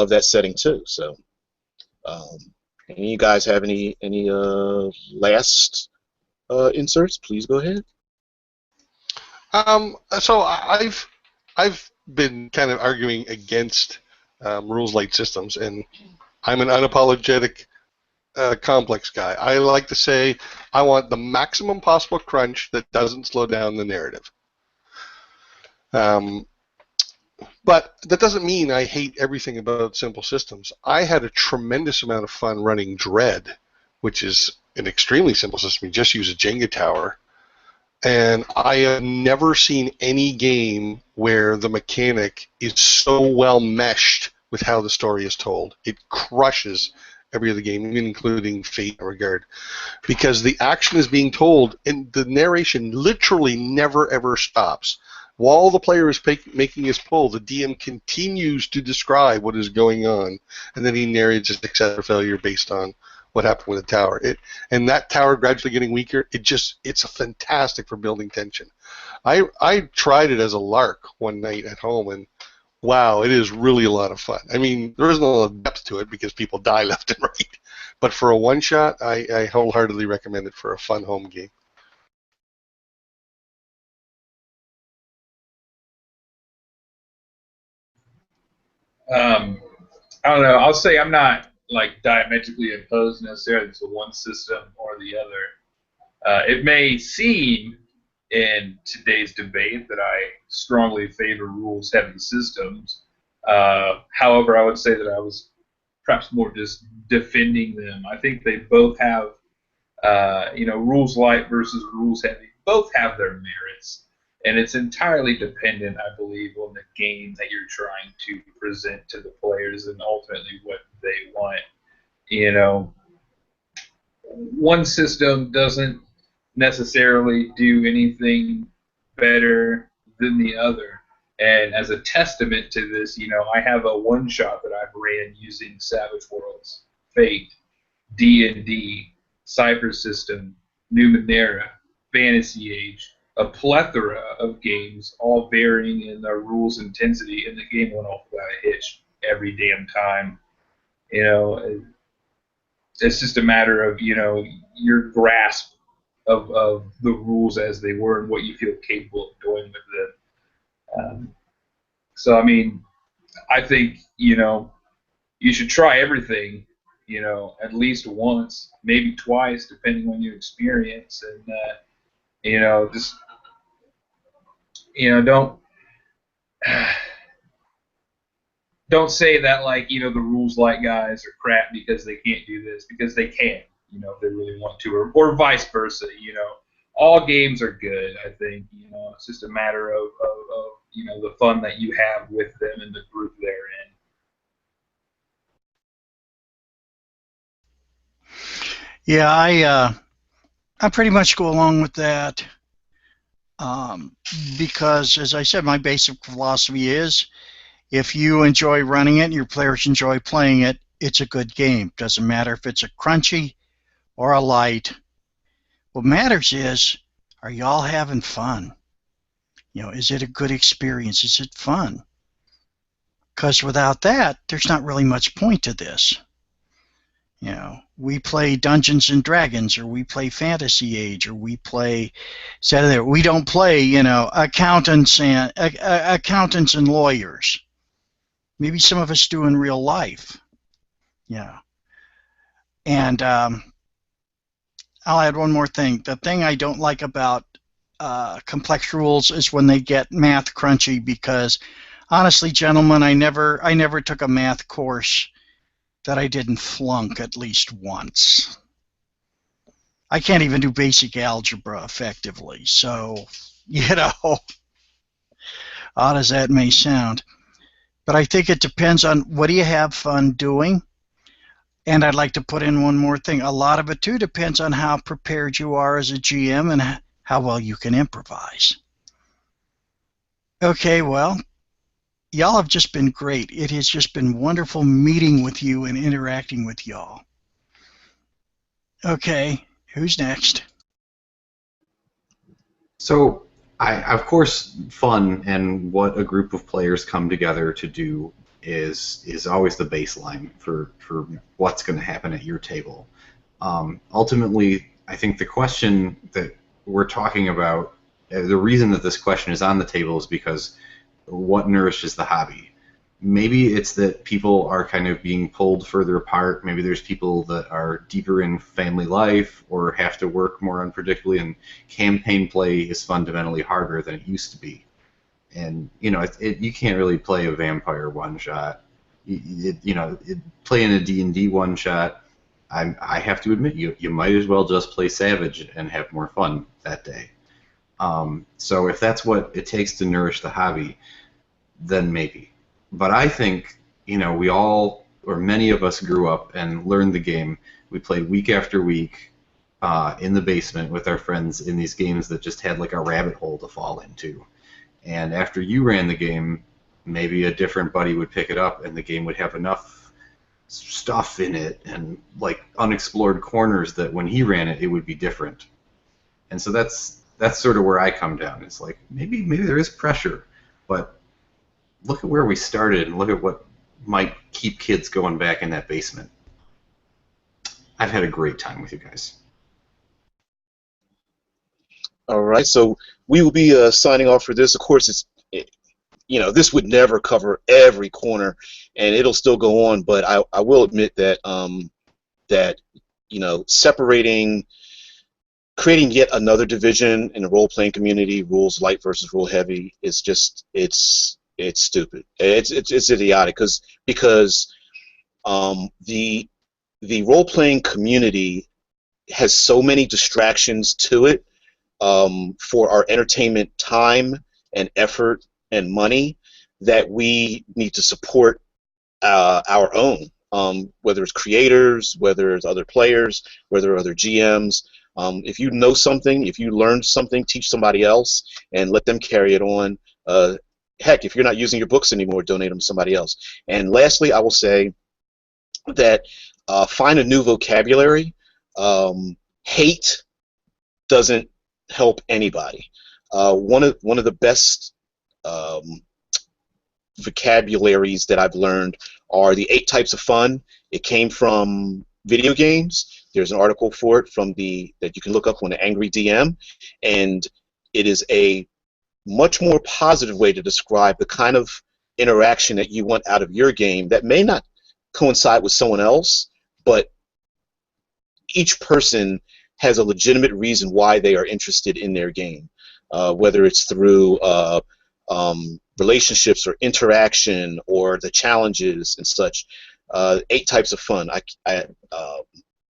that setting too. So, any of you guys have any last inserts? Please go ahead. So I've been kind of arguing against rules light systems, and I'm an unapologetic complex guy. I like to say I want the maximum possible crunch that doesn't slow down the narrative. But that doesn't mean I hate everything about simple systems. I had a tremendous amount of fun running Dread, which is an extremely simple system. You just use a Jenga tower. And I have never seen any game where the mechanic is so well meshed with how the story is told. It crushes every other game, even including Fate in that regard, because the action is being told and the narration literally never ever stops. While the player is making his pull, the DM continues to describe what is going on, and then he narrates a success or failure based on what happened with the tower. And that tower gradually getting weaker, it's fantastic for building tension. I tried it as a lark one night at home, and wow, it is really a lot of fun. I mean, there isn't a lot of depth to it because people die left and right, but for a one-shot, I wholeheartedly recommend it for a fun home game. I don't know. I'll say I'm not like diametrically opposed necessarily to one system or the other. It may seem in today's debate that I strongly favor rules-heavy systems. However, I would say that I was perhaps more just defending them. I think they both have, rules light versus rules heavy. Both have their merits, and it's entirely dependent, I believe, on the game that you're trying to present to the players and ultimately what they want. You know, one system doesn't necessarily do anything better than the other. And as a testament to this, I have a one-shot that I've ran using Savage Worlds, Fate, D&D, Cypher System, Numenera, Fantasy Age, a plethora of games, all varying in their rules intensity, and the game went off without a hitch every damn time. It's just a matter of your grasp of the rules as they were and what you feel capable of doing with them. So I mean, I think you should try everything, at least once, maybe twice, depending on your experience, and just don't don't say that like the rules light guys are crap because they can't do this, because they can, if they really want to, or vice versa. All games are good. I think it's just a matter of the fun that you have with them and the group they're in. Yeah, I pretty much go along with that because, as I said, my basic philosophy is if you enjoy running it and your players enjoy playing it, it's a good game. Doesn't matter if it's a crunchy or a light. What matters is, are y'all having fun? Is it a good experience? Is it fun? Because without that, there's not really much point to this. We play Dungeons and Dragons, or we play Fantasy Age, or we play Saturday. We don't play, accountants and lawyers. Maybe some of us do in real life. Yeah. And I'll add one more thing. The thing I don't like about complex rules is when they get math crunchy, because honestly, gentlemen, I never took a math course that I didn't flunk at least once. I can't even do basic algebra effectively. So, odd as that may sound. But I think it depends on what do you have fun doing. And I'd like to put in one more thing. A lot of it, too, depends on how prepared you are as a GM and how well you can improvise. Okay, well, y'all have just been great. It has just been wonderful meeting with you and interacting with y'all. Okay, who's next? So, of course, fun and what a group of players come together to do is always the baseline for what's going to happen at your table. Ultimately, I think the question that we're talking about, the reason that this question is on the table is because what nourishes the hobby. maybe it's that people are kind of being pulled further apart. Maybe there's people that are deeper in family life or have to work more unpredictably, and campaign play is fundamentally harder than it used to be. And you can't really play a vampire one shot. Playing a D&D one shot, I have to admit, you might as well just play Savage and have more fun that day. So if that's what it takes to nourish the hobby, then maybe. But I think, we all, or many of us, grew up and learned the game. We played week after week in the basement with our friends in these games that just had like a rabbit hole to fall into. And after you ran the game, maybe a different buddy would pick it up and the game would have enough stuff in it and like unexplored corners that when he ran it, it would be different. And so that's sort of where I come down. It's like maybe there is pressure, but look at where we started and look at what might keep kids going back in that basement. I've had a great time with you guys. All right, so we will be signing off for this. Of course, this would never cover every corner, and it'll still go on. But I will admit that separating, creating yet another division in the role-playing community, rules light versus rule heavy, is just it's stupid. It's idiotic because the role-playing community has so many distractions to it for our entertainment time and effort and money that we need to support our own, whether it's creators, whether it's other players, whether other GMs. If you know something, if you learned something, teach somebody else and let them carry it on. Heck, if you're not using your books anymore, donate them to somebody else. And lastly, I will say that find a new vocabulary. Hate doesn't help anybody. One of the best vocabularies that I've learned are the 8 types of fun. It came from video games. There's an article for it that you can look up on the Angry DM, and it is a much more positive way to describe the kind of interaction that you want out of your game that may not coincide with someone else, but each person has a legitimate reason why they are interested in their game, whether it's through relationships or interaction or the challenges and such. 8 types of fun.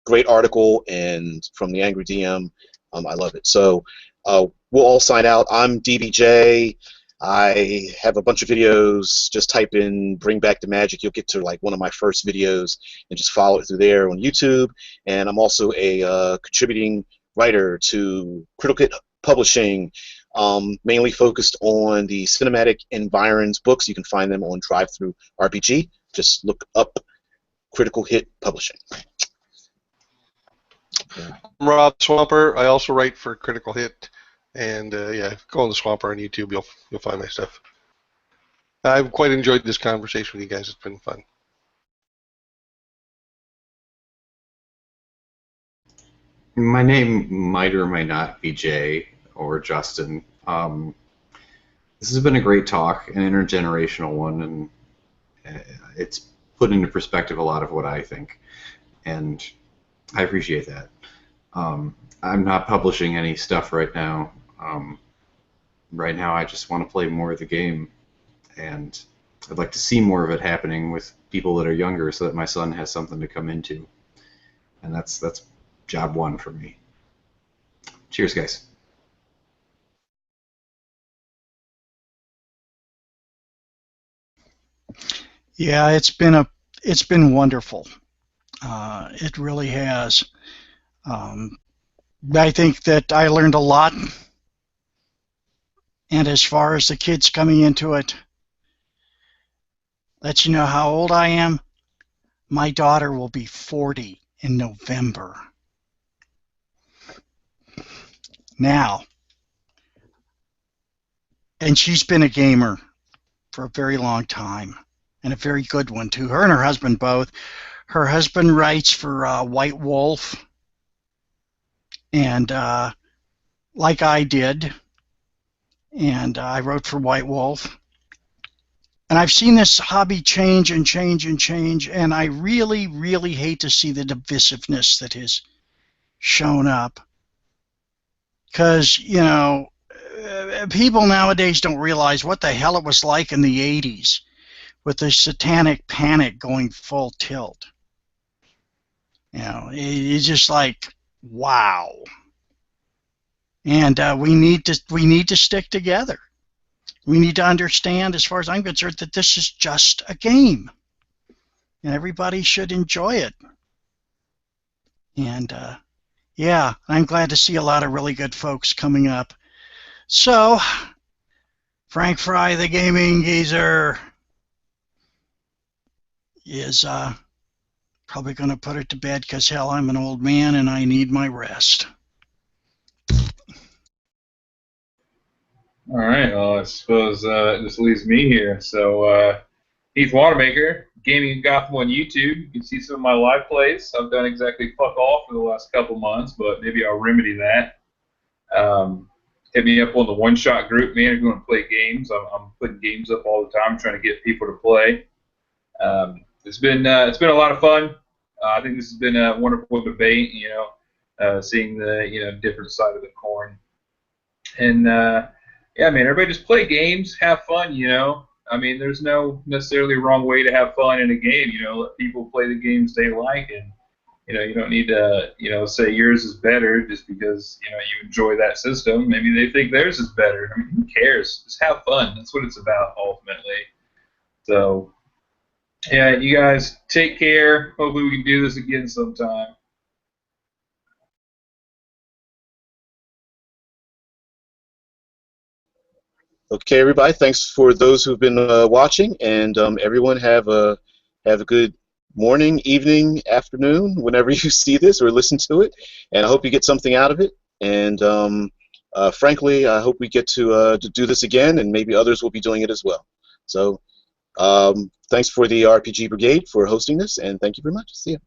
Great article, and from the Angry DM, I love it. So we'll all sign out. I'm DBJ. I have a bunch of videos. Just type in "Bring Back the Magic." You'll get to like one of my first videos and just follow it through there on YouTube. And I'm also a contributing writer to Critical Hit Publishing, mainly focused on the cinematic environs books. You can find them on Drive-Thru RPG. Just look up Critical Hit Publishing. I'm Rob Swamper. I also write for Critical Hit, and yeah, go on the Swamper on YouTube. You'll find my stuff. I've quite enjoyed this conversation with you guys. It's been fun. My name might or might not be Jay or Justin. This has been a great talk, an intergenerational one, and it's put into perspective a lot of what I think, and I appreciate that. I'm not publishing any stuff right now. Right now, I just want to play more of the game, and I'd like to see more of it happening with people that are younger, so that my son has something to come into, and that's job one for me. Cheers, guys. Yeah, it's been wonderful. It really has. I think that I learned a lot, and as far as the kids coming into it, let you know how old I am. My daughter will be 40 in November. Now, and she's been a gamer for a very long time, and a very good one too. Her and her husband both. Her husband writes for White Wolf, and like I did, and I wrote for White Wolf. And I've seen this hobby change and change and change, and I really, really hate to see the divisiveness that has shown up. Because, people nowadays don't realize what the hell it was like in the 80s with the satanic panic going full tilt. It's just like, wow. And we need to stick together. We need to understand, as far as I'm concerned, that this is just a game, and everybody should enjoy it. And yeah, I'm glad to see a lot of really good folks coming up. So, Frank Fry, the gaming geezer, is probably going to put it to bed because, hell, I'm an old man and I need my rest. All right, well, I suppose this leaves me here. So, Heath Watermaker, Gaming in Gotham on YouTube. You can see some of my live plays. I've done exactly fuck all for the last couple months, but maybe I'll remedy that. Hit me up on the one-shot group, man, if you want to play games. I'm putting games up all the time, trying to get people to play. It's been a lot of fun. I think this has been a wonderful debate, seeing the different side of the coin. And yeah, man, everybody just play games, have fun, I mean, there's no necessarily wrong way to have fun in a game, let people play the games they like, and, you don't need to, say yours is better just because, you enjoy that system. Maybe they think theirs is better. I mean, who cares? Just have fun. That's what it's about, ultimately. So, yeah, you guys take care. Hopefully we can do this again sometime. Okay, everybody. Thanks for those who've been watching, and everyone have a good morning, evening, afternoon, whenever you see this or listen to it. And I hope you get something out of it. And frankly, I hope we get to do this again, and maybe others will be doing it as well. So thanks for the RPG Brigade for hosting this, and thank you very much. See you.